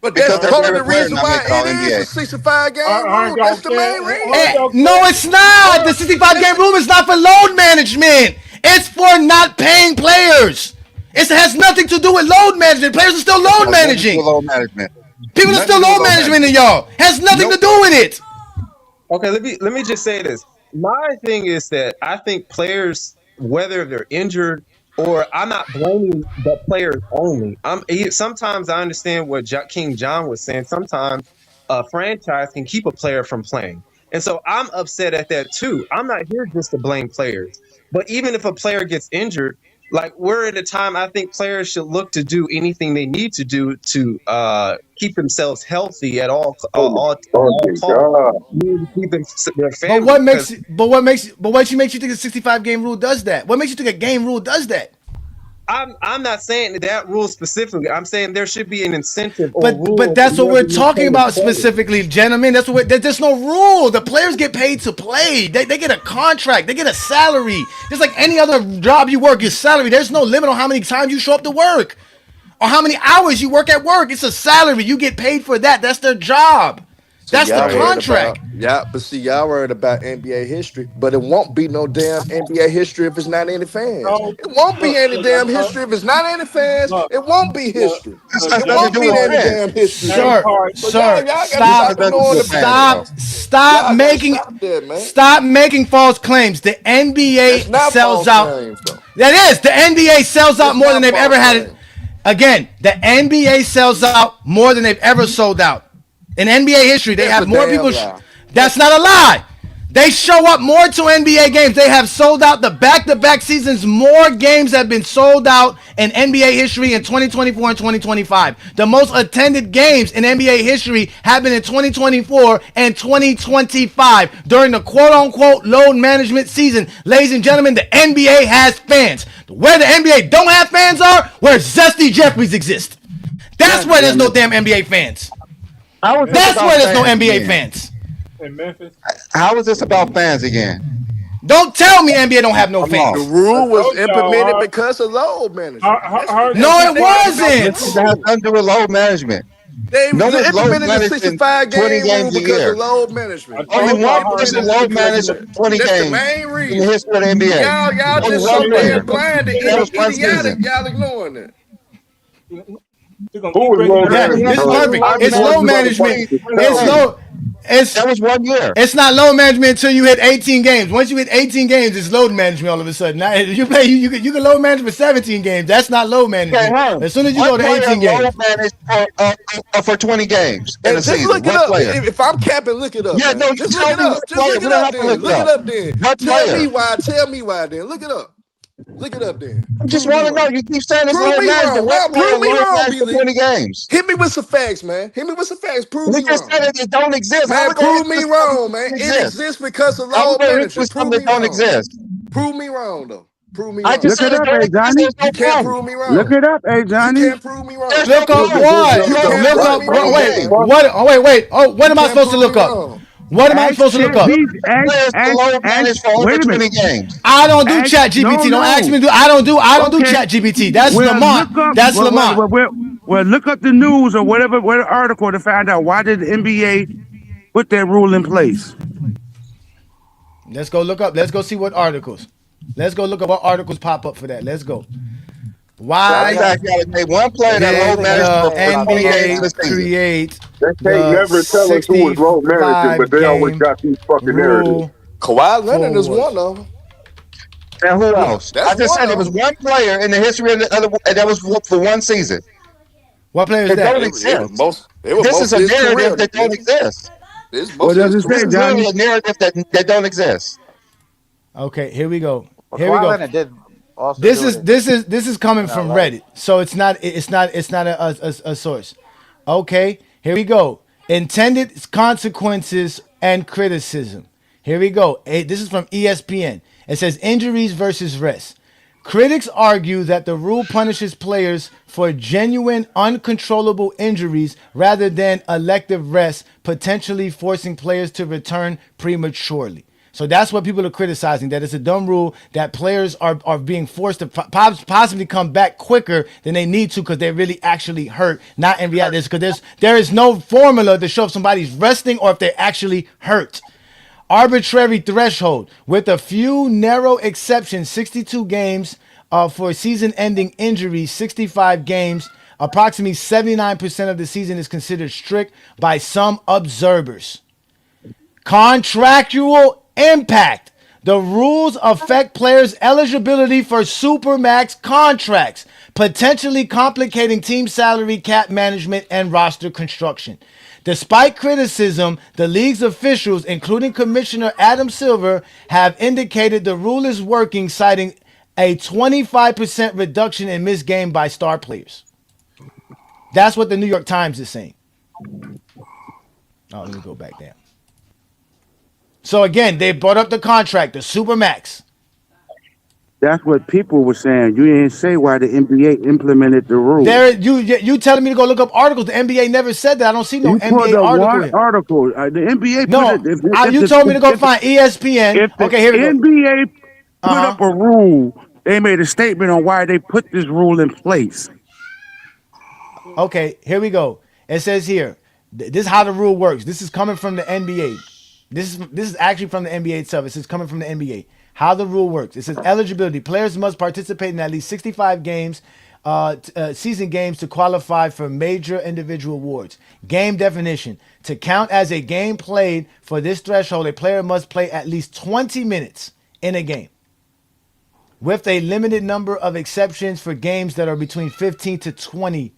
But that's part of the reason why it is a 65-game rule. That's the main reason. No, it's not. The 65-game rule is not for load management. It's for not paying players. It has nothing to do with load management. Players are still load managing. People are still load management in y'all. Has nothing to do with it. Okay, let me just say this. My thing is that I think players, whether they're injured or I'm not blaming the players only. Sometimes I understand what King John was saying. Sometimes a franchise can keep a player from playing. And so I'm upset at that too. I'm not here just to blame players. But even if a player gets injured, like we're at a time I think players should look to do anything they need to do to keep themselves healthy at all costs. Keep their family. What makes you think a 65-game rule does that? What makes you think a game rule does that? I'm not saying that rule specifically. I'm saying there should be an incentive. But that's what we're talking about specifically, gentlemen. There's no rule. The players get paid to play. They get a contract. They get a salary. Just like any other job you work, your salary. There's no limit on how many times you show up to work or how many hours you work at work. It's a salary. You get paid for that. That's their job. That's the contract. But see, y'all worried about NBA history, but it won't be no damn NBA history if it's not any fans. It won't be any damn history if it's not any fans. It won't be history. It won't be any damn history. Stop making false claims. The NBA sells out. That is, the NBA sells out more than they've ever had it. Again, the NBA sells out more than they've ever sold out. In NBA history, they have more people. That's not a lie. They show up more to NBA games. They have sold out the back-to-back seasons. More games have been sold out in NBA history in 2024 and 2025. The most attended games in NBA history have been in 2024 and 2025 during the quote-unquote load management season. Ladies and gentlemen, the NBA has fans. Where the NBA don't have fans are where Zesty Jeffries exist. That's where there's no damn NBA fans. That's where there's no NBA fans. In Memphis. How is this about fans again? Don't tell me NBA don't have no fans. The rule was implemented because of load management. No, it wasn't. This has nothing to do with load management. They implemented the 65-game rule because of load management. Only one person load managed 20 That's games the main reason. in the history of the NBA. Y'all just so damn blind to idiotic. Y'all ignoring it. This is perfect. It's load management. That was 1 year. It's not load management until you hit 18 games. Once you hit 18 games, it's load management all of a sudden. Now, you can load manage for 17 games. That's not load management. Okay, as soon as you go to 18 games. Load managed for 20 games in a season. Look it up. If I'm capping, look it up. Yeah, no, just look it up. Just look it up then. Look it up then. Tell me why then. Look it up. Look it up then. I just want to know. You keep saying this Prove me wrong. Prove me wrong, for 20 games. Hit me with some facts, man. Prove me just wrong. said it don't exist. Man, prove me wrong, man. It exists because of load management. Prove me don't exist. Prove me wrong, though. Prove me wrong. I just said it don't exist. You can't prove me wrong. Look it up, hey Johnny. You can't prove me wrong. Look up what? Look up. Wait. Oh, what am I supposed to look up? What am I supposed to look up? Wait a minute. I don't do chat GPT. Don't ask me to do. I don't do chat GPT. That's Lamont. That's Lamont. Well, look up the news or whatever article to find out why did the NBA put that rule in place. Let's go look up. Let's go see what articles. Let's go look up what articles pop up for that. Let's go. Why one player that NBA create They can't The never tell us who was load managing, but 65 they always game got these fucking narratives. rule Kawhi Leonard is forward. one of them. And who Yeah, else? I that's just one said it of was them. one player in the history of the other, and that was for one season. What player is It that? don't It was exist. most. It was This is most a of his narrative career, that don't nigga. exist. This What most of does his it This say, career. is literally Johnny? a narrative that don't exist. Okay, here we go. Well, Here we Kawhi go. Leonard did also This do it is this is this is coming in from LA. Reddit, so it's not a source. Okay, here we go. Intended consequences and criticism. Here we go. This is from ESPN. It says injuries versus rest. Critics argue that the rule punishes players for genuine, uncontrollable injuries rather than elective rest, potentially forcing players to return prematurely. So that's what people are criticizing, that it's a dumb rule, that players are being forced to possibly come back quicker than they need to because they're really actually hurt, not in reality. Because there is no formula to show if somebody's resting or if they're actually hurt. Arbitrary threshold with a few narrow exceptions, 62 games for season-ending injuries, 65 games. Approximately 79% of the season is considered strict by some observers. Contractual impact. The rules affect players' eligibility for supermax contracts, potentially complicating team salary, cap management, and roster construction. Despite criticism, the league's officials, including Commissioner Adam Silver, have indicated the rule is working, citing a 25% reduction in missed game by star players. That's what the New York Times is saying. Oh, let me go back down. So again, they brought up the contract, the supermax. That's what people were saying. You didn't say why the NBA implemented the rule. There, you telling me to go look up articles? The NBA never said that. I don't see no You pulled NBA up article one here. article. The NBA put it. No, you told me to go find ESPN. If the Okay, here we go. NBA put Uh up huh. a rule, they made a statement on why they put this rule in place. Okay, here we go. It says here, this is how the rule works. This is coming from the NBA. This is actually from the NBA itself. It says coming from the NBA. How the rule works. It says eligibility. Players must participate in at least 65 games, season games to qualify for major individual awards. Game definition. To count as a game played for this threshold, a player must play at least 20 minutes in a game, with a limited number of exceptions for games that are between 15 to 20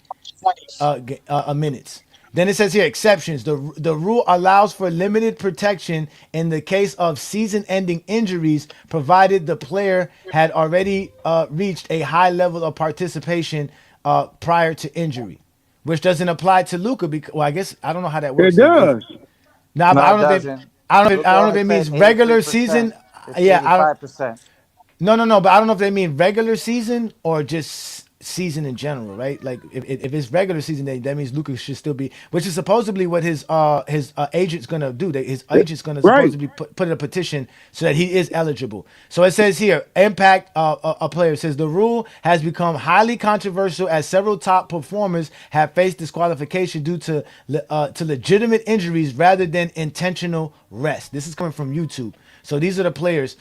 minutes. Then it says here exceptions. The rule allows for limited protection in the case of season-ending injuries, provided the player had already reached a high level of participation prior to injury, which doesn't apply to Luka. Because, well, I guess I don't know how that works. It does. Nah, but No, I it don't know if doesn't. I don't Luka know if only it means played regular 83%. season. It's Yeah, I don't. 85%. No, but I don't know if they mean regular season or just season in general, right? Like if it's regular season, that means Lucas should still be, which is supposedly what his agent's gonna do. His agent's gonna Right. supposedly put in a petition so that he is eligible. So it says here, impact a player. It says the rule has become highly controversial as several top performers have faced disqualification due to legitimate injuries rather than intentional rest. This is coming from YouTube. So these are the players.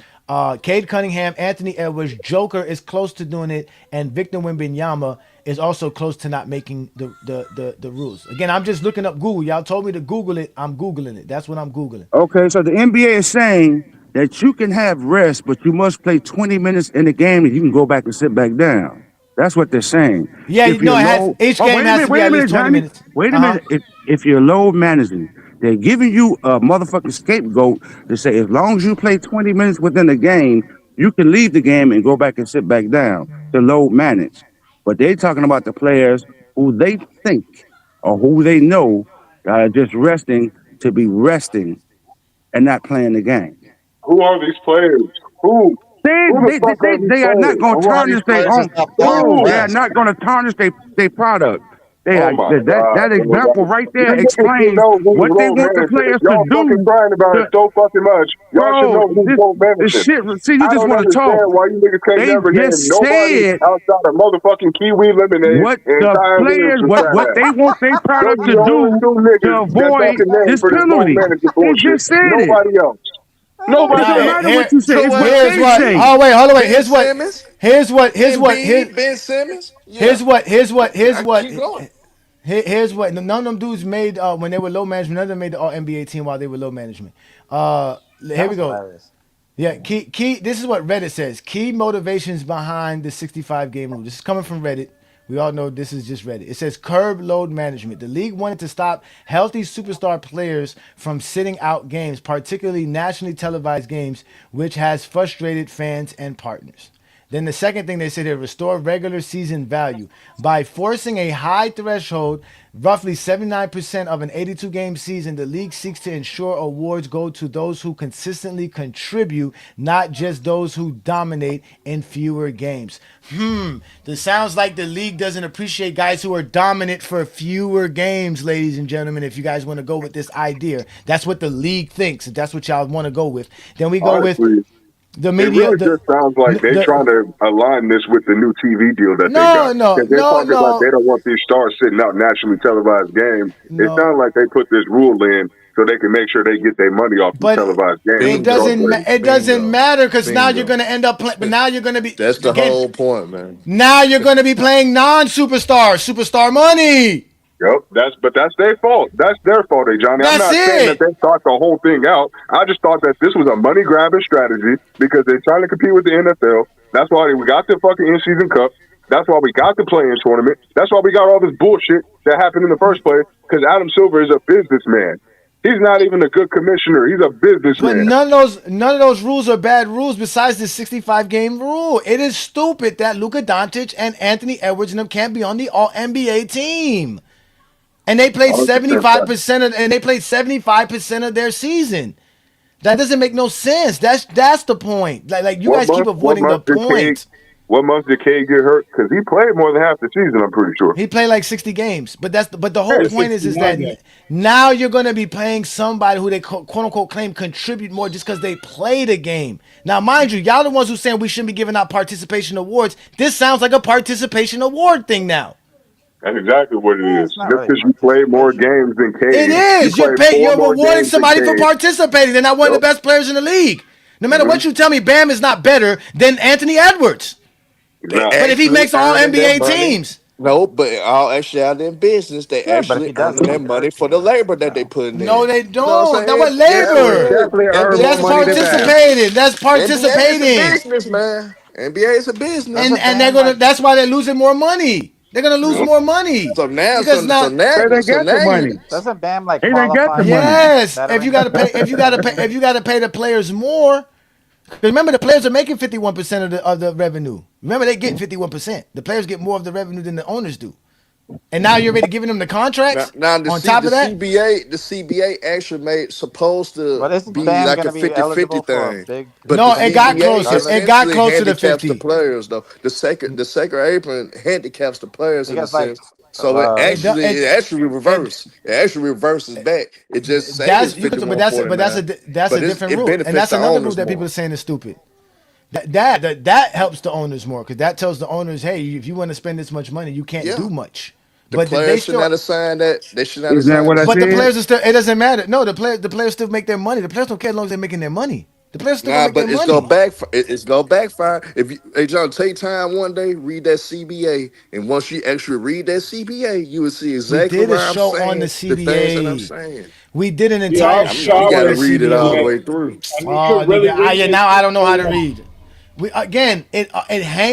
Cade Cunningham, Anthony Edwards, Joker is close to doing it, and Victor Wembanyama is also close to not making the rules. Again, I'm just looking up Google. Y'all told me to Google it. I'm Googling it. That's what I'm Googling. Okay, so the NBA is saying that you can have rest, but you must play 20 minutes in the game and you can go back and sit back down. That's what they're saying. Yeah, If you're it has low, each oh, game has to be at least 20 Johnny. minutes. Wait a minute. If you're low managing, they're giving you a motherfucking scapegoat to say as long as you play 20 minutes within the game, you can leave the game and go back and sit back down to load manage. But they're talking about the players who they think or who they know are just resting to be resting and not playing the game. Who are these players? Who? Who the fuck are these They are not players? going to Who are these tarnish their players own. that's not playing for Who? They are rest? not going to tarnish their product. They Oh are, my that God. example right You there niggas should explains know who's what they low want the management. players If to y'all fucking do. crying about it so fucking much, y'all should know who's low The management. shit. See, you I just don't want to talk. understand why you niggas can't They never name just nobody said outside of motherfucking Kiwi Lemonade what and the Zion players, Williamson fat what ass. they want their Those product are to the only do two to niggas that y'all avoid can name this for this low penalty. management They bullshit. just said it. Nobody else. It Nobody Now don't else. matter what you say. So It's what? what here's they what. say. Oh wait, hold on. Wait. Ben Simmons, Here's what. Embiid, Ben Simmons. Yeah, Here's what. I keep going. Here's what none of them dudes made when they were low management. None of them made the All NBA team while they were low management. Here we That's go. hilarious. Yeah, key. This is what Reddit says. Key motivations behind the 65 game rule. This is coming from Reddit. We all know this is just Reddit. It says curb load management. The league wanted to stop healthy superstar players from sitting out games, particularly nationally televised games, which has frustrated fans and partners. Then the second thing they said here, restore regular season value. By forcing a high threshold, roughly 79% of an 82 game season, the league seeks to ensure awards go to those who consistently contribute, not just those who dominate in fewer games. This sounds like the league doesn't appreciate guys who are dominant for fewer games, ladies and gentlemen. If you guys want to go with this idea, that's what the league thinks. If that's what y'all want to go with, then we go with Honestly, the it media. really just sounds like they're trying to align this with the new TV deal that they No, got. no, Because they're no, talking about no, they don't want these stars sitting out nationally televised games. It no. sounds like they put this rule in so they can make sure they get their money off these But televised games. it Bingo. doesn't. It doesn't Bingo. matter because now you're Bingo. going to end up. But now you're going to be That's the again. whole point, man. Now you're going to be playing non-superstars, superstar money. Yep, that's their fault. That's their fault, Johnny. I'm That's not saying that it. they thought the whole thing out. I just thought that this was a money grabbing strategy because they're trying to compete with the NFL. That's why we got the fucking in-season cup. That's why we got the play-in tournament. That's why we got all this bullshit that happened in the first place. Because Adam Silver is a businessman. He's not even a good commissioner. He's a But businessman. none of those rules are bad rules. Besides the 65 game rule, it is stupid that Luka Dončić and Anthony Edwards and them can't be on the All NBA team. And they played 75% of their season. That doesn't make no sense. That's the point. Like you guys keep avoiding the point. What month did K get hurt? Because he played more than half the season, I'm pretty sure. He played like 60 games. But the whole Yeah, point is 69 that games. now you're going to be playing somebody who they quote unquote claim contribute more just because they played a game. Now, mind you, y'all the ones who saying we shouldn't be giving out participation awards. This sounds like a participation award thing now. That's exactly what it is. It's not Just really because you played more games than Cade. It is. You played You're more rewarding games than somebody for Cade. participating. They're not one of the Yep. best players in the league. No matter what you tell me, Bam is not better than Anthony Edwards. Nah. But if he makes all earning NBA that money. teams, No, but all actually out in business, they Yeah, but if he actually doesn't, earning their he money hurts for you. the labor that they So, putting in. no, they You know what don't. I'm That was saying? Yes, they Definitely, labor. is. definitely earn more That's money than Bam. participating. That's NBA is a participating. business, man. NBA is a business. doesn't And they're Bam gonna. like? That's why they're losing more money. They're gonna lose Yep. more money So now, because not. They didn't so get the now money. Doesn't Bam like They didn't get qualify the for money. Yes, if you veteran? gotta pay, if you gotta pay the players more. Remember, the players are making 51% of the revenue. Remember, they get 51%. The players get more of the revenue than the owners do. And now you're already giving them the contracts Now on top the of that. CBA actually made supposed to But isn't be Bam like going a to be 50-50 eligible for a thing. big But the No, it got CBA closer. regardless? It got essentially closer to handicaps the 50. players though. The second apron handicaps the players in a Because like, sense. So It, do- it actually it, reverse. It actually reverses back. It just say it's that's you could, but that's 51-49. a different It rule, and benefits that's the another rule owners that people more. are saying is stupid. That helps the owners more because that tells the owners, hey, if you want to spend this much money, you can't Yeah. do much. The But they players should still, not assign that. They should not Is that assign what I but the said? players are still. It doesn't matter. No, the players still make their money. The players don't care as long as they're making their money. The players still gonna Nah, make their but it's gonna money. backfire. It's gonna backfire. If you, hey John, take time one day, read that CBA, and once you actually read that CBA, you will see We exactly did a why I'm show on the saying the things that I'm CBA. saying. We did an Yeah, entire I'm I mean, sure you I show would on got the to have read it read all the that. way CBA. through. I need Oh, to really nigga, read yeah, this now I shit don't know how so to well. read.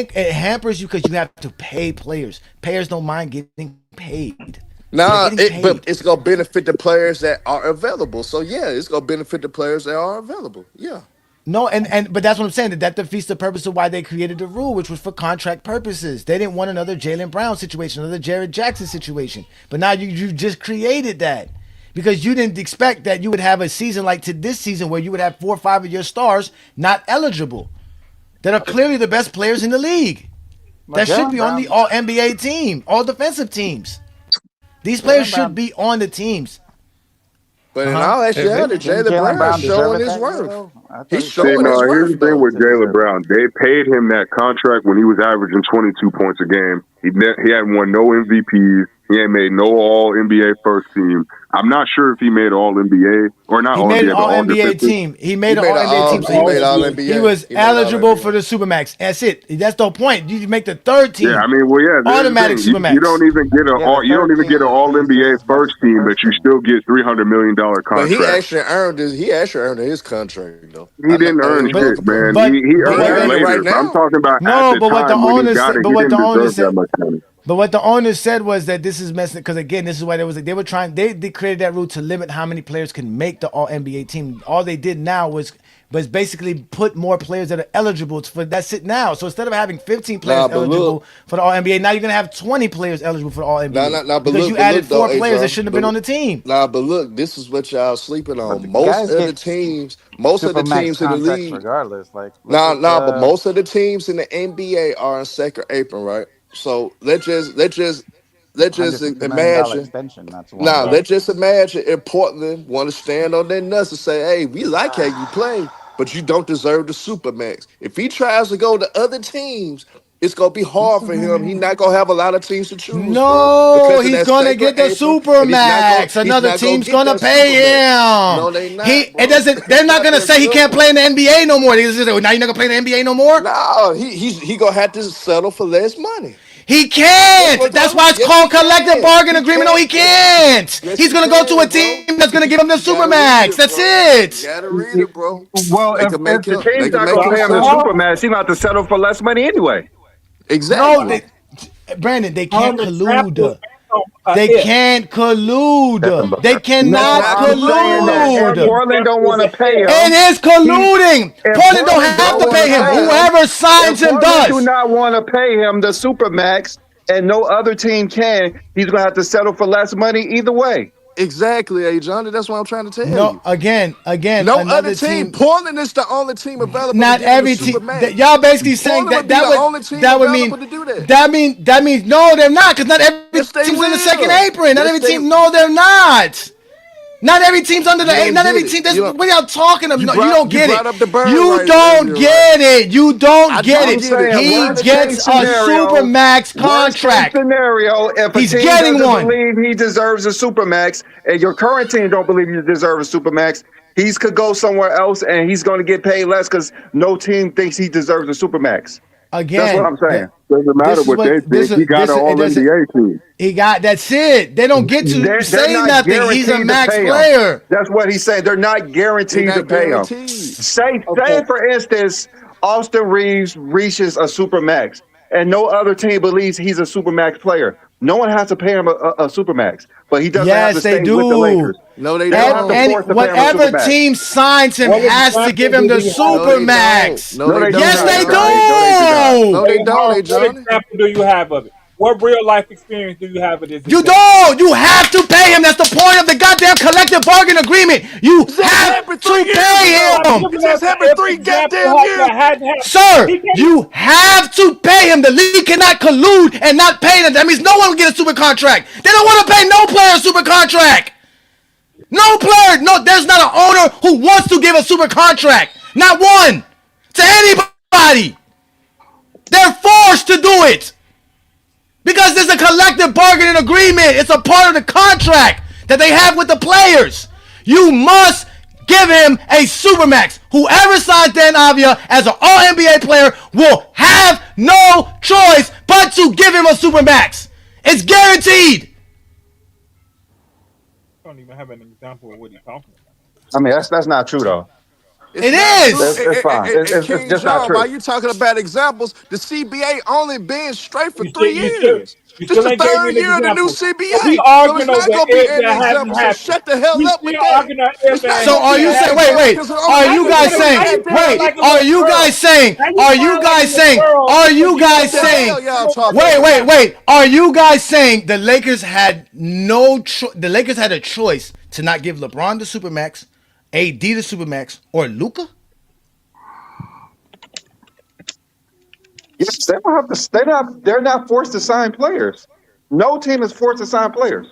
It hampers you because you have to pay players. Players don't mind getting paid. So they're Nah, getting but paid. it's gonna benefit the players that are available. So yeah, it's gonna benefit the players that are available. Yeah. No, but that's what I'm saying. That defeats the purpose of why they created the rule, which was for contract purposes. They didn't want another Jaylen Brown situation, another Jared Jackson situation. But now you just created that because you didn't expect that you would have a season like to this season where you would have 4 or 5 of your stars not eligible, that are clearly the best players in the league. but That should Jalen be on the Brown, All NBA team, all defensive teams. These players Jalen should Brown, be on the teams. But Uh in huh. all actuality, didn't Jalen Jalen Brown is Brown deserve showing it his that year worth. though? I thought He's he should See, have showing no, his here's worth the thing though. with just Jalen deserve it. Brown. They paid him that contract when he was averaging 22 points a game. He hadn't won no MVPs. He ain't made no All NBA first team. I'm not sure if he made All NBA or not He All made an NBA, but All All NBA Defensive. team. He made an All NBA team. So he made All he NBA. was He made All eligible NBA. for the Supermax. That's it. That's the point. You make the third Yeah, team I mean, well, yeah, there's the automatic thing. You Supermax. don't even get Yeah, the you don't third even get an team All is NBA just as much first as the team, but first you team. still get $300 million But he contract. actually earned his. He actually earned his contract though. He didn't I ain't earn even gonna shit, complain. man. But He but He earned it earned it later. right So I'm now. talking about at no, the but what the time when he owner got said, it, but he what the didn't owner deserve that said, much money. but what the owner said was that this is messing because again, this is why they were trying they created that rule to limit how many players can make the All NBA team. All they did now was basically put more players that are eligible for that's it now. So instead of having 15 players Nah, but eligible look, for the All NBA, now you're gonna have 20 players eligible for the All NBA nah, because you but added look though, 4 players that Adrian. shouldn't have been on the team. Nah, but look, this is what y'all sleeping But the on. guys get Most of the supermax teams in the contracts league. regardless. Like, look at But most of the teams in the NBA are in second apron, right? So let's just $150 million imagine. extension. That's one Now, guy. let's just imagine if Portland want to stand on their nuts and say, hey, we like how you play, but you don't deserve the Supermax. If he tries to go to other teams, it's going to be hard for him. He's not going to have a lot of teams to choose from No, because of he's that gonna second get the apron, super and max. he's Another not going to team's get gonna that pay Supermax. him. No, they not, It bro. doesn't. They're It's not not gonna that say he can't simple. play in the NBA no more. They're just say, well, now you're not gonna play in the NBA no more. No, he going to have to settle for less money. He That's can't. what's That's on. why it's Yes, he called collective can. bargain He agreement. No, can. he Yes, can't. yes, He's he gonna go to a can, bro. team that's gonna give him the You gotta read supermax. it, That's bro. You it. gotta read it, bro. Well, They can if make the him. They team's can not make gonna him pay him the settle. supermax, he about to settle for less money anyway. No, Exactly. Brandon, they can't Prime example collude. is Phantom, They if. can't collude. They It's No, cannot not I'm saying that collusion. if Prime collude. Portland don't example is want to an pay if. him, It is he colluding. if Portland don't Portland have don't to want pay to him. pay him, Whoever if signs him Portland do does. not want to pay him the supermax, and no other team can, he's gonna have to settle for less money either way. Exactly, hey Johnny. That's what I'm trying to tell No, you. again, No other another team. team. Portland is the only team available to Not give him the every super team. max. Y'all basically saying Portland that would be the only team that would mean available to do that. that means no, they're not because not every Yes, they team's in the second will. apron. Not Yes, every they. team. No, they're not. Not every team's under the You eight. don't Not get every it. team. That's what y'all talking about. You No, you don't get brought it. up the bird You rights don't earlier, right? get it. You don't I get do I'm it. get it. saying He worst case gets a super scenario, max worst case contract. scenario, if a He's team getting doesn't one. believe he deserves a supermax, and your current team don't believe you deserve a supermax, he could go somewhere else and he's going to get paid less because no team thinks he deserves a supermax. That's what Again, I'm saying. Doesn't matter this is what they what think. He got an it All doesn't. NBA team. He got that's it. They don't get to They're say not nothing. He's a guaranteed to max pay him. player. That's what he's saying. They're not They're guaranteed to not pay him. guaranteed. Say Okay. for instance, Austin Reaves reaches a supermax, and no other team believes he's a supermax player. No one has to pay him a supermax, but he doesn't have to Yes, they stay with the do. Lakers. No, they They don't have to don't. And force to pay him a whatever supermax. team signs him What has to give example him do the we have No, of super they it? don't. max. No, No, they they do don't, Yes, hey not, they Johnny. Johnny. No, they do not. No, do. they don't, hey What Johnny. example do you have of it? What real life experience do you have of this You example? don't. You have to pay him. That's the point of the goddamn collective bargain agreement. You It just have happened to 3 years pay ago. I'm him. It giving just us an happened if three example goddamn years that ago. hadn't happened. Sir, He can't. you have to pay him. The league cannot collude and not pay them. That means no one will get a super contract. They don't want to pay no player a super contract. No player, no, there's not an owner who wants to give a super contract. Not one. To anybody. They're forced to do it. Because there's a collective bargaining agreement. It's a part of the contract that they have with the players. You must give him a supermax. Whoever signs Dan Avia as an All-NBA player will have no choice but to give him a supermax. It's guaranteed. I don't even have an example of what he's talking about. I mean, that's not true though. It's It not is. true. It's fine. And It's King just not John, while true. you talking about examples, the CBA only been straight for You still, 3 you still, years. you This still the ain't gave me third an year of the new example. So we CBA. So it's arguing not over gonna be if any that hasn't example. So happened. shut the hell We up with still that. arguing It's if not that So gonna are be you an saying, hasn't wait, happened. example wait, because it only are Now been you you 3 guys sound years. now saying, you Goddamn sound wait, like year. a are little you girl. guys saying, Now you are sound you like a guys little saying, girl are you because you guys don't What the have saying, hell y'all no talking wait, about? wait, supermax. wait, are you guys saying the Lakers had no the Lakers had a choice to not give LeBron the supermax, AD the supermax, or Luka? Yes, they don't have to. They're not forced to sign players. No team is forced to sign players.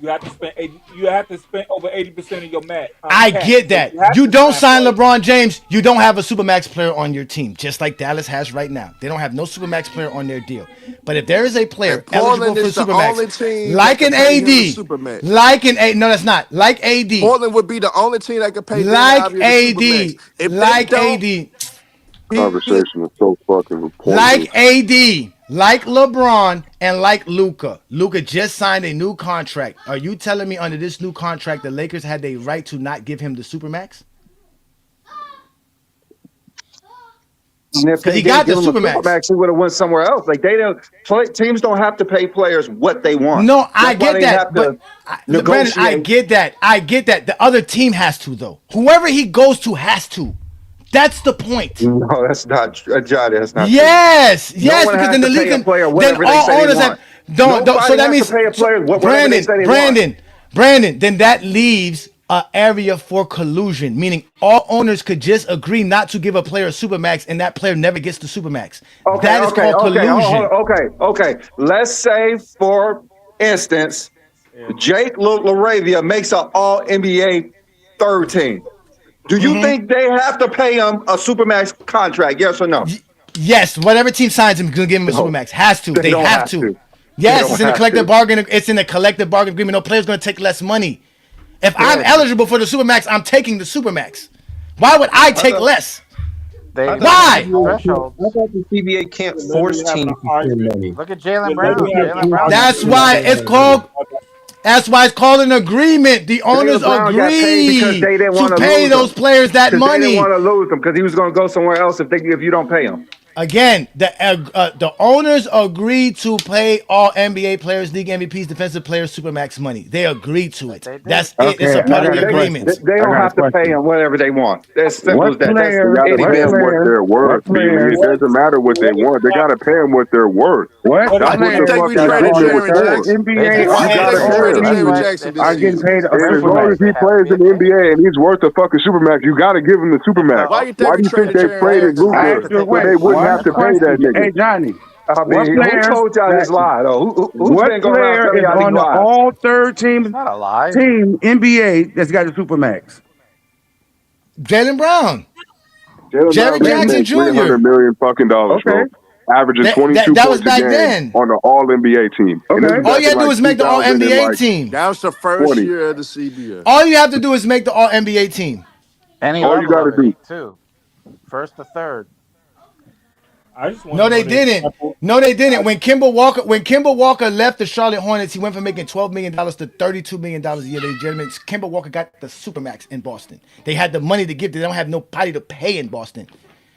You have to spend 80, you have to spend over 80% of your I cap. get So that. you have You to don't sign sign players. LeBron James, you don't have a Supermax player on your team, just like Dallas has right now. They don't have no Supermax player on their deal. But if there is a player And eligible Portland for is the only Supermax, team that like can an pay him the AD, supermax. like an A, no, that's not like AD, Portland would be the only team that could pay Dan like Ivey the supermax. AD, If they like don't, AD, he Conversation is so fucking pointless. like AD, like LeBron, and like Luka. Luka just signed a new contract. Are you telling me under this new contract the Lakers had the right to not give him the Supermax? And if Because they he didn't got the give him a Supermax. supermax, he would have went somewhere else. Like they don't teams don't have to pay players what they want. No, I That's why get they that, have but to Brandon, I negotiate. get that. I get that. The other team has to, though. Whoever he goes to has to. That's the point. No, that's not Johnny. That's not true. Yes, No yes, one because has then to the pay league a can, player then whatever they all say they owners want. have don't. So Nobody that has means to pay a player whatever they Brandon, say they want. Brandon. Then that leaves an area for collusion, meaning all owners could just agree not to give a player a supermax, and that player never gets the supermax. Okay, That is okay, called okay, collusion. okay. Let's say, for instance, Jake LaRavia makes an All NBA third team. Do you think they have to pay him a supermax contract? Yes or no? Yes, whatever team signs him, gonna give him a No, supermax. Has to. they They don't have have to. to. They Yes, don't it's in the have collective to. bargain. It's in the collective bargain agreement. No player's gonna take less money. If I'm eligible for the supermax, I'm taking the supermax. Why would I take less? They Why? thresholds. I thought the CBA can't You're force literally having teams an to spend argument. money. Look at Jalen You're Brown. literally having an Jalen Brown. argument That's with why Jalen it's Brown. called. That's why it's called an agreement. The owners Jaylen Brown got paid because agree they didn't to want to pay lose those him. players that Because they didn't money. want to lose him because he was going to go somewhere else if you don't pay him. Again, the owners agreed to pay all NBA players, league MVPs, defensive players, supermax money. They agreed to it. They did. That's it. It's Okay, a I part of got the a agreement. question. They I don't got a have to pay question. him whatever they want. That's simple as What that. That's They player? got to any What pay them business. what player? they're worth, What B-Lee. player? It doesn't matter what they want. They got to pay them what they're worth. What why That's do what you the player think fuck we they're that's traded on doing the it Jaron third for. Jackson? They NBA did. Why do you gotta think we pay traded him. That's Jaron why Jackson they this are getting season? paid a And as long as supermax? he plays in the NBA and he's worth the fucking supermax, you got to give him the supermax. Why you think Why we do you think traded they Jaron traded Jackson? I Luka asked you a so they question. wouldn't One have to pay question. that nigga? Hey Johnny, I what mean, who player? told y'all this lie, though? Who's What been going around player telling is y'all these on the lies? all third It's not a lie. team NBA that's got the supermax? Jalen Brown, Jalen Brown Jared getting Jackson paid $300 Jr. million fucking dollars, Okay, bro. Averaging That 22 that was points a back game then. on the All NBA team, and this okay. is All back you in had to do like is make the All 2000 and NBA like team. That was the first 20. year of the CBA. All you have to do is make the All NBA team. Any All you level got to of do. it, too. First to third. I just want No, to know they the didn't. example. No, they didn't. When Kimber Walker left the Charlotte Hornets, he went from making $12 million to $32 million a year. Ladies and gentlemen, Kimber Walker got the supermax in Boston. They had the money to give. They don't have nobody to pay in Boston.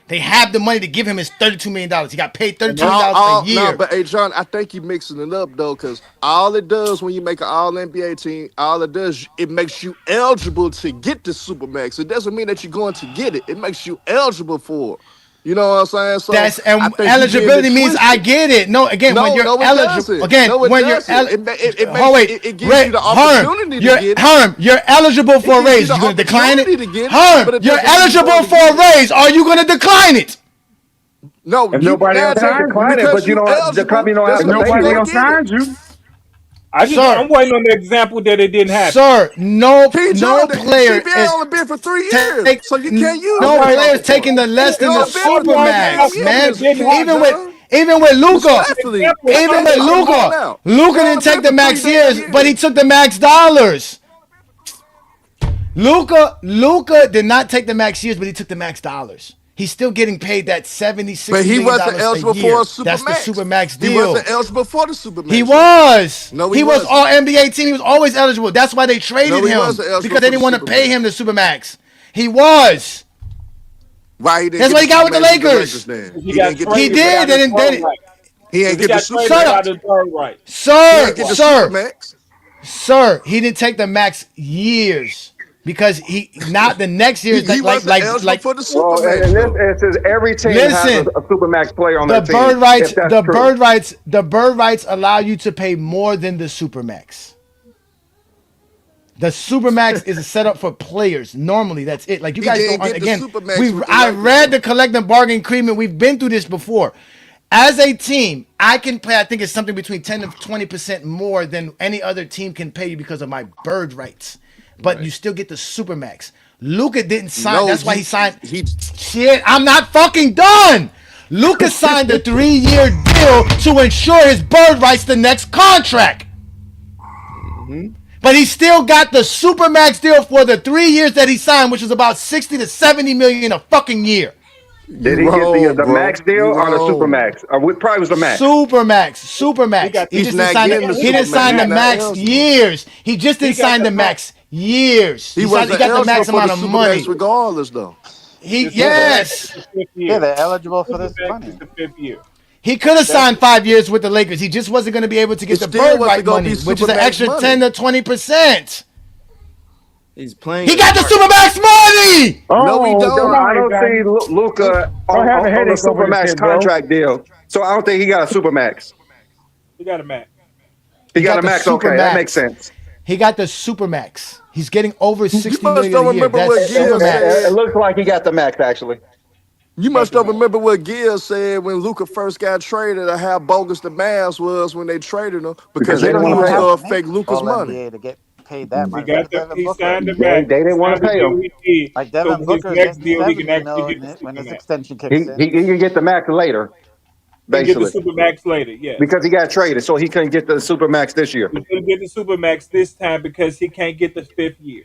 They have the money to give him his $32 million. He got paid $32 million a year. No, but hey, John, I think you're mixing it up though, because all it does when you make an All NBA team, all it does it makes you eligible to get the supermax. It doesn't mean that you're going to get it. It makes you eligible for it. You know what I'm saying? So That's I think eligibility you means I get it. No, again, when you're it eligible, doesn't. again, No, it when you're doesn't. oh wait, it gives you the opportunity to get it. Herm, you're eligible It for a gives you raise. the You gonna decline it? opportunity to get it, Herm, but it you're doesn't mean you're eligible going to for a get it. raise. Are you gonna decline it? No, If you nobody else got to signs you, Decline it, because but you you don't. The eligible. company don't have if Doesn't to mean pay you're nobody you. gonna else get it. signs you, I'm waiting on the example that it didn't happen. Sir, no Jordan, player CBA is only been for 3 years, so you can't use no that players example. taking the less It than the only been for I'm waiting on damn supermax, the example man. that years. didn't Come on, happen. John. Even with Luca, Respectfully, even with I'm going Luca, out. Luca It didn't only take been the for max 3 years, damn but he years. took the max dollars. Luca did not take the max years, but he took the max dollars. He's still getting paid that $70, But $60 he million wasn't a eligible year. for a super That's the max. supermax He deal. wasn't eligible for the super max. He was. No, He he was wasn't. all NBA team. He was always eligible. That's why they traded No, he him wasn't eligible because they for the didn't want to pay supermax. him the supermax. He was. Why he didn't That's get what he got with the supermax Lakers. then? He He got didn't get the He traded did. without They his didn't. bird right. He ain't He get the got traded supermax. without his bird right. He Sir, ain't get the sir, supermax. sir. He didn't take the max years because he not the next year. He wasn't eligible for the Well, supermax in this though. instance, every team has Listen, a supermax player on the their team. bird rights, If that's true. the bird rights allow you to pay more than the supermax. The supermax is a setup for players. Normally, that's it. Like you He guys didn't don't. get the Again, supermax with the I Lakers, read though. the collective bargaining agreement. We've been through this before. As a team, I can pay, I think it's something between 10 to 20% more than any other team can pay you because of my bird rights. But you still get the Supermax. Luka didn't sign. No, That's why he signed. He Shit, I'm not fucking done. Luka signed a 3-year deal to ensure his bird rights the next contract. But he still got the Supermax deal for the 3 years that he signed, which was about 60 to 70 million a fucking year. Did he get the max deal or the super max? Probably was the max. Supermax. He just didn't sign the, he didn't sign the max years. He just didn't sign the max years. He got the max amount of money. Regardless, though. Yes. Yeah, they're eligible for this money. It's the 5th year. He could have signed 5 years with the Lakers. He just wasn't going to be able to get the bird right money, which is an extra 10 to 20%. He's playing. He got the Supermax money. No, he don't. I don't see Luka on the Supermax contract deal. So I don't think he got a Supermax. He got a max. He got a max. Okay, that makes sense. He got the Supermax. He's getting over 60 million a year. That's Supermax. It looks like he got the max, actually. You must don't remember what Gill said when Luka first got traded, or how bogus the math was when they traded him because they didn't want to fake Luka's money. To get paid that much. He signed the max. They didn't want to pay him. Like Devin Booker next deal, he can actually get the when his Supermax. extension kicks in. He can get the max later, basically. He get the Supermax later, yeah. Because he got traded, so he couldn't get the Supermax this year. He couldn't get the Supermax this time because he can't get the 5th year.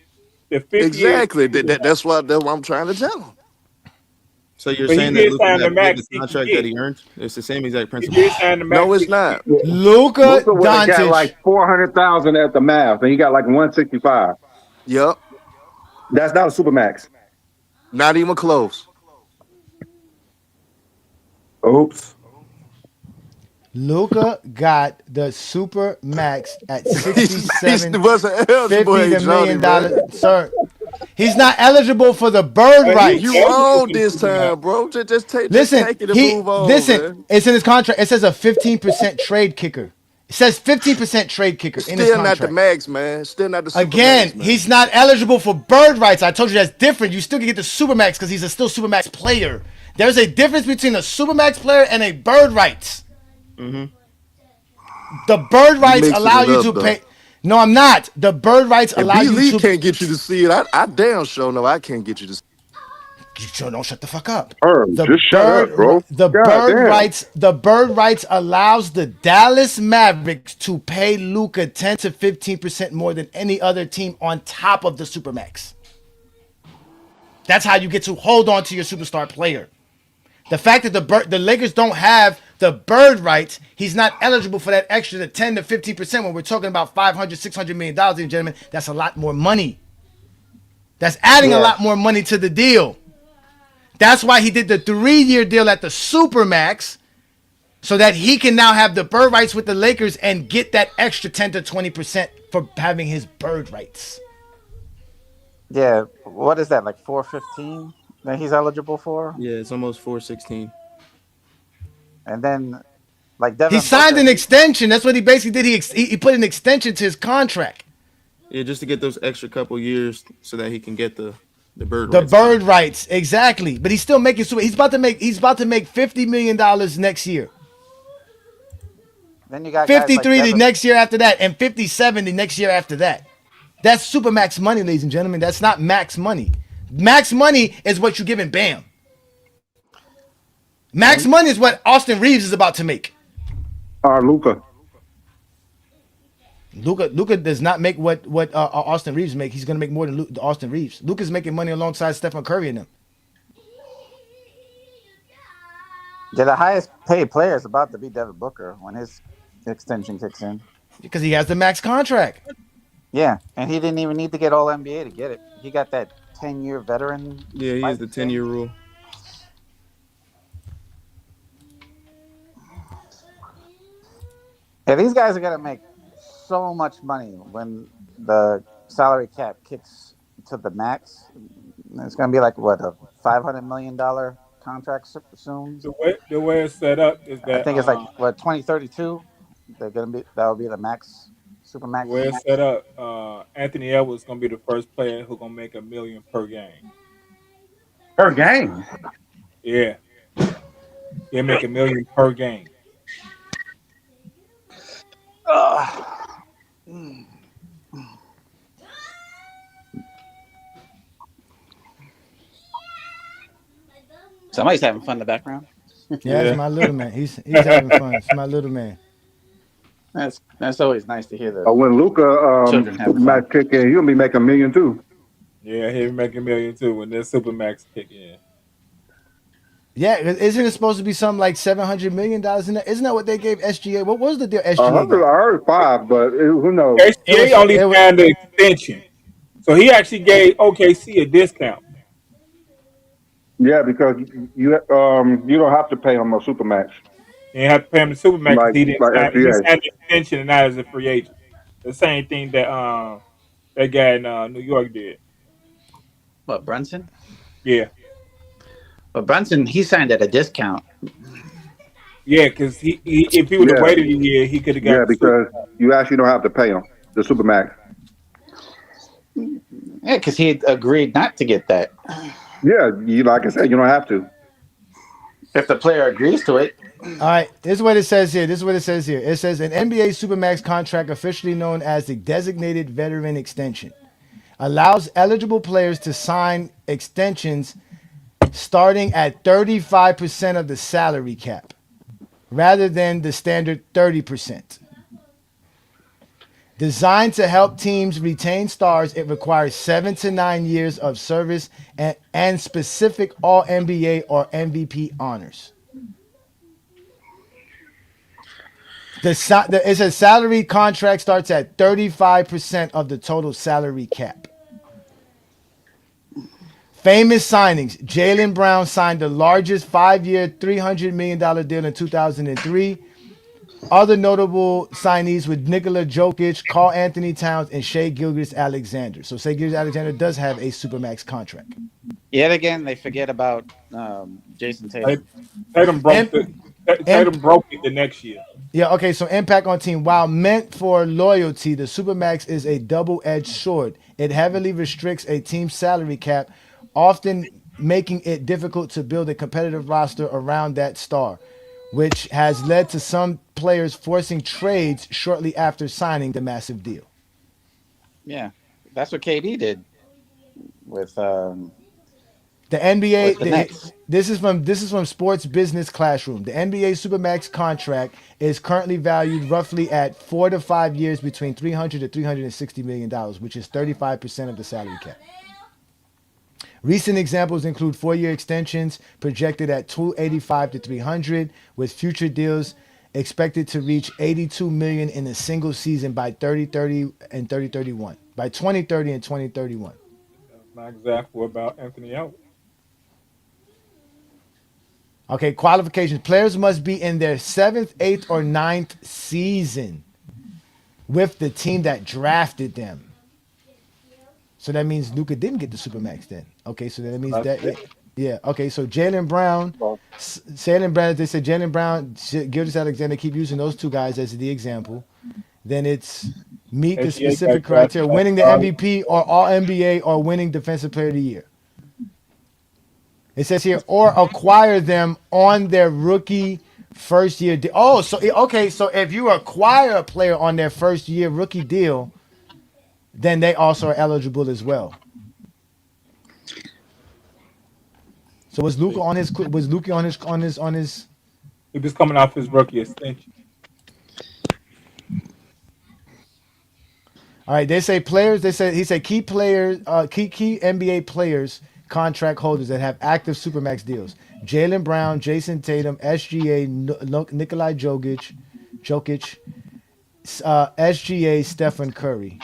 The 5th Exactly. year. That's what I'm trying to tell him. So you're But saying he that did Luka sign the got max the contract that he earned? It's the same exact He principle. did sign the max. No, it's not. Luka would have got Dončić. like 400,000 at the math, and he got like 165. Yep. That's not a Supermax. Not even close. Oops. Luka got the super max at 67, He wasn't eligible, 50 million Johnny, dollars, sir. He's not eligible for the bird rights. You wrong this time, bro. Just take it and move on. Man. It's in his contract. It says a 15% trade kicker. It says 15% trade kicker in his Still contract. not the max, man. Still not the super Again, max, man. he's not eligible for bird rights. I told you that's different. You still can get the supermax because he's a still supermax player. There's a difference between a supermax player and a bird rights. The bird rights allow you to pay. No, I'm not. The bird rights allow you to. Can't get you to see it. I damn sure know I can't get you to see it. You sure don't shut the fuck up. Just shut up, bro. The bird rights allows the Dallas Mavericks to pay Luka 10 to 15% more than any other team on top of the supermax. That's how you get to hold on to your superstar player. The fact that the Lakers don't have the bird rights, he's not eligible for that extra 10 to 15% when we're talking about $500, $600 million, ladies and gentlemen. That's a lot more money. That's adding a lot more money to the deal. That's why he did the 3-year deal at the Supermax, so that he can now have the bird rights with the Lakers and get that extra 10 to 20% for having his bird rights. Yeah, what is that, like 415 that he's eligible for? Yeah, it's almost 416. And then, like Devin he signed Booker, an extension. That's what he basically did. He put an extension to his contract. Yeah, just to get those extra couple years so that he can get the bird The rights. bird rights, exactly. But he's still making. He's about to make $50 million next year. Then you got 53 like the next year after that, and 57 the next year after that. That's super max money, ladies and gentlemen. That's not max money. Max money is what you're giving Bam. Max money is what Austin Reaves is about to make. Luka. Luka does not make what Austin Reaves make. He's going to make more than Austin Reaves. Luka's making money alongside Stephen Curry and them. Yeah, the highest paid player is about to be Devin Booker when his extension kicks in. Because he has the max contract. Yeah, and he didn't even need to get all NBA to get it. He got that 10-year veteran. Yeah, he has the 10-year rule. Yeah, these guys are going to make so much money when the salary cap kicks to the max. It's going to be like, what, a $500 million contract soon? The way it's set up is that I think it's like, 2032? They're going to be, that will be the max, super max. The way it's set up, Anthony Edwards is going to be the first player who's going to make $1 million per game. Per game? Yeah. He'll make $1 million per game. Somebody's having fun in the background. Yeah, that's Yeah. my little man. He's having fun. It's my little man. That's always nice to hear the When Luka children having fun. Supermax kick in, he'll be making $1 million too. Yeah, he'll make $1 million too when this Supermax kick in. Yeah, isn't it supposed to be something like $700 million in that? Isn't that what they gave SGA? What was the deal I SGA got? heard 5, but who knows? SGA only signed the extension. So he actually gave OKC a discount. Yeah, because you don't have to pay him a Supermax. You didn't have to pay him the Supermax because he didn't sign. He SGA. signed the extension and not as a free agent. The same thing that that guy in New York did. What, Brunson? Yeah. But Brunson, he signed at a discount. Yeah, because he if he would have waited a year, he could have got. Yeah, because you actually don't have to pay him the Supermax. Yeah, because he had agreed not to get that. Yeah, like I said, you don't have to. If the player agrees to it. All right, this is what it says here. It says an NBA Supermax contract, officially known as the Designated Veteran Extension, allows eligible players to sign extensions starting at 35% of the salary cap, rather than the standard 30%. Designed to help teams retain stars, it requires 7 to 9 years of service and specific All-NBA or MVP honors. It says salary contract starts at 35% of the total salary cap. Famous signings. Jaylen Brown signed the largest 5-year, $300 million deal in 2003. Other notable signees with Nikola Jokic, Karl Anthony Towns, and Shai Gilgeous-Alexander. So Shai Gilgeous-Alexander does have a Supermax contract. Yet again, they forget about Jason Tatum. Tatum broke it the next year. Yeah, okay, so impact on team. While meant for loyalty, the Supermax is a double-edged sword. It heavily restricts a team's salary cap, often making it difficult to build a competitive roster around that star, which has led to some players forcing trades shortly after signing the massive deal. Yeah, that's what KD did with the NBA. with the Nets. This is from Sports Business Classroom. The NBA Supermax contract is currently valued roughly at 4 to 5 years between $300 to $360 million, which is 35% of the salary cap. Recent examples include 4-year extensions projected at $285 to $300, with future deals expected to reach $82 million in a single season by 2030 and 2031. By 2030 and 2031. That's my example about Anthony Edwards. Okay, qualifications. Players must be in their 7th, 8th, or 9th season with the team that drafted them. So that means Luka didn't get the Supermax then. Okay, so that means yeah. Okay, so Jaylen Brown, they said Jaylen Brown, Gilgeous-Alexander, keep using those two guys as the example. Then it's meet the specific criteria, winning the MVP or All NBA or winning Defensive Player of the Year. It says here, or acquire them on their rookie first year deal. So if you acquire a player on their first year rookie deal, then they also are eligible as well. So was Luka on his? He was coming off his rookie extension. All right, they say players. He said key players, key NBA players, contract holders that have active Supermax deals: Jaylen Brown, Jason Tatum, SGA, Nikola Jokic, SGA, Stephen Curry.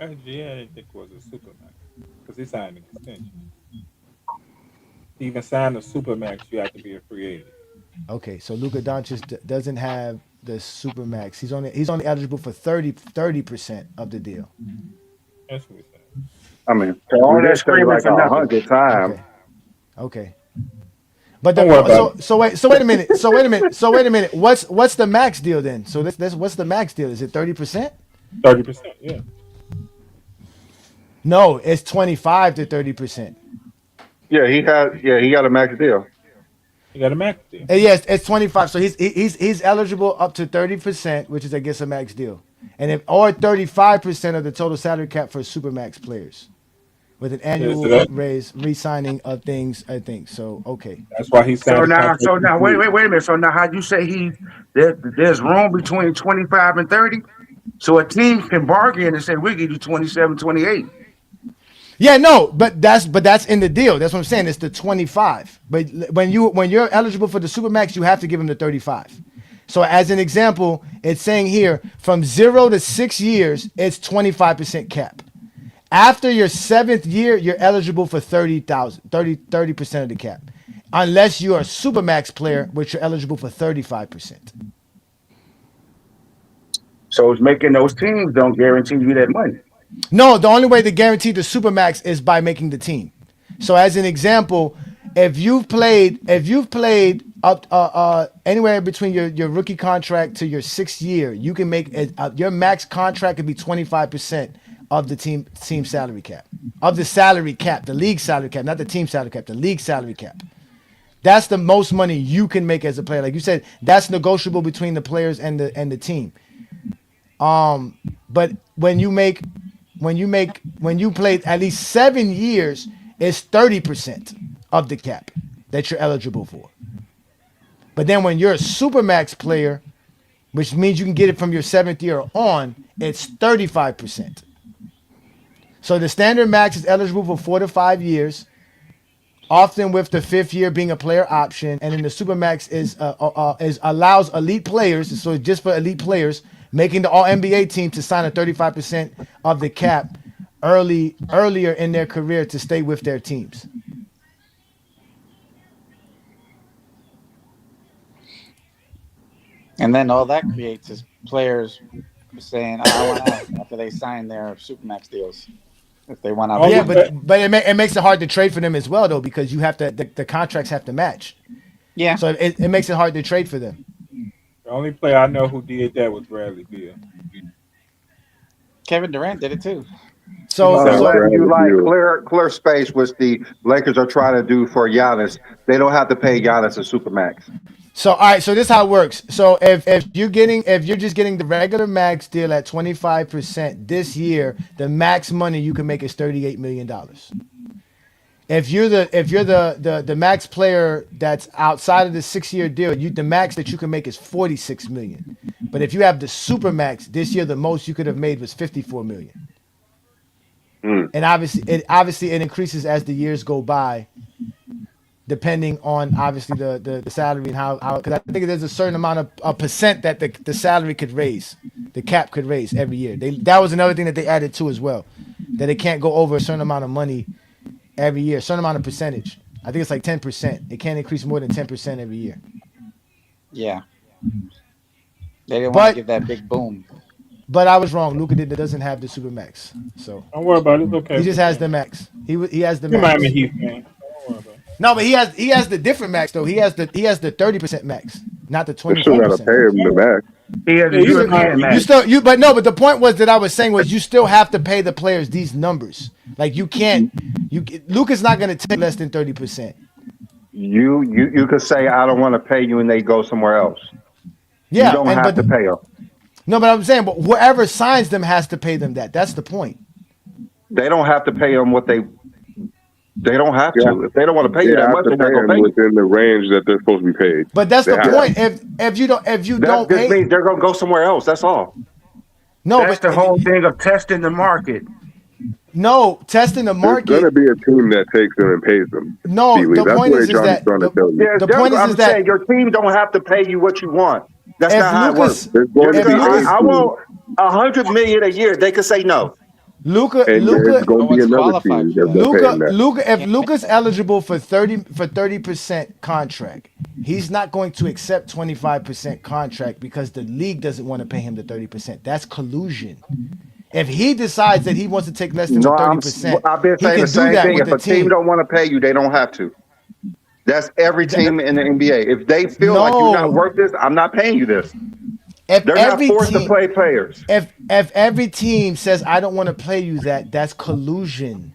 SGA, I didn't think was a Supermax because he signed an extension. To even sign a Supermax, you have to be a free agent. Okay, so Luka Dončić doesn't have the Supermax. He's only eligible for 30% of the deal. That's what we said. I mean, all that screaming for 100 times. Okay. But wait a minute. What's the max deal then? So what's the max deal? Is it 30%? 30%, yeah. No, it's 25 to 30%. Yeah, he got a max deal. You got a max deal. Yes, it's 25. So he's eligible up to 30%, which is I guess a max deal, and if or 35% of the total salary cap for supermax players, with an Yeah, so annual that, raise, re-signing of things. I think so. Okay. that's why he So signed the now, contract. wait a minute. So now, how you say there's room between 25 and 30? So a team can bargain and say we give you 27, 28. Yeah, no, but that's in the deal. That's what I'm saying. It's the 25. But when you're eligible for the supermax, you have to give him the 35. So as an example, it's saying here from 0 to 6 years, it's 25% cap. After your 7th year, you're eligible for 30% of the cap. Unless you're a supermax player, which you're eligible for 35%. So it's making those teams don't guarantee you that money. No, the only way to guarantee the supermax is by making the team. So as an example, if you've played up anywhere between your rookie contract to your 6th year, you can make your max contract could be 25% of the team salary cap. Of the salary cap, the league salary cap, not the team salary cap, the league salary cap. That's the most money you can make as a player. Like you said, that's negotiable between the players and the team. But when you play at least 7 years, it's 30% of the cap that you're eligible for. But then when you're a supermax player, which means you can get it from your 7th year on, it's 35%. So the standard max is eligible for 4 to 5 years, often with the 5th year being a player option, and then the supermax is allows elite players, so just for elite players making the All NBA team to sign a 35% of the cap earlier in their career to stay with their teams. And then all that creates is players saying, "I want out" after they sign their supermax deals. If they want out, Yeah, but it makes it hard to trade for them as well, though, because you have to the contracts have to match. yeah. So it makes it hard to trade for them. The only player I know who did that was Bradley Beal. Kevin Durant did it too. So Whether you like clear space, which the Lakers are trying to do for Giannis, they don't have to pay Giannis a supermax. So all right, so this is how it works. So if you're just getting the regular max deal at 25% this year, the max money you can make is $38 million. If you're the max player that's outside of the 6-year deal, the max that you can make is $46 million. But if you have the super max this year, the most you could have made was $54 million. And obviously it increases as the years go by, depending on obviously the salary and how because I think there's a certain amount of a percent that the salary could raise, the cap could raise every year. That was another thing that they added to as well, that it can't go over a certain amount of money every year, a certain amount of percentage. I think it's like 10%. It can't increase more than 10% every year. Yeah. They didn't want to give that big boom. But I was wrong. Luka doesn't have the super max, so don't worry about it. It's okay. He just has the max. He has the You max. Miami Heat fan. Don't worry about it. No, but he has the different max though. He has the 30% max, not the 25%. Still gotta pay him the max. He has but the point was that I was saying was you still have to pay the players these numbers. Like you can't. Luka's not going to take less than 30%. You could say I don't want to pay you, and they go somewhere else. Yeah, you don't have to pay them. No, but I'm saying, but whoever signs them has to pay them that. That's the point. They don't have to pay them what they don't have to. If they don't want to pay you that much, they're not going to pay within the range that they're supposed to be paid. But that's the point. If you don't pay, means they're going to go somewhere else. That's all. No, that's the whole thing of testing the market. No, testing the market. There's going to be a team that takes them and pays them. No, the point is that the point is that your team don't have to pay you what you want. That's not how it works. I want $100 million a year. They could say no. Luka, if Luka's eligible for 30% contract, he's not going to accept 25% contract because the league doesn't want to pay him the 30%. That's collusion. If he decides that he wants to take less than 30%, I've been saying the same thing. If a team don't want to pay you, they don't have to. That's every team in the NBA. If they feel like you're not worth this, I'm not paying you this. They're not forced to play players. If every team says I don't want to pay you that's collusion.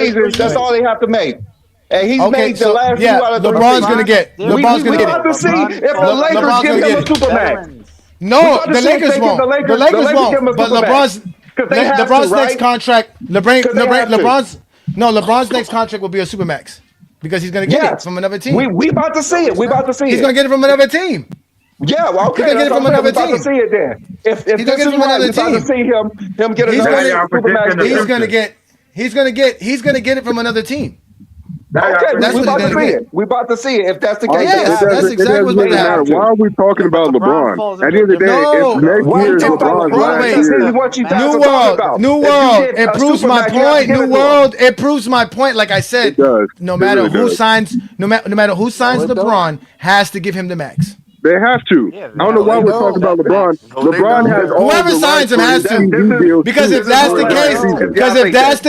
seasons. That's all they have to make. And he's made the last 2 out of 3 LeBron's seasons. gonna get. LeBron's gonna We get about it. to see if the Lakers give him a supermax. No, the Lakers won't. The Lakers won't. But LeBron's next contract. LeBron's next contract will be a supermax because he's gonna get it from another team. We about to see it. We about to see it. He's gonna get it from another team. Yeah, well, He's okay, gonna get that's it from what I'm saying. another We're about to team. see it then. If He's gonna this get it is from right, another we're about to team. see him get He's another gonna Supermax deal. he's gonna get it from another team. Okay, That's we're what he's about to gonna see get. it. We're about to see it. If that's the case, they Yes, have that's to. exactly It what's doesn't about They to even matter. have happen. Why to. are we talking Yeah, but about LeBron LeBron? falls At into the a end of the different day, it's No. next Why are you year's talking about LeBron's LeBron? last This year. is what you guys New are talking world, about. new If you world. get It a proves my Supermax, you have to point. give New it to him. world. It proves my point. Like I It said, does. no It matter really who does. signs, no matter who No, signs it don't. LeBron, has to give him the max. They have to. Yeah, I they don't know have No, to why they give we're him talking don't. about that LeBron. max. No, they LeBron has don't. all Whoever the rights signs him for his has to. TV deals Because if for that's the the last case, season. because if that's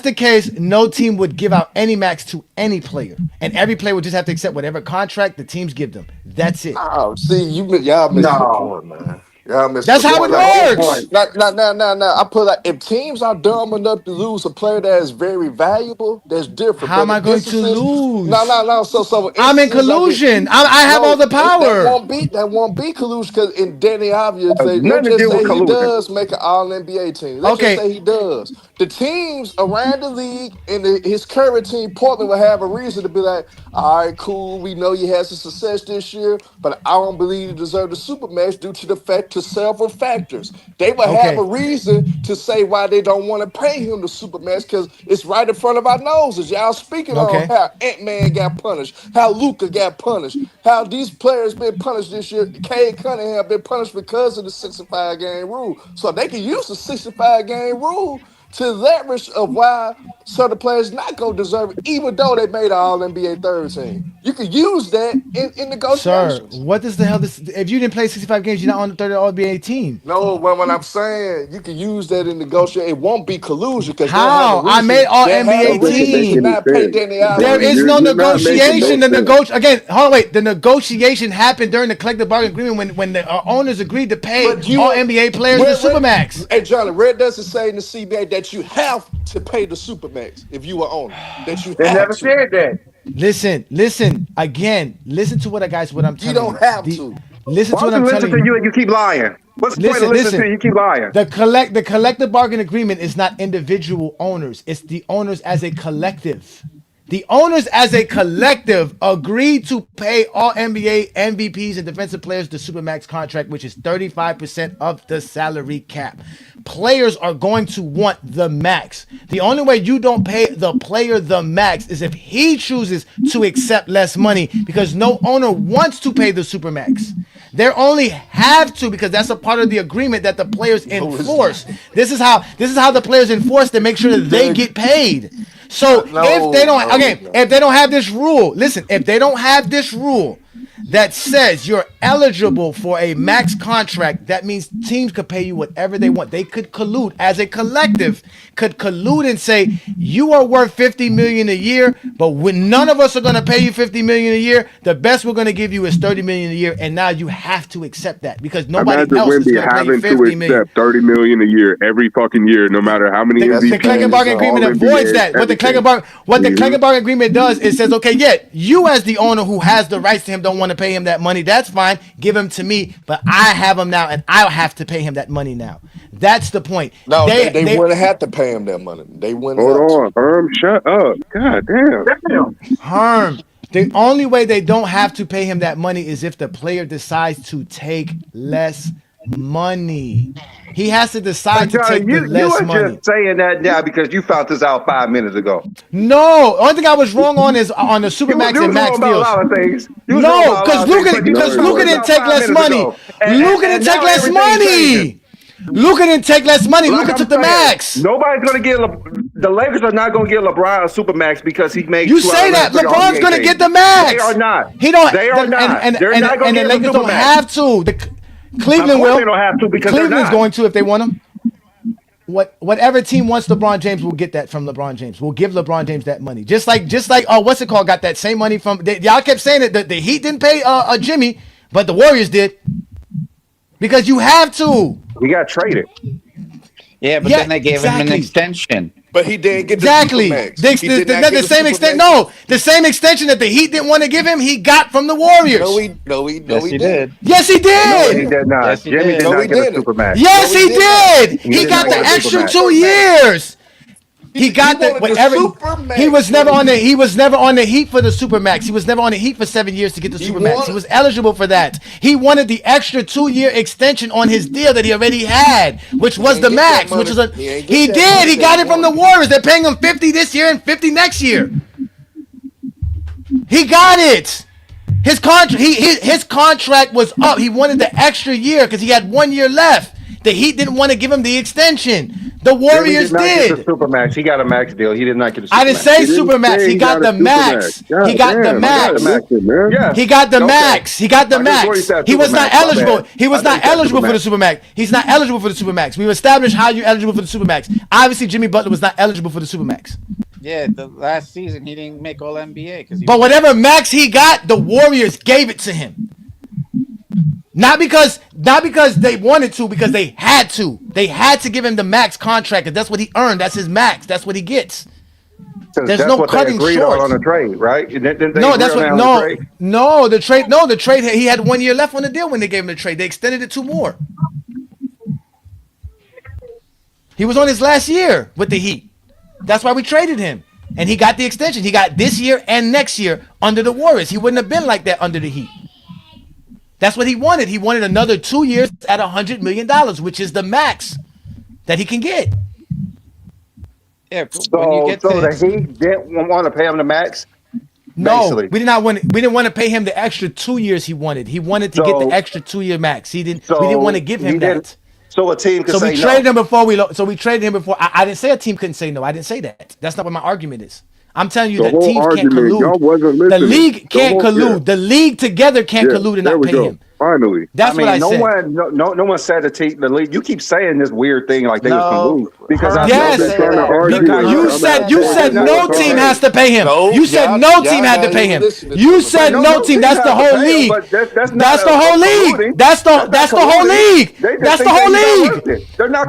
the case, no team would give out any max to any player, and every player would just have to accept whatever contract the teams give them. That's it. Oh, see, y'all missing the No, point, man. Y'all missing That's the how point. it Like, works. I put like if teams are dumb enough to lose a player that is very valuable, that's different. How am But I in going to instances, lose? no. So in I'm in instances like it, collusion. I have all no, the that power. won't be collusion because in Danny has obviously, let's nothing to just do with say he collusion. does make an All NBA team. Let's just Okay, say he does. The teams around the league and his current team, Portland, will have a reason to be like, all right, cool. We know you had some success this year, but I don't believe you deserve the supermax due to the fact to several factors. They will have a okay, reason to say why they don't want to pay him the supermax because it's right in front of our noses. Y'all speaking on okay. how Ant-Man got punished, how Luka got punished, how these players been punished this year. Cade Cunningham been punished because of the 65 game rule. So they can use the 65 game rule to leverage of why certain players not gonna deserve it, even though they made an All NBA third team. You can use that in Sir, negotiations. what is the hell this? If you didn't play 65 games, you're not on the 30 All-NBA team. No, when I'm saying you can use that in negotiation, it won't be collusion because they'll have a How? I made reason. They'll have a All-NBA That doesn't reason make to any team. not pay sense. Danny There Avdija. is no You're not making no negotiation. sense. Hold on, wait. The negotiation happened during the collective bargaining agreement when the owners agreed to pay But you all NBA players the supermax. hey Johnny, Red doesn't say in the CBA that you have to pay the supermax if you were owner. That you They have never to. said that. Listen again. Listen to what I'm You telling don't you. have to. Listen Why to what don't I'm you listen telling to you. you and you keep lying? What's the point of listening to you? You keep lying. The collective bargaining agreement is not individual owners. It's the owners as a collective. The owners as a collective agreed to pay all NBA MVPs and defensive players the Supermax contract, which is 35% of the salary cap. Players are going to want the max. The only way you don't pay the player the max is if he chooses to accept less money because no owner wants to pay the Supermax. They only have to because that's a part of the agreement that the players No, it's enforce. not. This is how the players enforce to make sure that they get paid. So if they don't have this rule, listen, if they don't have this rule that says you're eligible for a max contract, that means teams could pay you whatever they want. They could collude as a collective, could collude and say you are worth $50 million a year, but when none of us are going to pay you $50 million a year, the best we're going to give you is $30 million a year, and now you have to accept that because nobody Imagine else is Wimby going to pay you having to $50 million. accept $30 million a year every fucking year, no matter how many The collective MVPs, bargaining all agreement avoids NBA, that. What the everything. collective bargaining agreement does is says, okay, yeah, you as the owner who has the rights to him don't want to pay him that money. That's fine. Give him to me, but I have him now, and I'll have to pay him that money now. That's the point. No, they wouldn't have to pay him that money. They wouldn't Hold have to. on, shut up. God damn. Damn. Herm. The only way they don't have to pay him that money is if the player decides to take less money. He has to decide to Johnny, take the you less are money. just saying that now because you found this out 5 minutes ago. No, only thing I was wrong on is on the You Supermax was and wrong Max about a deals. lot of things. You was wrong No, about a lot because of things, but you just found Luka this didn't out take 5 less minutes money. ago. Luka didn't take now less everything money. changing. Luka didn't take less money. Like Luka I'm took the saying, max. nobody's gonna get the Lakers are not gonna get LeBron a supermax because he made You 2 out say of that 3 LeBron's NBA gonna teams. get the max. They are not. He don't. They are not. They're not gonna And the get him a Lakers don't supermax. have to. Cleveland Of course will. they don't have to because they're Cleveland's not. going to if they want him. Whatever team wants LeBron James will get that from LeBron James. We'll give LeBron James that money. Just like what's it called? Got that same money from y'all kept saying that the Heat didn't pay Jimmy, but the Warriors did. Because you have to. He got traded. Yeah, but then they gave him an extension. But he didn't get the Exactly. supermax. He did not get The same extent. supermax. No, the same extension that the Heat didn't want to give him, he got from the Warriors. No, he Yes, he did. Yes, he No, he did. did not. Yes, he Jimmy did. did No, not he get a didn't. supermax. Yes, No, he he did not. did. He He did got not the get a extra supermax. 2 years. He got wanted whatever. Supermax, He was never on the. He was never on the Heat for the Supermax. He was never on the Heat for 7 years to get the Supermax. He was eligible for that. He wanted the extra 2-year extension on his deal that he already had, which was the max. Which was he did. He got it from the Warriors. They're paying him 50 this year and 50 next year. He got it. His contract. His contract was up. He wanted the extra year because he had 1 year left. The Heat didn't want to give him the extension. The Warriors did. Supermax. He got a max deal. He did not get a Supermax. I didn't say Supermax. He got the max. He got the max. He got the max. He got the max. He was not eligible. He was not eligible for the Supermax. He's not eligible for the Supermax. We've established how you're eligible for the Supermax. Obviously, Jimmy Butler was not eligible for the Supermax. Yeah, the last season he didn't make All NBA But whatever max he got, the Warriors gave it to him. Not because they wanted to, because they had to. They had to give him the max contract, because that's what he earned. That's his max. That's what he gets. There's that's no what cutting they agreed short on the trade, right? No, that's what. The trade. He had 1 year left on the deal when they gave him the trade. They extended it 2 more. He was on his last year with the Heat. That's why we traded him, and he got the extension. He got this year and next year under the Warriors. He wouldn't have been like that under the Heat. That's what he wanted. He wanted another 2 years at $100 million, which is the max that he can get. Yeah. So the Heat didn't want to pay him the max. No, basically. We didn't want to pay him the extra 2 years he wanted. He wanted to get the extra 2 year max. We didn't want to give him that. So a team could say no. So we traded him before we traded him before. I didn't say a team couldn't say no. I didn't say that. That's not what my argument is. I'm telling you that teams can't collude. The league can't collude. The league together can't collude and not pay him. Finally, that's what I said. No one said the league. You keep saying this weird thing like they was collude because you said no team has to pay him. You said no team had to pay him. You said no team. That's the whole league. That's the whole league. That's the whole league. That's the whole league.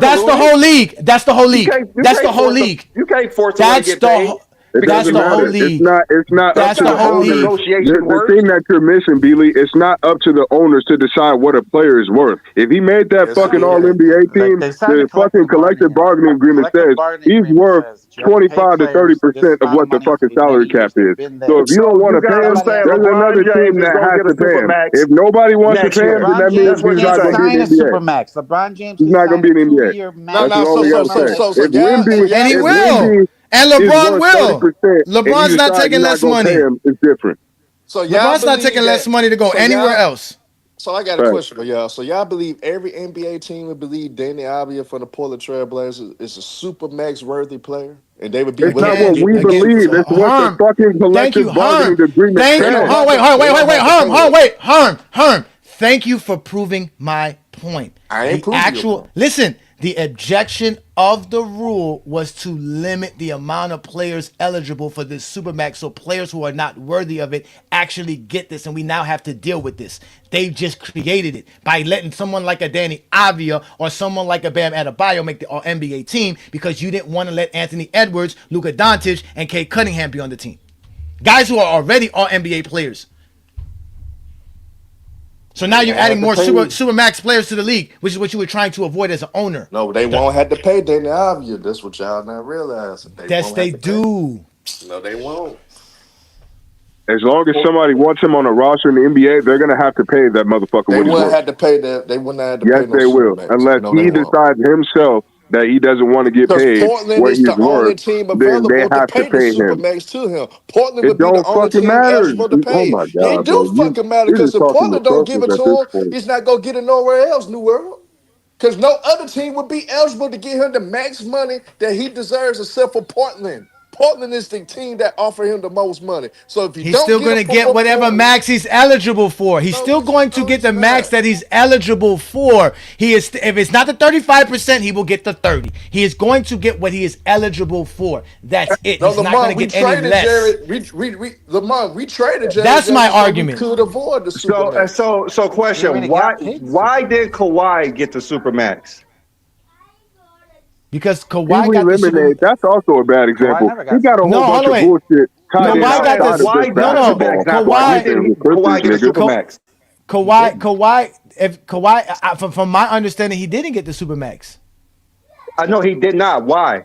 That's the whole league. That's the whole league. That's the whole league. You can't force them to get paid. That's the whole league. It's not that's up to the whole league. The thing that you're missing, Beely, it's not up to the owners to decide what a player is worth. If he made that fucking All-NBA team, the fucking collective bargaining agreement says he's worth 25 to 30% of what the fucking salary cap is. So if you don't want to pay him, there's another team that has to pay him. If nobody wants to pay him, then that means he's not going to be in the NBA. LeBron James he's not going to be in the NBA. That's all we got to say. And he will. And LeBron will. LeBron's not taking less money. It's different. So LeBron's not taking less money to go anywhere else. So I got a question for y'all. So y'all believe every NBA team would believe Danny Avdija for the Portland Trailblazers is a super max worthy player, and they would be. It's not what we believe. It's what the fucking collective bargaining agreement says. Thank you. Herm. Thank you for proving my point. I ain't proving your point. Listen. The objection of the rule was to limit the amount of players eligible for this Supermax, so players who are not worthy of it actually get this, and we now have to deal with this. They just created it by letting someone like a Danny Avdija or someone like a Bam Adebayo make the All-NBA team because you didn't want to let Anthony Edwards, Luka Dončić, and Cade Cunningham be on the team. Guys who are already All-NBA players. So now you're adding more Supermax players to the league, which is what you were trying to avoid as an owner. No, they won't have to pay Danny Avdija. That's what y'all not realizing. They do. No, they won't. As long as somebody wants him on a roster in the NBA, they're gonna have to pay that motherfucker. They wouldn't have to pay that. They wouldn't have to pay. Yes, they will, unless he decides himself that he doesn't want to get paid. Portland is the only team available to pay the Supermax to him. Portland would be the only team eligible to pay. Oh my God, they do fucking matter because if Portland don't give it to him, he's not gonna get it nowhere else, New World. Because no other team would be eligible to give him the max money that he deserves except for Portland. Portland is the team that offer him the most money. So if he's still going to get whatever max he's eligible for. He's still going to get the max that he's eligible for. He is, if it's not the 35%, he will get the 30. He is going to get what he is eligible for. That's it. No, he's not going to get any less. Lamont, we traded Jared. That's my argument. We could avoid the Supermax. So question: Why did Kawhi get the Supermax? Because Kawhi got eliminated. That's also a bad example. He got a whole bunch of bullshit. Kawhi gets the Supermax. From my understanding, he didn't get the Supermax. I know he did not. Why?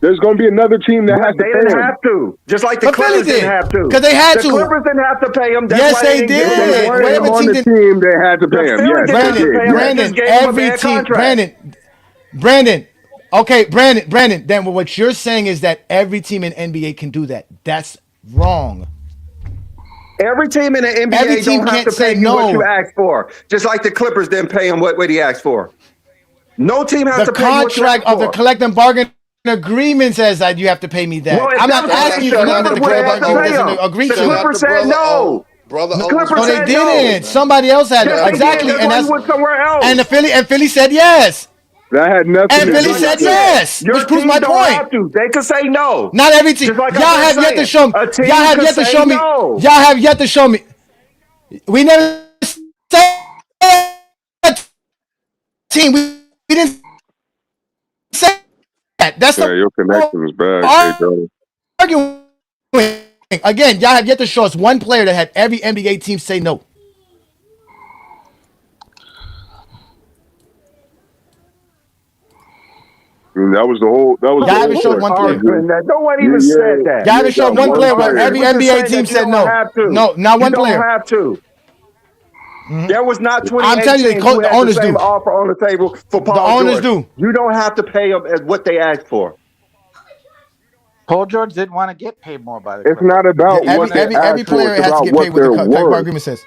There's going to be another team that has to They pay didn't him. have to. Just like the But Philly Clippers didn't did, have to. because they had The to. Clippers didn't have to pay him. That's Yes, why they didn't get If they did. paid. wanted him Whatever on team the did. team, they had to The pay him. Philly Yes, didn't they have to did. pay him. Yes. They just gave him a Every bad team, contract. Brandon. Then what you're saying is that every team in NBA can do that. That's wrong. Every team in the Every NBA team don't have can't to pay say you what you no. asked for. Just like the Clippers didn't pay him what he asked for. No team has The to pay you what you ask contract of the for. collective bargain agreement says that you have to pay me that. Well, if I'm that not was the asking case, you the for nothing that Clippers the would have collective had to bargaining pay doesn't him. agree The Shout to. out Clippers to said brother no. O. Brother The O was Clippers No, they said respecting no. Philly, didn't. man. Somebody else had it. Yes, Shout out they to did. Exactly, brother That's and why he O, that's went man. somewhere else. and Philly said yes. That had nothing And to Just Philly do like I with said it. said, yes, your which proves team my don't point. have to. They could say no. Not every team. Just like Y'all I've been have yet to saying, show me. a Y'all team have could yet to say show me. no. Y'all have yet to show me. We never said a team. We didn't say that. That's Yeah, the your connection is bad, K. Johnny. arguing. Again, y'all have yet to show us one player that had every NBA team say no. And that was the whole. That was Y'all the Who, whole haven't who showed is point. one player. arguing that? No one even said You that. Y'all haven't got showed one What one player was where player. arguing? every We just NBA saying team that you said don't no. have to. No, not You one don't player. have to. There was not I'm 28 telling you, teams who the had the owners same do. offer on the table for The Paul owners George. do. You don't have to pay them as what they asked for. Paul George didn't want to get paid more by the It's Clippers. not about He what wanted they a no Every asked for. trade. player It's has to about get what paid what the they're collective worth. agreement says.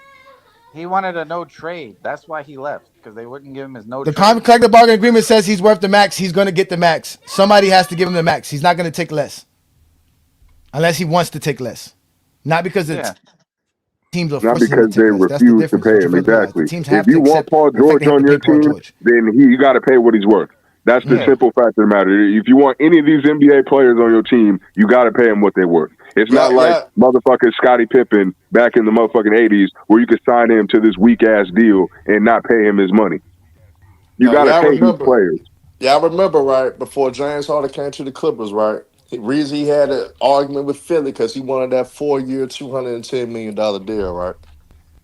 He wanted a no trade. That's why he left, because they wouldn't give him his no The trade. collective bargaining agreement says he's worth the max. He's going to get the max. Somebody has to give him the max. He's not going to take less unless he wants to take less. Not because the Yeah. teams are Not forcing him because to they take less. That's the refuse to difference. pay Don't you him. fail to realize? The Exactly. teams If have to you want accept Paul the fact George they have on to your pay Paul team, George. then you got to pay what he's worth. That's the Yeah. simple fact of the matter. If you want any of these NBA players on your team, you got to pay them what they're worth. It's not Yeah, like yeah. motherfucking Scottie Pippen back in the motherfucking 80s where you could sign him to this weak ass deal and not pay him his money. You Yeah, got to y'all pay these remember. players. Yeah, I remember, right, before James Harden came to the Clippers, right? Reason he had an argument with Philly because he wanted that 4 year, $210 million deal, right?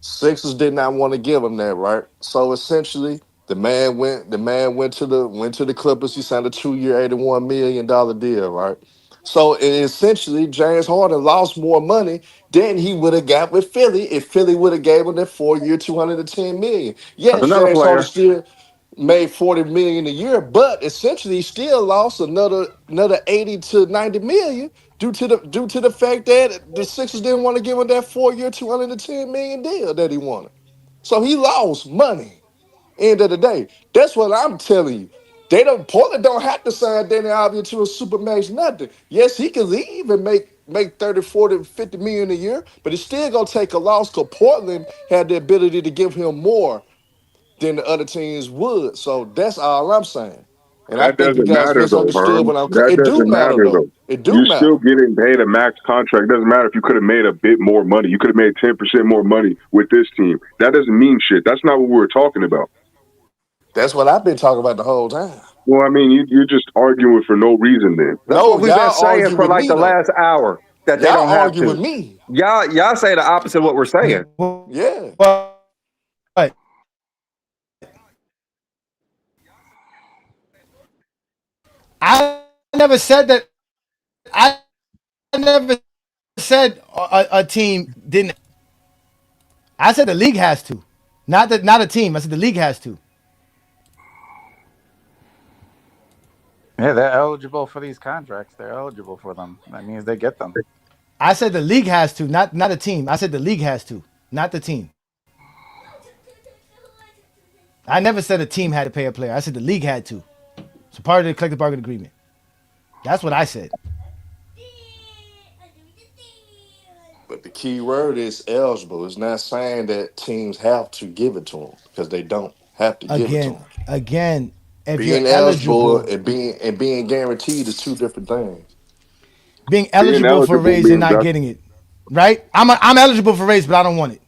Sixers did not want to give him that, right? So essentially, the man went to the Clippers. He signed a 2 year, $81 million deal, right? So essentially, James Harden lost more money than he would have got with Philly if Philly would have gave him that 4 year, 210 million. That's Yes, another James Harden player. still made 40 million a year, but essentially he still lost another 80 to 90 million due to the fact that the Sixers didn't want to give him that 4 year, 210 million deal that he wanted. So he lost money. End of the day. That's what I'm telling you. Portland don't have to sign Danny Alvey to a supermax nothing. Yes, he can leave and make 30, 40, 50 million a year, but it's still gonna take a loss because Portland had the ability to give him more than the other teams would. So that's all I'm saying. And I That think you doesn't guys matter though, misunderstood Herm. what I'm. That It do doesn't matter matter though. though. It do You're matter. still getting paid a max contract. It doesn't matter if you could have made a bit more money. You could have made 10% more money with this team. That doesn't mean shit. That's not what we were talking about. That's what I've been talking about the whole time. Well, I mean, you're just arguing for no reason then. That's what No, we've been y'all saying argue for with like me the though. last hour that they don't Y'all have argue with to. me. Y'all say the opposite of what we're saying. Yeah. But I never said that. I never said a team didn't. I said the league has to, not a team. I said the league has to. Yeah, they're eligible for these contracts. They're eligible for them. That means they get them. I said the league has to, not a team. I said the league has to, not the team. I never said a team had to pay a player. I said the league had to. It's part of the collective bargaining agreement. That's what I said. But the key word is eligible. It's not saying that teams have to give it to them because they don't have to give it to them. Again, if you're Being eligible eligible, and being guaranteed is two different things. being Being eligible for eligible raise and means not that. getting it, right? I'm eligible for raise, but I don't want it.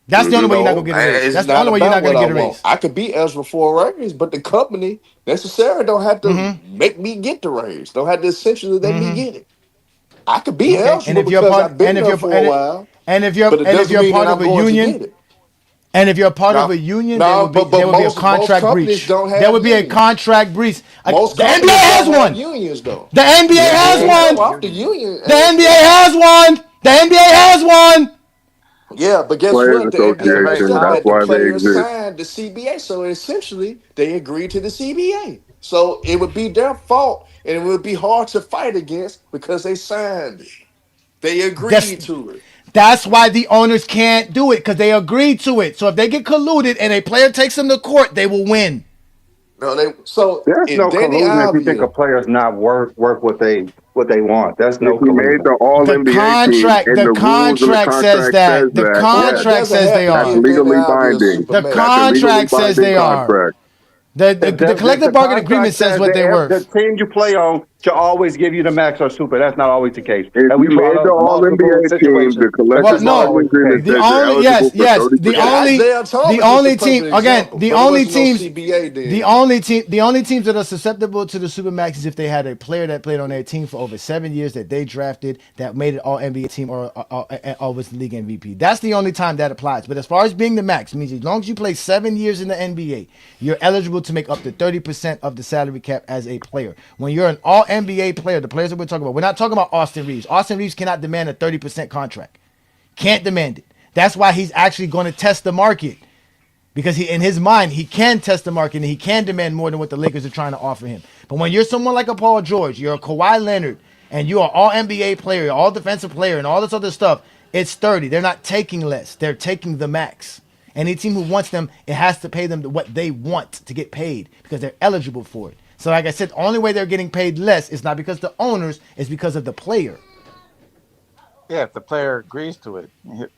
That's the only way you're not gonna No, get a raise. it's That's the not only way you're about not what gonna I get a want. raise. I could be eligible for a raise, but the company necessarily don't have to make me get the raise. Don't have to essentially let me get it. I could be Okay, and eligible if you're because part, I've been there for a while, but it if doesn't you're mean that part of I'm a going to union, get it. and if you're part of No, a union, no, but there would be a most contract companies breach. don't There have would be a unions. contract breach. Most The NBA companies has don't have one. unions though. The NBA The has NBA Ain't has come a one. off the union. union The NBA has one. The NBA has one. Yeah, but guess Players what? The It's a NBA very makes Association. up That's that the powerful why they union. players exist. signed the CBA. So essentially, they agreed to the CBA. So it would be their fault, and it would be hard to fight against because they signed it. They That's agreed to it. that's why the owners can't do it because they agreed to it. So if they get colluded and a player takes them to court, they will win. No, they so There's in no Danny collusion if you think a Avdia, player's not worth what they want. That's If no he made collusion. the All The NBA team contract, and the the rules of the contract says contract says that. The that, well, it yes, contract doesn't says have they to that's be a are. Danny legally Avdia binding. The Supermax. That's a legally contract says binding they are. contract. The The collective bargaining agreement contract says says what they're the worth. team you play on should always give you the max or super. That's not always the case. If And we you brought made the up All multiple NBA team, situations the that Well, collective that's not no. bargaining always the agreement case. The says you're only eligible for yes, 30%. Yeah, Isaiah the Thomas is the only team perfect again, example, but it wasn't no CBA then. the only teams that are susceptible to the supermax is if they had a player that played on their team for over 7 years that they drafted that made it all NBA team or was the league MVP. That's the only time that applies. But as far as being the max, means as long as you play 7 years in the NBA, you're eligible to make up to 30% of the salary cap as a player. When you're an all NBA player, the players that we're talking about, we're not talking about Austin Reaves. Austin Reaves cannot demand a 30% contract. Can't demand it. That's why he's actually going to test the market. Because he, in his mind, he can test the market and he can demand more than what the Lakers are trying to offer him. But when you're someone like a Paul George, you're a Kawhi Leonard, and you are all NBA player, all defensive player, and all this other stuff, it's 30. They're not taking less. They're taking the max. Any team who wants them, it has to pay them what they want to get paid because they're eligible for it. So like I said, the only way they're getting paid less is not because the owners, it's because of the player. Yeah, if the player agrees to it,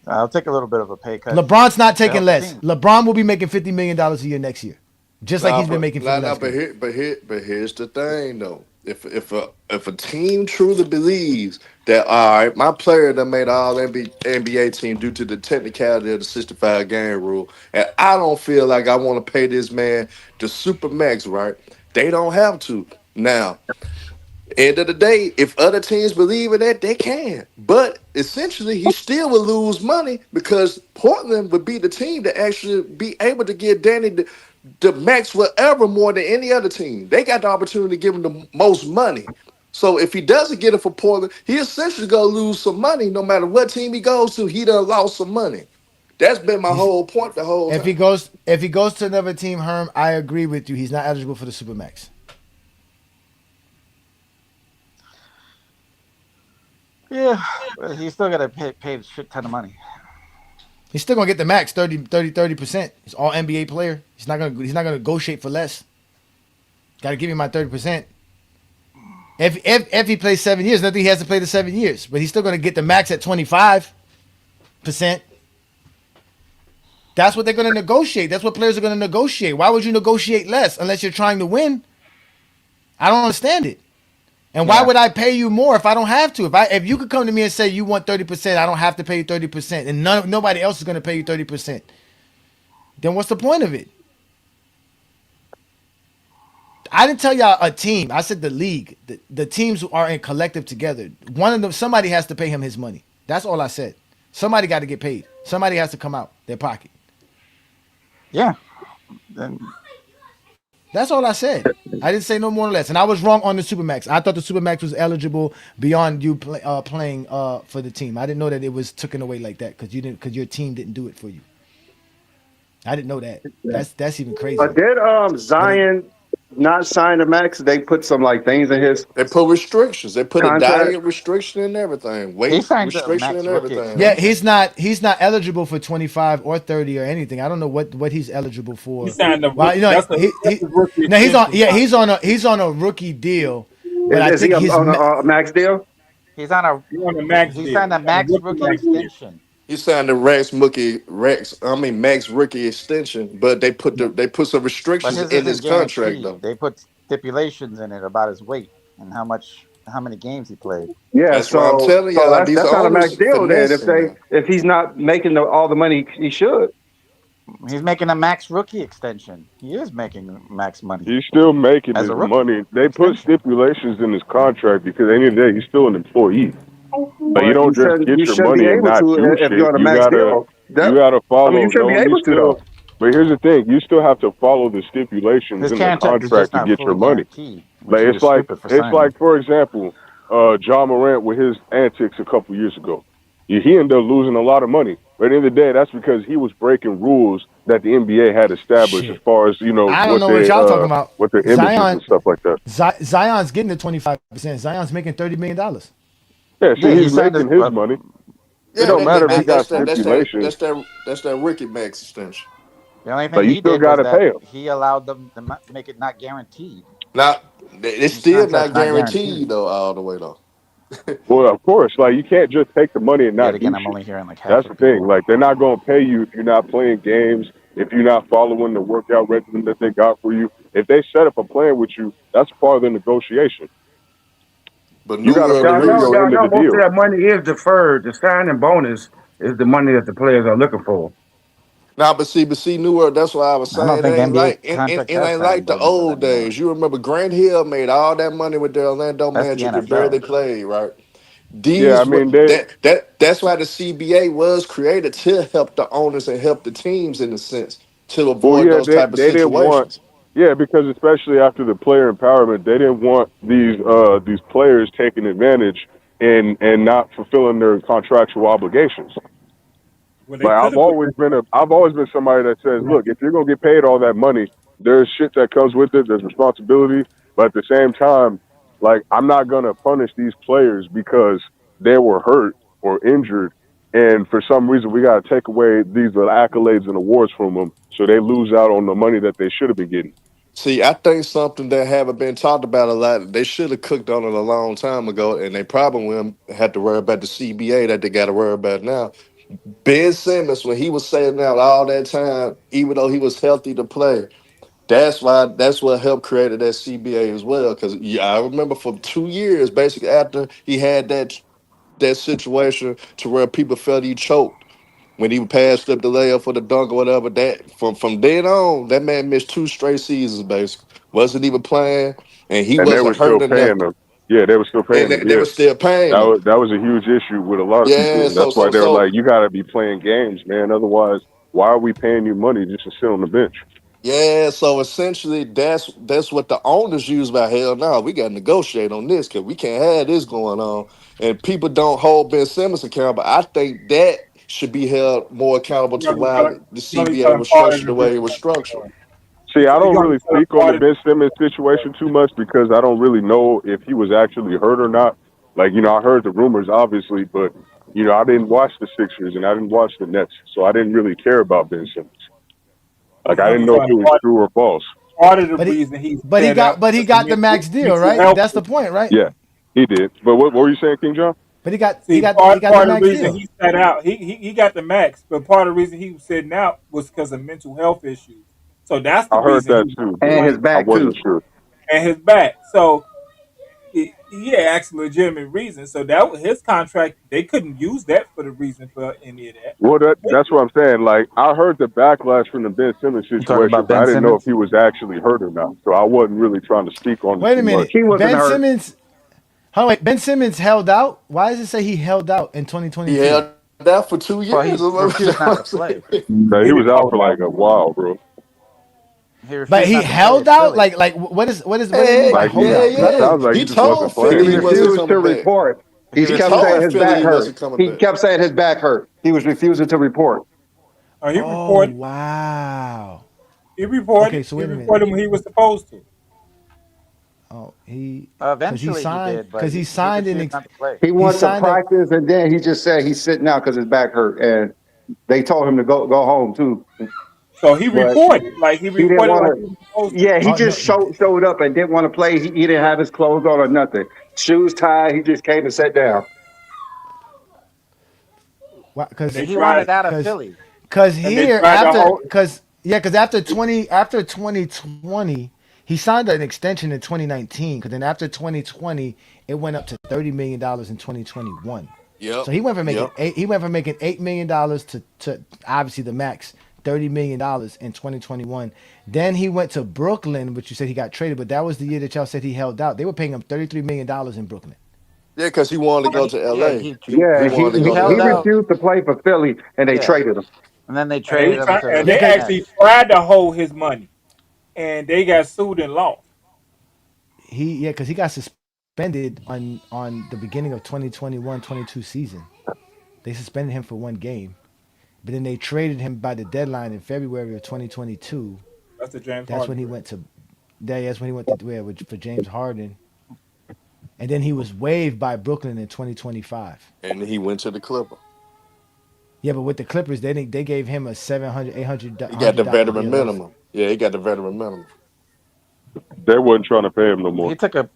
I'll take a little bit of a pay cut LeBron's not to taking help the less. team. LeBron will be making $50 million a year next year. Just like he's been making for the last But year. here's the thing though. If a team truly believes that all right, my player that made all NBA team due to the technicality of the 65 game rule, and I don't feel like I want to pay this man the super max, right? They don't have to. Now, end of the day, if other teams believe in that, they can. But essentially, he still would lose money because Portland would be the team to actually be able to give Danny the max whatever more than any other team. They got the opportunity to give him the most money. So if he doesn't get it for Portland, he essentially gonna lose some money no matter what team he goes to. He done lost some money. That's been my whole point the whole If he time. goes to another team, Herm, I agree with you. He's not eligible for the Supermax. Yeah, but he's still got to pay a shit ton of money. He's still gonna get the max 30%. He's all NBA player. He's not gonna negotiate for less. Gotta give him my 30%. If he plays 7 years, nothing he has to play the 7 years, but he's still gonna get the max at 25%. That's what they're gonna negotiate. That's what players are gonna negotiate. Why would you negotiate less unless you're trying to win? I don't understand it. And why would I pay you more if I don't have to? If you could come to me and say you want 30%, I don't have to pay you 30%, and nobody else is going to pay you 30%. Then what's the point of it? I didn't tell y'all a team. I said the league. The teams who are in collective together. One of them, somebody has to pay him his money. That's all I said. Somebody got to get paid. Somebody has to come out their pocket. Yeah. Then that's all I said. I didn't say no more or less. And I was wrong on the Supermax. I thought the Supermax was eligible beyond you playing for the team. I didn't know that it was taken away like that because your team didn't do it for you. I didn't know that. That's even crazy. Did Zion not sign the max? They put some like things in his. They put restrictions. They put contract. a diet restriction and everything. Weight restriction and everything. Yeah, he's not eligible for 25 or 30 or anything. I don't know what he's eligible for. He signed a well, rookie. No, he's on a rookie deal. But is he on a max deal? He's on a max. He signed a max rookie extension. He signed the max rookie extension, but they put some restrictions in his contract though. They put stipulations in it about his weight and how many games he played. Yeah, that's why I'm telling you, that's not a max deal then. If he's not making all the money he should. He's making a max rookie extension. He is making max money. He's still making his money. They put stipulations in his contract because at the end of the day, he's still an employee. But you don't just get your money and not do shit. You gotta follow. You should be able to though. But here's the thing: you still have to follow the stipulations in the contract to get your money. Like it's like for example, John Morant with his antics a couple years ago. He ended up losing a lot of money. But at the end of the day, that's because he was breaking rules that the NBA had established as far as, I don't know what y'all talking about. With their images and stuff like that. Zion's getting the 25%. Zion's making $30 million. Yeah, he's making his money. It don't matter if he got stipulations. That's that rookie max extension. The only Like thing you he still did was got to that pay them. he allowed them to make it not guaranteed. Now it's These still contracts not not guaranteed. guaranteed though all the way though. Well, of course, like you can't just take the money and Yet not do again, I'm shit. only hearing like half That's of the thing. people. Like they're not gonna pay you if you're not playing games, if you're not following the workout regimen that they got for you. If they set up a plan with you, that's part of the negotiation. But You New got to World the fulfill Y'all reason. your end of know the most of deal. that money is deferred. The signing bonus is the money that the players are looking for. Nah, but see, New World. That's why I was I don't saying it think ain't NBA like contracts it have ain't signing like the bonuses old anymore. days. You remember Grant Hill made all that money with the Orlando That's the Magic and barely NFL. played, right? Yeah, I These mean what they. that's why the CBA was created to help the owners and help the teams in a sense to Well, avoid yeah, those type of they didn't want. situations. Yeah, because especially after the player empowerment, they didn't want these players taking advantage and not fulfilling their contractual obligations. Well, they Like could have, but I've always been somebody that says, look, if you're gonna get paid all that money, there's shit that comes with it. There's responsibility, but at the same time, like I'm not gonna punish these players because they were hurt or injured, and for some reason we gotta take away these accolades and awards from them, so they lose out on the money that they should have been getting. See, I think something that haven't been talked about a lot. They should have cooked on it a long time ago, and they probably wouldn't have to worry about the CBA that they got to worry about now. Ben Simmons, when he was sitting out all that time, even though he was healthy to play, that's what helped create that CBA as well. Because yeah, I remember for 2 years, basically after he had that situation to where people felt he choked when he passed up the layup for the dunk or whatever. That from then on, that man missed 2 straight seasons. Basically, wasn't even playing, and he And they were wasn't still hurt or paying nothing, them. Yeah, they were still and paying them. they Yeah, were still paying him. that was a huge issue with a lot of people, Yeah, and that's so why so they were so like, you got to be playing games, man. Otherwise, why are we paying you money just to sit on the bench? Yeah, so essentially that's what the owners use by hell no, we gotta negotiate on this because we can't have this going on. And people don't hold Ben Simmons accountable. I think that should be held more accountable you to only why telling the you only CBA telling was part of structured the the way it reason. was structured. See, I don't You only really telling speak on the part of Ben Simmons situation too much because I don't really know if he was actually hurt or not. Like, I heard the rumors, obviously, but, I didn't watch the Sixers and I didn't watch the Nets, so I didn't really care about Ben Simmons. Like, you I only didn't know if telling it was true or false. part of the But he reason he but he said got out but he was the got the max deal, mental right? health. That's the point, right? Yeah, he did. But what were you saying, King John? But he got he See, got he part got the part of the max reason deal. he sat out, he got the max, but part of the reason he was sitting out was because of mental health issues. So that's the I heard reason that he too, but And his like I back wasn't too. sure. and his back. So he had actually legitimate reasons. So that was his contract. They couldn't use that for the reason for any of that. Well, that's what I'm saying. Like, I heard the backlash from the Ben Simmons You talking situation, about but I Ben didn't know if Simmons? he was actually hurt or not. So I wasn't really trying to speak on it Wait a too much. minute. He wasn't Ben hurt. Simmons. Oh wait, Ben Simmons held out. Why does it say he held out in He 2022? held that for two Well, years. he That's refused what not to I'm play. saying. But He he was didn't out hold for like out. a while, bro. He But refused he not to play held at out. Philly. Like what do you mean by Hey, Like hold yeah, out? Because I yeah. didn't. sounds like he He just wasn't told He playing. Philly he wasn't refused to coming back. report. He He He kept refused saying told to. his Philly back he hurt. wasn't coming He back. kept saying his back hurt. He was refusing to report. He Oh reported. wow. He Okay, reported. so He wait a minute. reported when he was supposed to. Oh, he Eventually, he did, but because he he signed refused not to play. He he went to signed a practice and then he just said he's sitting out because his back hurt. And they told him to go home too. So he But reported. Like he he didn't reported want like to. he was supposed to. Yeah, he oh no just showed up and didn't want to play. He didn't have his clothes on or nothing. Shoes tied. He just came and sat down. And they because He tried wanted out of because Philly. because and they here tried to after hold because after 2020 he signed an extension in 2019 because then after 2020 it went up to $30 million in 2021. Yep. So Yep. he went from making $8 million to obviously the max $30 million in 2021. Then he went to Brooklyn, which you said he got traded, but that was the year that y'all said he held out. They were paying him $33 million in Brooklyn. Yeah, because he wanted to Yeah, go to yeah, LA. He Yeah, He wanted to he go to he held LA. out. refused to play for Philly, and they Yeah, traded him. and then they and they traded him tried to and the Yeah, they because actually Nets. tried to hold his money. And they got sued and lost. he got suspended on the beginning of 2021-22 season. They suspended him for one game, but then they traded him by the deadline in February of 2022. That's the James That's Harden when he trade. went to that's when he went to where for James Harden, and then he was waived by Brooklyn in 2025. And he went to the Clipper. Yeah, but with the Clippers, they gave him a 700, 800, He got the $100 veteran deal. That was minimum. Yeah, he got the veteran minimum. They wasn't trying to pay him no more. He took a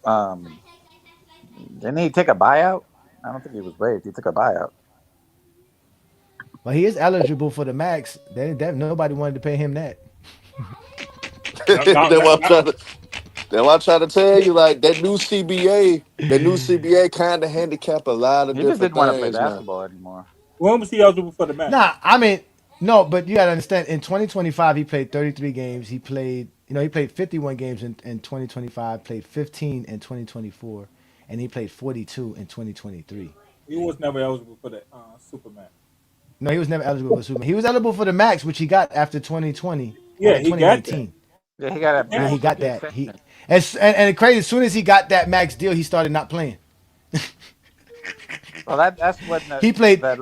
didn't he take a buyout? I don't think he was waived. He took a buyout. But he is eligible for the max. Nobody wanted to pay him that. Y'all, y'all, That's y'all, what I'm y'all- trying to. That's what I'm trying to tell you. Like that new CBA, that new CBA kind of handicap a lot of He just different didn't want to play things now. basketball anymore. when was he eligible for the match? Nah, I mean, no, but you gotta understand. In 2025, he played 33 games. He played 51 games in 2025. Played 15 in 2024, and he played 42 in 2023. He was never eligible for the Superman. No, he was never eligible for Superman. He was eligible for the max, which he got after 2020, Yeah, after he got that. 2019. Yeah, he got a Yeah, he max got rookie that. He extension. and crazy. As soon as he got that max deal, he started not playing. Well, that's when the He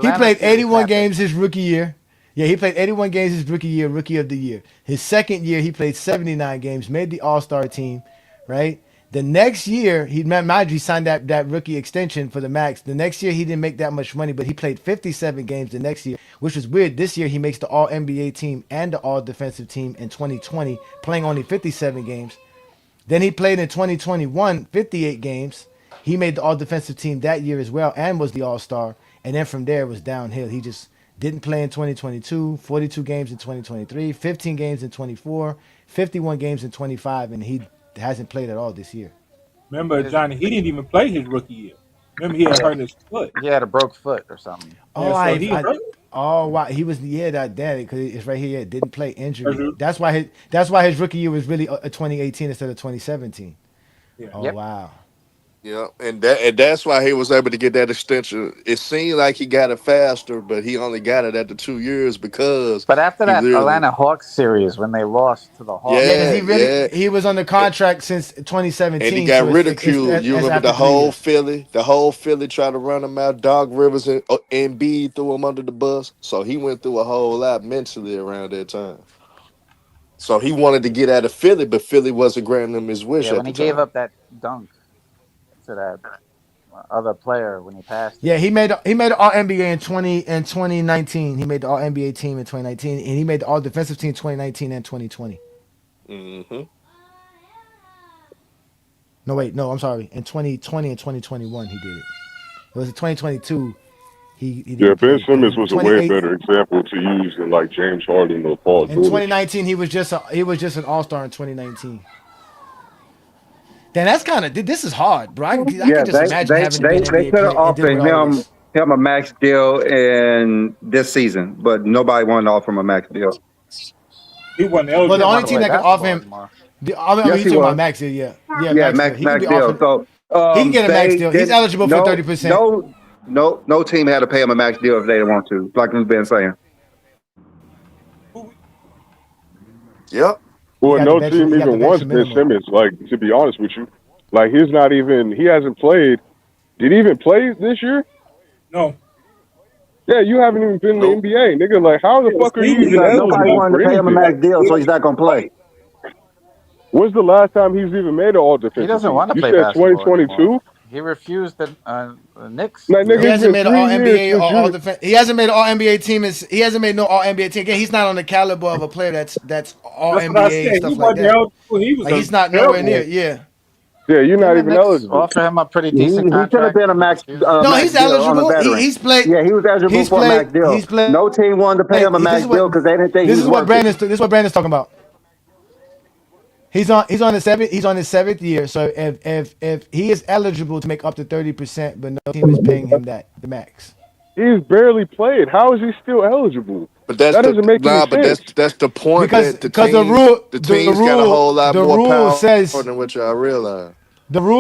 Atlanta played series 81 happened. games his rookie year. Yeah, he played 81 games his rookie year, rookie of the year. His second year, he played 79 games, made the All-Star team, right? The next year, mind you, he signed that rookie extension for the max. The next year, he didn't make that much money, but he played 57 games the next year, which was weird. This year, he makes the All-NBA team and the All-Defensive team in 2020, playing only 57 games. Then he played in 2021, 58 games. He made the all-defensive team that year as well and was the all-star. And then from there, it was downhill. He just didn't play in 2022, 42 games in 2023, 15 games in 24, 51 games in 25, and he hasn't played at all this year. Remember, His, Johnny, he didn't even play his rookie year. Remember, he had yeah, hurt his foot. he had a broke foot or something. Yeah, Oh, so he hurt. wow. He was, yeah, that damn it, because it's right here. Yeah, didn't play injury. hurt- That's why his rookie year was really a 2018 instead of 2017. Yeah. Oh, Yep. wow. Yeah, and that's why he was able to get that extension. It seemed like he got it faster, but he only got it after 2 years because But after he that literally, Atlanta Hawks series, when they lost to the Hawks, Yeah, because yeah, yeah. he was under contract since And he 2017, got so it's ridiculed. You as remember after 3 years. The whole Philly tried to run him out. Doc Rivers and Embiid threw him under the bus. So he went through a whole lot mentally around that time. So he wanted to get out of Philly, but Philly wasn't granting him his wish yeah, at when the he gave time. up that dunk to that other player when he passed Yeah, it. he made the All NBA in 2019. He made the All NBA team in 2019, and he made the All Defensive team 2019 and 2020. Hmm. No, wait, no, I'm sorry. In 2020 and 2021, he did it. It was in 2022. He Yeah, didn't Ben play because Simmons in was a way 28 better example to use than like James Harden or Paul in George. 2019 he was just an All Star in 2019. Then that's kind of this is hard, bro. I Yeah, can just imagine having to be an they NBA could have player and dealing offered with all of this. him a max deal in this season, but nobody wanted to offer him a max deal. He wasn't He Well, the didn't eligible only want to for team play it. that could offer basketball him, anymore. I mean, Yes, you he talking about was. max deal, yeah, Yeah, max deal. He could max be deal. offered. So He can get a max they deal. He's didn't. eligible for 30%. No team had to pay him a max deal if they didn't want to. Like we've been saying. Who- Yep. Well, no He team got the even wants veteran Ben minimum. Simmons. Like, to be honest with you, like he hasn't played. Did he even play this year? No. Yeah, you haven't even been in the Nope. NBA, nigga. Like, how the Yeah, fuck are you he even Because was nobody eligible wanted for to pay him a anything? max deal, so he's not gonna play. When's the last time he's even made an all He defensive doesn't team? want to You play said basketball anymore. 2022? He refused the Knicks Like, He nigga, deal. it's hasn't been made an All 3 years NBA or since All you. Defense. He hasn't made an All NBA team. He hasn't made no All NBA team. Again, he's not on the caliber of a player that's All That's what I NBA and said. He stuff like wasn't that. eligible. He was Like a he's not nowhere near. terrible. Yeah. Yeah, you're Didn't not the even Knicks eligible. offer him a pretty He decent should have contract been a and he max refused it? No, max he's deal on a eligible. veteran. He's played. Yeah, he was eligible He's for a played. max deal. He's played. No team wanted to pay him a This max is what. deal because they didn't think he This was is what worth it. Brandon's talking about. He's on his seventh year. So if he is eligible to make up to 30%, but no team is paying him the max. He's barely played. How is he still eligible? But that's That the doesn't make any nah. But sense. that's the point Because that because the rule the the teams got a whole rule lot the more rule power says than what y'all realize.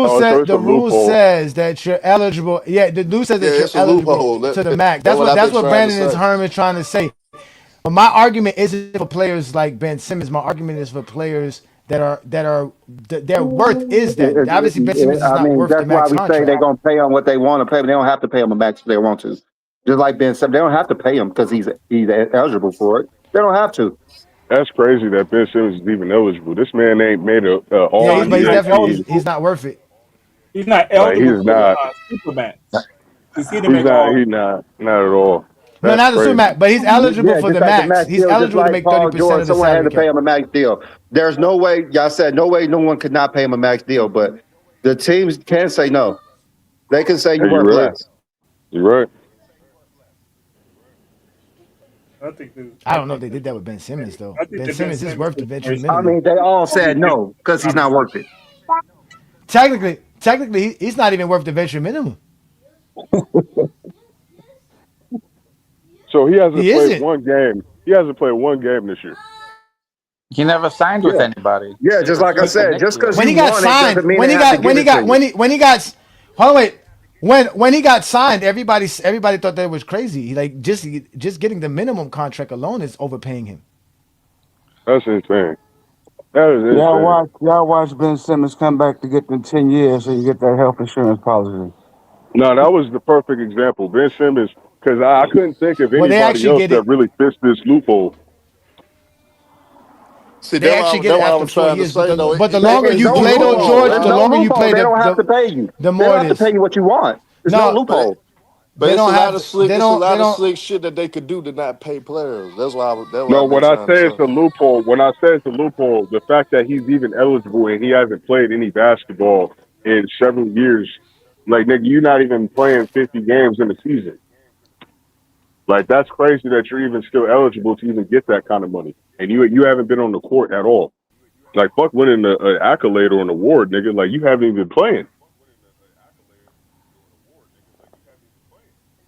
Oh, so it's a the rule loophole. says that you're eligible. Yeah, the rule says Yeah, that you're it's a eligible loophole. to the max. That's what I've That's been what trying to Brandon is say. Herman trying to say. But my argument isn't for players like Ben Simmons. My argument is for players their worth is that. Obviously, Ben Simmons is I not mean, worth the that's why max we say they're contract. gonna pay him what they want to pay, but they don't have to pay him a max if they want to. Just like Ben said, they don't have to pay him because he's eligible for it. They don't have to. That's crazy that Ben Simmons is even eligible. This man ain't made a Yeah, all He's he's not NBA definitely team. eligible. he's not worth it. He's not Like eligible he's for the not. Supermax. To see to make He's all. not at all. No, That's not the super crazy. max, but he's eligible Yeah, for just the like the max. max He's deal, just eligible to like make 30% Paul George, of the someone had salary to pay cap. him a max deal. There's no way, y'all said no way no one could not pay him a max deal, but the teams can say no. They can say Hey, you're you're worth right. less. You're right. I think this. I don't know if they did that with Ben Simmons though. I think Ben the Ben Simmons is Simmons worth the veteran situation. I minimum. mean, they all I said think this no because he's not conversation. worth it. Technically, he's not even worth the veteran minimum. So he hasn't He played isn't. one game. He hasn't played one game this year. He never signed with Yeah. anybody. Yeah, He just just like I took the said, Nick just because deal. When you he got won it signed, doesn't mean they have to give it to you. when he got, hold on, wait. When he got signed, everybody thought that was crazy. Like just getting the minimum contract alone is overpaying him. That's insane. That is insane. Y'all watch Ben Simmons come back to get them 10 years so you get that health insurance policy. No, that was the perfect example. Ben Simmons, because I couldn't think of Well, they anybody actually else get that it. really fits this loophole. See, They actually get that it what I after was four trying to years. But say the though. but the It longer There's you no play though, depends, loophole. George, There's the right? no longer you loophole. play, They don't have to pay you. the They more don't it have to pay is. you what you want. There's no No, But loophole. but they it's a don't lot have. of slick. They It's a don't. They lot of don't. slick shit that they could do to not pay players. That's what No, I've been when I trying to say it's say. a loophole, when I say it's a loophole, the fact that he's even eligible and he hasn't played any basketball in several years, like nigga, you're not even playing 50 games in a season. Like that's crazy that you're even still eligible to even get that kind of money, and you haven't been on the court at all. Like fuck winning an accolade or an award, nigga. Like you haven't even been playing.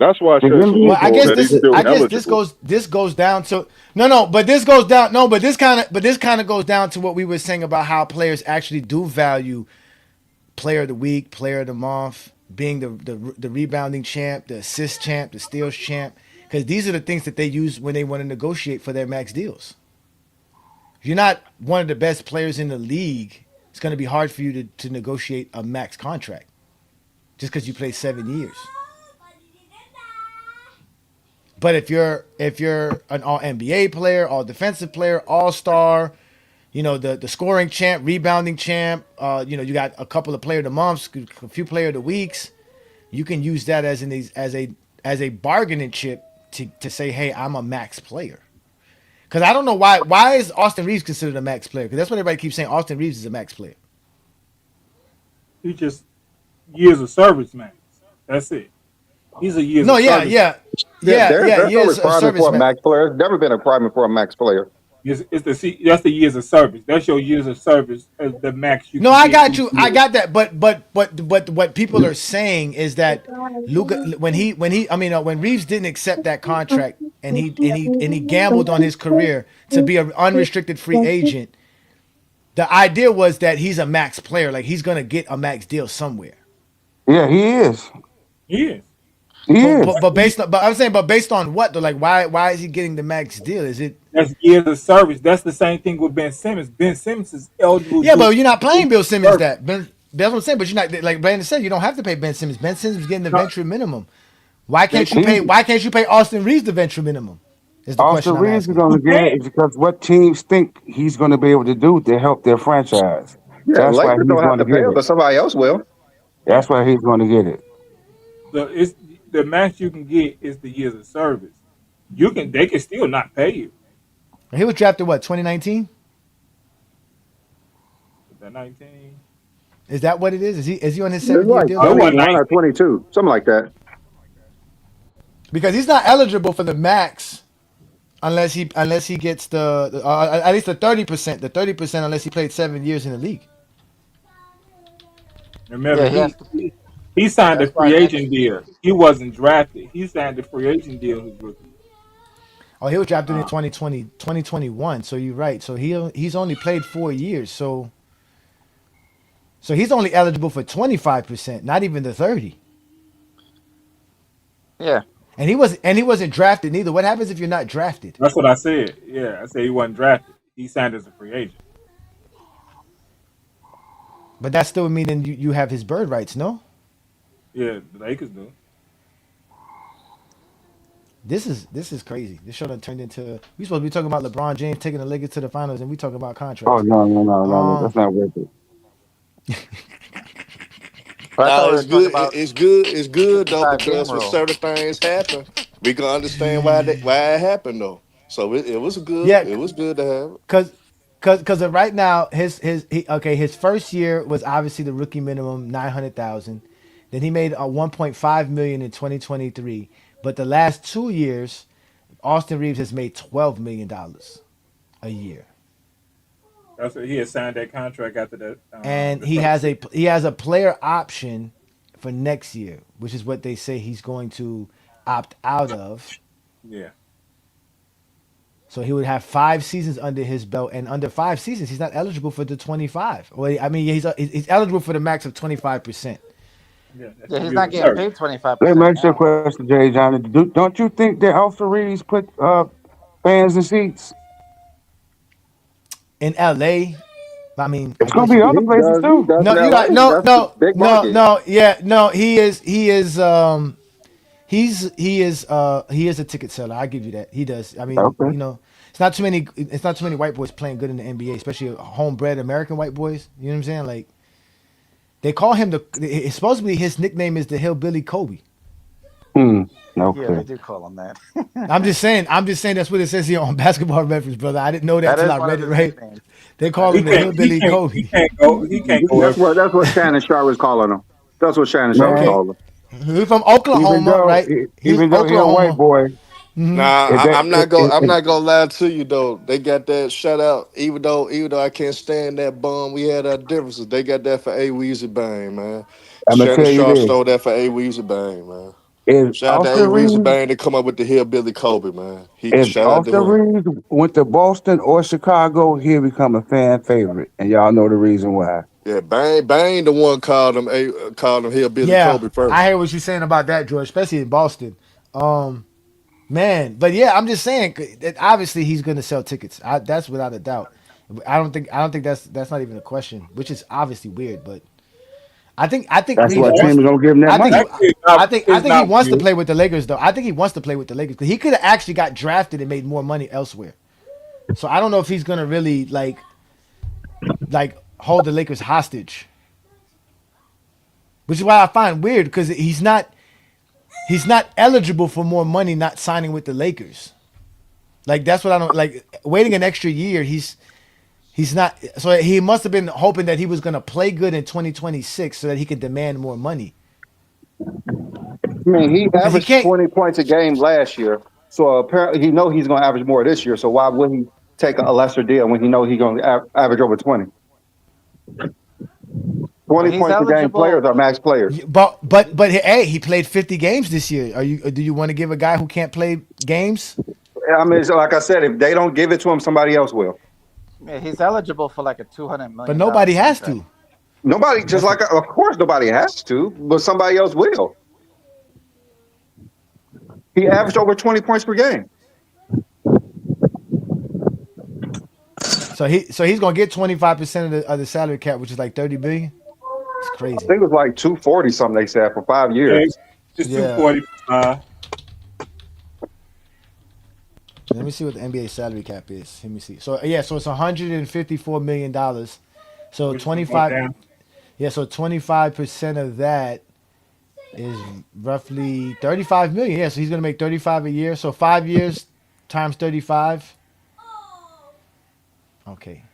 That's why I The said it's a NBA, Well, I loophole guess that this he's is. still I guess eligible. this goes down to no. But this goes down. No, but this kind of goes down to what we were saying about how players actually do value player of the week, player of the month, being the rebounding champ, the assist champ, the steals champ, because these are the things that they use when they want to negotiate for their max deals. If you're not one of the best players in the league, it's going to be hard for you to negotiate a max contract just because you play 7 years. But if you're an all NBA player, all defensive player, all star, the scoring champ, rebounding champ, you got a couple of player of the months, a few player of the weeks, you can use that as a bargaining chip to say, hey, I'm a max player. Because I don't know why is Austin Reaves considered a max player? Because that's what everybody keeps saying. Austin Reaves is a max player. He just years of service, man. That's it. He's a years No, of yeah, service. yeah, Yeah, yeah, yeah. there's no Years of requirement service, for a man. max player. There's never been a requirement for a max player. That's the years of service. That's your years of service as the max you No, can I get got each you. I year. got that. But what people are saying is that Luka when Reeves didn't accept that contract and he gambled on his career to be an unrestricted free agent. The idea was that he's a max player, like he's gonna get a max deal somewhere. yeah, he is. He is. He But I'm saying, but based on what though? Like why is he getting the max deal? Is it? That's years of service. That's the same thing with Ben Simmons. Ben Simmons is eligible to Yeah, do but you're not playing Bill Simmons service. that. That's what I'm saying. But you're not like Brandon said. You don't have to pay Ben Simmons. Ben Simmons is getting the No, venture minimum. Why they can't you is. pay? Why can't you pay Austin Reeves the venture minimum? Is the Austin question I'm Reeves is asking. going you to get it can. is because what teams think he's going to be able to do to help their franchise. Yeah, That's why Lakers he's don't have going to to pay get him, it. but somebody else will. Yeah. That's why he's going to get it. It's the max you can get is the years of service. They can still not pay you. He was drafted what 2019? The 19. Is that what it is? Is he on his It's 7 year like deal Oh, it still? wasn't 21 or 19. 22, something like that. Because he's not eligible for the max unless he gets at least the 30%. The 30% unless he played 7 years in the league. Yeah, Remember, he has to. he signed a That's why free next agent deal. year. He wasn't drafted. He signed a free agent deal his rookie year. Oh, he was drafted in Uh, 2020, 2021. So you're right. So he's only played 4 years. So he's only eligible for 25%, not even the 30. Yeah, And he wasn't drafted neither. What happens if you're not drafted? that's what I said. Yeah, I said he wasn't drafted. He signed as a free agent. But that still mean then you have his bird rights, no? Yeah, the Lakers do. This is crazy. This show done turned into we supposed to be talking about LeBron James taking the Lakers to the finals, and we talking about Oh, contracts. no. That's Um, not worth it. but I Now thought we it's were talking good. about It's good. It's the good though 65 game because when rule. certain things happen, we can understand why it happened though. So it was good. Yeah, It was good to have it. cause, cause right now his first year was obviously the rookie minimum 900,000. Then he made a 1.5 million in 2023. But the last 2 years, Austin Reeves has made $12 million a year, That's what he had signed that contract after that. and The he first has year. a player option for next year, which is what they say he's going to opt out of. Yeah, So he would have 5 seasons under his belt, and under 5 seasons, he's not eligible for the 25. Well, I mean, he's eligible for the max of 25%. yeah, that's Yeah, the he's years not of getting 30. paid 25 Let me percent ask you a now. question, Jay Johnny. Don't you think that Austin Reeves put fans in seats? In LA, I mean, I It's gonna guess be you. other He places does. He too. does in No, you're L.A. right. No, That's the no, big no, market. no. Yeah, no. He is a ticket seller. I give you that. He does. I mean, Okay. It's not too many white boys playing good in the NBA, especially homebred American white boys. You know what I'm saying? Like they call him supposedly his nickname is the Hillbilly Kobe. Hmm. Yeah, they Okay. do call him that. I'm just saying. That's what it says here on Basketball Reference, brother. I didn't know that That till is I one of read it. his Right? nicknames. They That call is him He the one of can't. his He Hillbilly can't. nicknames. He Kobe. can't go. He can't go up. That's what Shannon Sharp was calling him. That's what Shannon Sharp was Okay. Man, calling him. He's from even Oklahoma, though right? He's even though he a white Oklahoma. boy, Nah, if that I'm not gonna lie to you though. They got that shutout. Even though I can't stand that bum, we had our differences. They got that for A Weezy Bang, man. I'm gonna Shannon tell you Sharp this: stole that for A Weezy Bang, man. if Shout out to A Austin Weezy Reeves, Bang to come up with the hillbilly Kobe, man. He if shout out to Austin him. Reeves went to Boston or Chicago, he'll become a fan favorite, and y'all know the reason why. Yeah, Bang the one called him hillbilly Yeah, Kobe I first. hear what you're saying about that, George, especially in Boston. Um, Man, but yeah, I'm just saying that obviously he's going to sell tickets. That's without a doubt. I don't think that's not even a question, which is obviously weird. But I think That's It's why Reeves wants. teams don't give him that I think he money. actually it's not. I It's think he not wants to weird. play with the Lakers though. I think he wants to play with the Lakers because he could have actually got drafted and made more money elsewhere. So I don't know if he's going to really like hold the Lakers hostage, which is why I find weird because he's not eligible for more money not signing with the Lakers. Like that's what I don't like. Waiting an extra year, he's not. So he must have been hoping that he was going to play good in 2026 so that he could demand more money. I mean, he Because he averaged can't. 20 points a game last year, so apparently he know he's going to average more this year. So why would he take a lesser deal when he know he's going to average over 20? Well, 20 he's points a game players eligible. are max players. But hey, he played 50 games this year. Do you want to give a guy who can't play games? I mean, so like I said, if they don't give it to him, somebody else will. Yeah, he's eligible for like a But $200 million nobody has contract. to. Nobody, just That's the like, of course, nobody has to, but somebody else will. He averaged over 20 points per game. so he's gonna get 25% of the salary cap, which is like 30 billion. It's I crazy. think it was like 240 something they said for 5 years. Yeah, it's Yeah. 240. Let me see what the NBA salary cap is. Let me see. So yeah, so it's 154 million dollars. So Which is gonna go 25. down. Yeah, so 25% of that is roughly 35 million. Yeah, so he's gonna make 35 a year. So 5 years times 35. Okay.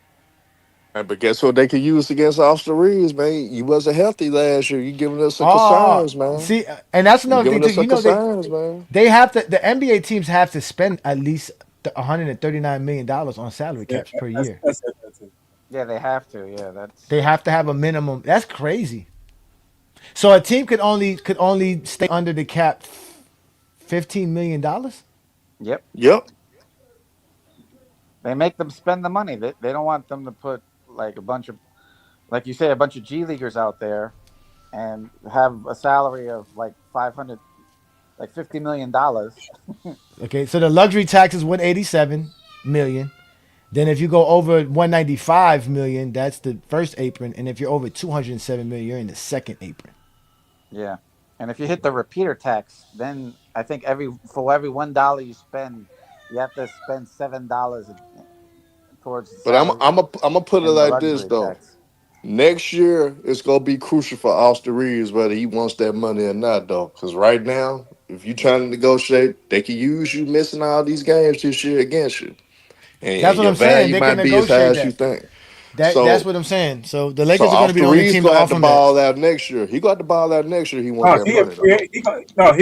But guess what they could use against Austin Reeves, man? You wasn't healthy last year. You giving us some Oh, concerns, man. see, and that's You another thing giving too. us some You know concerns, man. they have to. The NBA teams have to spend at least 139 million dollars on salary Yeah, caps per that's year. that's it. That's it. Yeah, they have to. Yeah, that's They have to have a minimum. That's crazy. So a team could only stay under the cap $15 million. yep. Yep. They make them spend the money. They don't want them to put like a bunch of, like you say, a bunch of G leaguers out there and have a salary of like 500, like $50 million. Okay, so the luxury tax is 187 million. Then if you go over 195 million, that's the first apron, and if you're over 207 million, you're in the second apron. Yeah, and if you hit the repeater tax, then I think every $1 you spend, you have to spend $7 towards the But I'm salary I'm a, I'm gonna put it and the like this luxury though. tax. Next year it's gonna be crucial for Austin Reeves whether he wants that money or not, though. Because right now If you trying to negotiate, they can use you missing all these games this year against you, That's and what your I'm saying. value They can might be as high negotiate as you that. think. That's So, what I'm saying. So the so Lakers are going to be Austin the only Reeves team to gonna have to offer him that. ball out next year. He got to ball out next year. He want No, that he a money though. free. He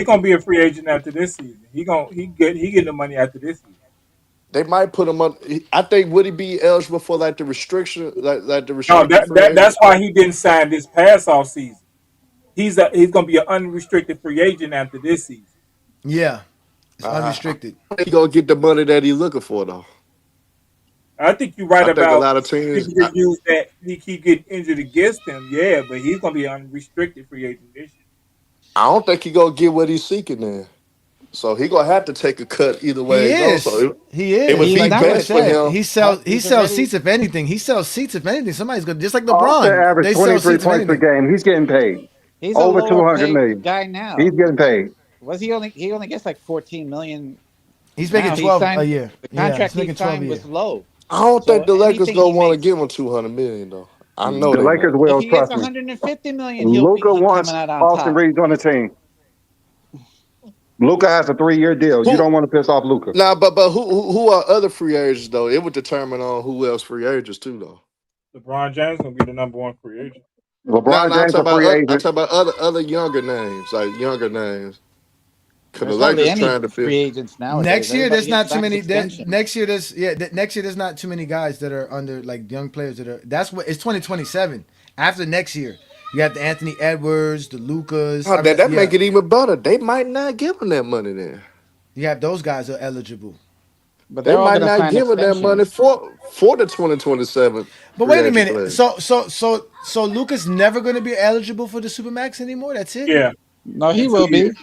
gonna be a free agent after this season. He getting the money after this season. They might put him on. I think would he be eligible for like the restriction, like the No, restricted free that's agent? why he didn't sign this past off season. He's gonna be an unrestricted free agent after this season. Yeah, it's I unrestricted. think he gonna get the money that he's looking for though. I think you're right I think a about lot of teams. people can use that he keep getting injured against him. Yeah, but he's gonna be an unrestricted free agent this year. I don't think he gonna get what he's seeking then. So he gonna have to take a cut either way He it goes. is. So He it would is. He's be Like not. George best for said, him. he He's sells already. seats if anything. He sells seats if anything. Somebody's going to just like Austin LeBron. averaged They sell 23 seats if points per anything. game. He's getting paid He's a over lower 200 paid million. guy He's now. getting paid. Was he only gets like 14 million He's making now. He 12 a signed year. the Yeah, he's contract he making 12 a signed year. was low. I don't think So the Lakers anything gonna he want to makes, give him 200 million though. I know The they Lakers not. if will, he gets trust me. 150 million, Luca he wants coming out on Austin top. Reeves on the team. Luca has a 3-year deal. You Who don't want to piss off Luca. Nah, but who are other free agents though? It would determine on who else free agents too though. LeBron James gonna be the number one free agent. No, LeBron no, I'm James talking a about free I'm agent. talking about other younger names, like younger names. Cause the There's hardly Lakers any trying to feel. free agents nowadays. Next year, Everybody there's gets not too max many. extensions. Next year, next year, there's not too many guys that are under like young players that are. That's what it's 2027. After next year, you got the Anthony Edwards, the Lucas. Oh, I mean, that yeah, make it even better. They might not give him that money then. you have those guys are eligible. But They they're all might gonna not sign give him that money extensions. for the 2027 But free wait a agent minute. player. So Lucas never going to be eligible for the Supermax anymore. That's it. Yeah, No, he in will 2 years. be.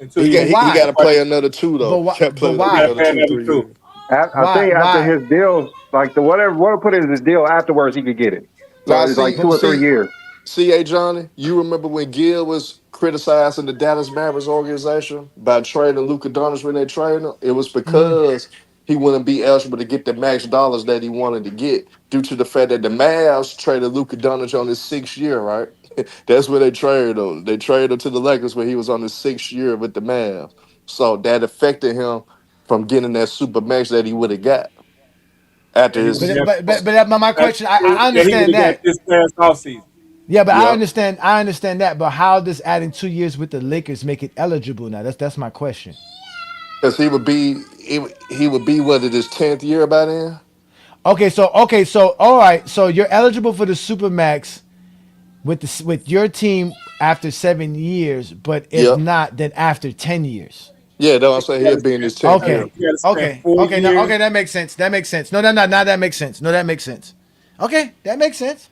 In two He years, got But he got why? to play another two But though. why? He got to But play he like got why? to another pay two another 3 two. years. I Why? think after Why? his deal, like the whatever put in his deal afterwards, he could get it. So Now it's like see two or But 3 years. C.A. Johnny, you remember when Gill was criticizing the Dallas Mavericks organization by trading Luka Dončić when they traded him? It was because he wouldn't be eligible to get the max dollars that he wanted to get due to the fact that the Mavs traded Luka Dončić on his 6th year, right? That's where they traded him. They traded him to the Lakers when he was on his 6th year with the Mavs. So that affected him from getting that super max that he would have got after That he would his. have got. my question. I That he would understand have got that. this past off season. Yeah, but I Yep. understand. I understand that. But how does adding 2 years with the Lakers make it eligible now? That's my question. Because he would be what it is 10th year by then. Okay, so all right, so you're eligible for the Supermax with your team after 7 years, but if Yep. not, then after 10 years. Yeah, that's what I'm saying. You got He'll to be in his spend. 10th year. Okay, You got to spend okay, 4 okay. Now, years. okay, that makes sense. That makes sense. No, no, no, now that makes sense. No, that makes sense. Okay, that makes sense.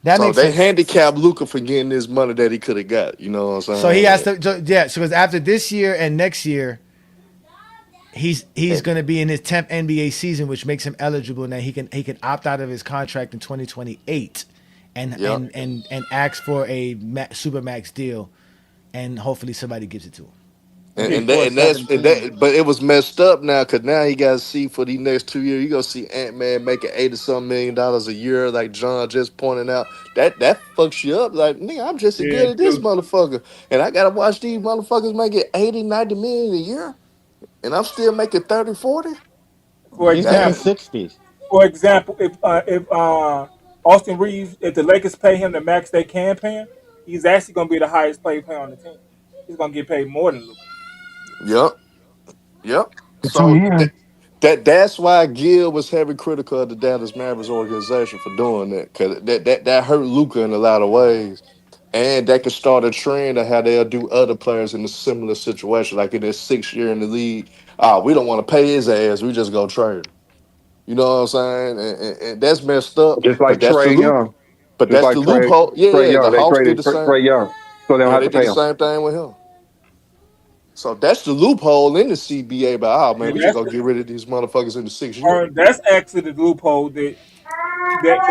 That So makes they sense. handicapped Luca for getting this money that he could have got. You know what I'm So he has saying? to. Yeah. So because after this year and next year, he's going to be in his 10th NBA season, which makes him eligible. Now he can opt out of his contract in 2028, and Yep. ask for a super max deal, and hopefully somebody gives it to him. And that, Before and that's and 17. that, but it was messed up now because now he got to see for the next 2 years. You gonna see Ant Man making $80-some million a year, like John just pointed out. That fucks you up. Like nigga, I'm just as Yeah, good as this too. motherfucker, and I gotta watch these motherfuckers making 80-90 million a year, and I'm still making 30-40. For He's making Damn. example, 60. if Austin Reeves, if the Lakers pay him the max they can pay him, he's actually going to be the highest paid player on the team. He's going to get paid more than Luka. Yep. Yep. For 2 years. That's why Gill was heavy critical of the Dallas Mavericks organization for doing that because that hurt Luca in a lot of ways, and that could start a trend of how they'll do other players in a similar situation, like in their 6th year in the league. We don't want to pay his ass. We just go trade him. You know what I'm saying? And that's messed up. Just But like that's the Trey loop. Young. But Just that's like the Trey loophole. Yeah, Trey yeah. The Young. They Hawks did traded the same. Trey Young. So they don't Yeah, have they to did pay the him. same thing with him. So that's the loophole in the CBA. But man, And we just gonna get rid of these motherfuckers in the 6th year. that's actually the loophole that's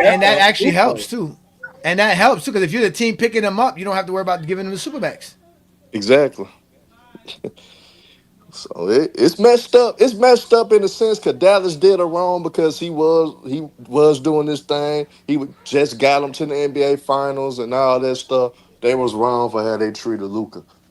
And that a actually helps loophole. too. And that helps too because if you're the team picking them up, you don't have to worry about giving them the supermax. Exactly. So it's messed up. It's messed up in a sense because Dallas did it wrong because he was doing this thing. Just got them to the NBA Finals and all that stuff. They was wrong for how they treated Luca.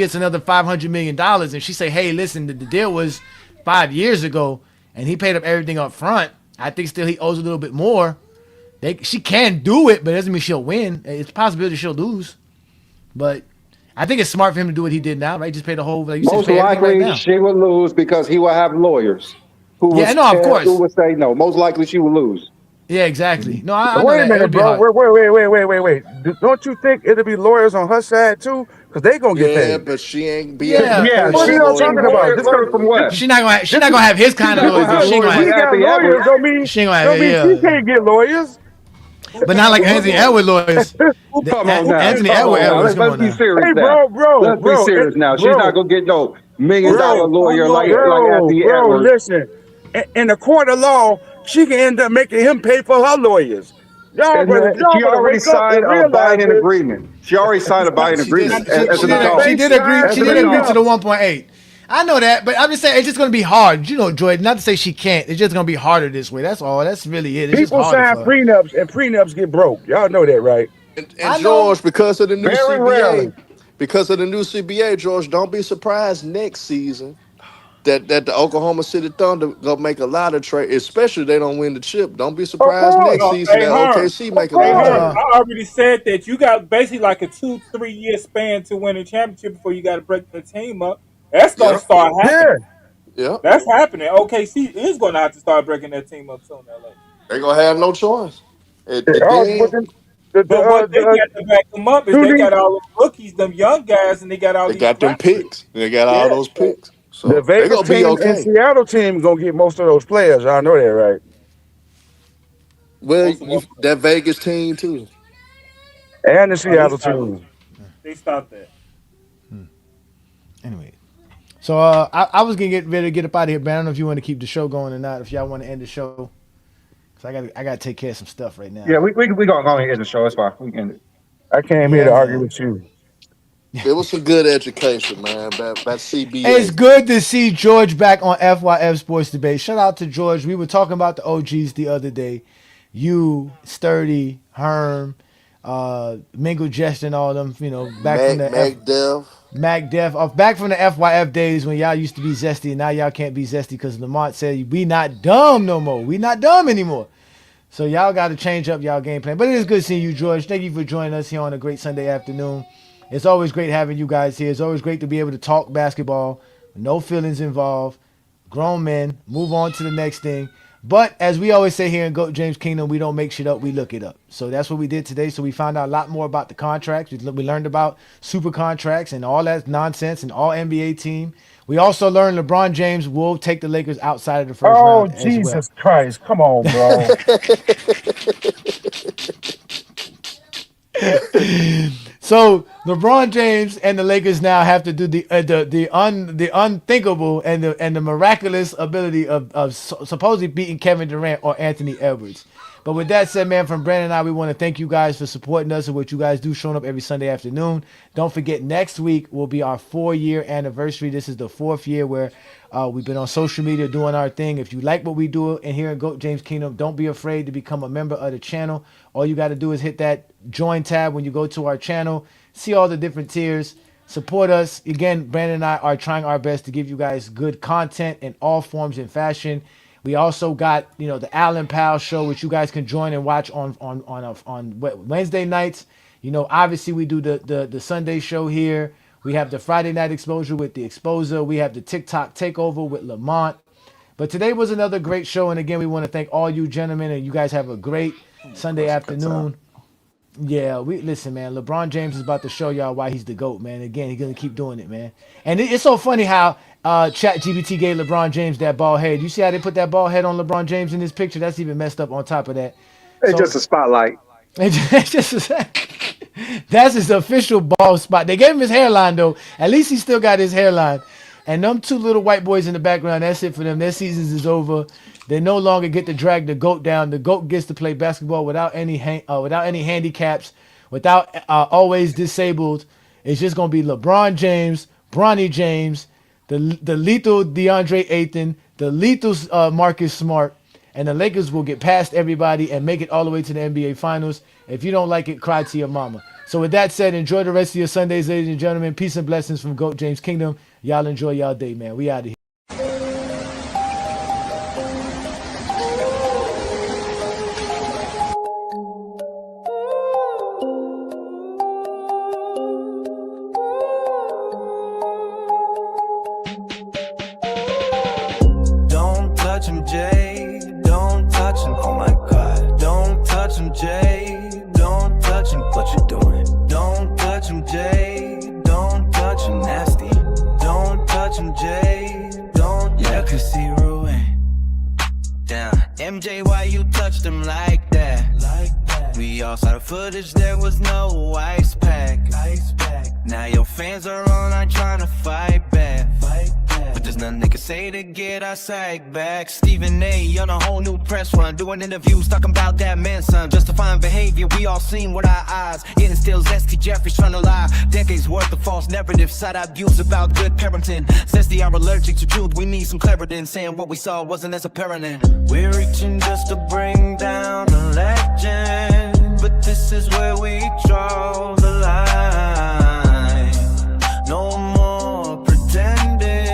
gets another $500 million and she say, hey, listen, the deal was 5 years ago and he paid up everything up front, I think still he owes a little bit more. She can do it, but it doesn't mean she'll win. It's a possibility she'll lose. But I think it's smart for him to do what he did now, right? Just pay the whole, like you said, Most pay everything right likely now. she will lose because he will have lawyers Yeah, no, of who course. would say no. Most likely she will lose. Yeah, exactly. No, I know Wait a that. It minute, would be bro. hard. Wait. Don't you think it'll be lawyers on her side too? Because they gonna get Yeah, paid. but she ain't be able to Yeah. Yeah, pay What no are she y'all she talking lawyers. about? lawyers from what? She's not gonna have his She's kind of not lawyers gonna though. have She ain't lawyers gonna like He have, got Anthony lawyers, Edwards. she ain't gonna don't have, mean she yeah. can't get lawyers. But not like Anthony Edward lawyers. Come on now, Anthony come on now. Edwards, come Let's on be now. serious Hey, now. Let's be bro, serious now. She's not gonna get no $1 million bro, lawyer like Anthony bro. Edwards. Listen, in the court of law, she can end up making him pay for her lawyers. And Y'all she better already wake up signed and a realize binding this. agreement. She already signed a binding She did. agreement as an She adult. did agree. As She an did agree to adult. the 1.8. I know that, but I'm just saying it's just gonna be hard. You know, Jordan. Not to say she can't. It's just gonna be harder this way. That's all. That's really it. It's just People harder sign for her. prenups and prenups get broke. Y'all know that, right? And I know. George, because of the new Very rarely. CBA, George, don't be surprised next season that the Oklahoma City Thunder gonna make a lot of trade, especially if they don't win the chip. Don't be Of surprised next course, No, season hey that Herm. OKC of make a Hey lot of Herm, course. trades. I already said that you got basically like a 2-3 year span to win a championship before you got to break the team up. That's gonna Yep, start Yeah, happening. yep. That's happening. OKC is gonna have to start breaking that team up sooner or later. They gonna have no choice. And oh, but then But what they got to back them up is you they need got all the rookies, them young guys, and they got all they these got them draft picks. picks. They got all Yeah, those so picks. the So they Vegas gonna be team and okay. Seattle team gonna get most of those players. I know that, right? Well, most of you them, that Vegas team too. And the oh, they Seattle stopped. team. They stopped that. Anyway, so I was gonna get ready to get up out of here, but I don't know if you want to keep the show going or not. If y'all want to end the show, because I gotta take care of some stuff right now. Yeah, we gonna go ahead and end the show. It's fine. We can. I came here Yeah, to argue man. with you. It was some good education, man. That It's CBA. good to see George back on FYF Sports Debate. Shout out to George. We were talking about the OGs the other day. You, Sturdy, Herm, Mingle Jest and all them, back from the Mac Dev. Mac Def, back from the FYF days when y'all used to be zesty and now y'all can't be zesty because Lamont said we not dumb no more. We not dumb anymore. So y'all got to change up y'all game plan. But it is good seeing you, George. Thank you for joining us here on a great Sunday afternoon. It's always great having you guys here. It's always great to be able to talk basketball, no feelings involved, grown men, move on to the next thing. But as we always say here in Goat James Kingdom, we don't make shit up, we look it up. So that's what we did today. So we found out a lot more about the contracts. We learned about super contracts and all that nonsense and all NBA team. We also learned LeBron James will take the Lakers outside of the first Oh, round as well. Jesus Christ. Come on, bro. So LeBron James and the Lakers now have to do the unthinkable and the miraculous ability of supposedly beating Kevin Durant or Anthony Edwards. But with that said, man, from Brandon and I, we want to thank you guys for supporting us and what you guys do, showing up every Sunday afternoon. Don't forget, next week will be our 4-year anniversary. This is the 4th year where we've been on social media doing our thing. If you like what we do in here in Goat James Kingdom, don't be afraid to become a member of the channel. All you got to do is hit that join tab when you go to our channel. See all the different tiers. Support us. Again, Brandon and I are trying our best to give you guys good content in all forms and fashion. We also got, the Allen Powell show, which you guys can join and watch on Wednesday nights. Obviously we do the Sunday show here. We have the Friday night exposure with the Exposer. We have the TikTok takeover with Lamont. But today was another great show. And again, we want to thank all you gentlemen, and you guys have a great Sunday afternoon. Yeah, listen, man. LeBron James is about to show y'all why he's the GOAT, man. Again, he's gonna keep doing it, man. And it's so funny how ChatGPT gave LeBron James that bald head. You see how they put that bald head on LeBron James in this picture? That's even messed up on top of that. It's just a spotlight. It's just that's his official bald spot. They gave him his hairline though. At least he still got his hairline. And them two little white boys in the background, that's it for them. Their seasons is over. They no longer get to drag the GOAT down. The GOAT gets to play basketball without any handicaps, without always disabled. It's just gonna be LeBron James, Bronny James, the lethal DeAndre Ayton, the lethal Marcus Smart, and the Lakers will get past everybody and make it all the way to the NBA Finals. If you don't like it, cry to your mama. So with that said, enjoy the rest of your Sundays, ladies and gentlemen. Peace and blessings from GOAT James Kingdom. Y'all enjoy y'all day, man. We out of here. see ruin. Damn, MJ, why you touched him like that? We all saw the footage, there was no ice pack. Now your fans are online trying to fight back. But there's nothing they can say to get our side back. Stephen A. on a whole new press run, doing interviews talking about that man, son. Justifying behavior we all seen with our eyes. It instills S.T. Jeffries trying to lie. Decades worth of false narrative, side-eye views about good parenting. Says they are allergic to truth, we need some clarity in saying what we saw wasn't as apparent. We're reaching just to bring down the legend, but this is where we draw the line. No more pretending.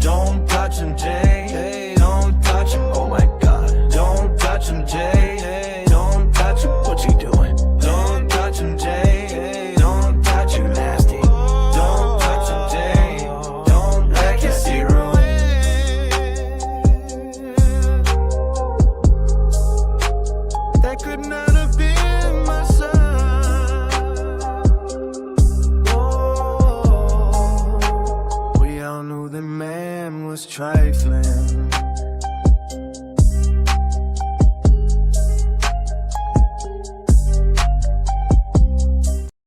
Don't touch him, Jay. Don't touch him. Oh my God. Don't touch him, Jay. Don't touch him. What you doing? Don't touch him, Jay. Don't touch him, nasty. Don't touch him, Jay. Don't let you see ruin. That could not have been my son. Oh, we all knew the man was trifling.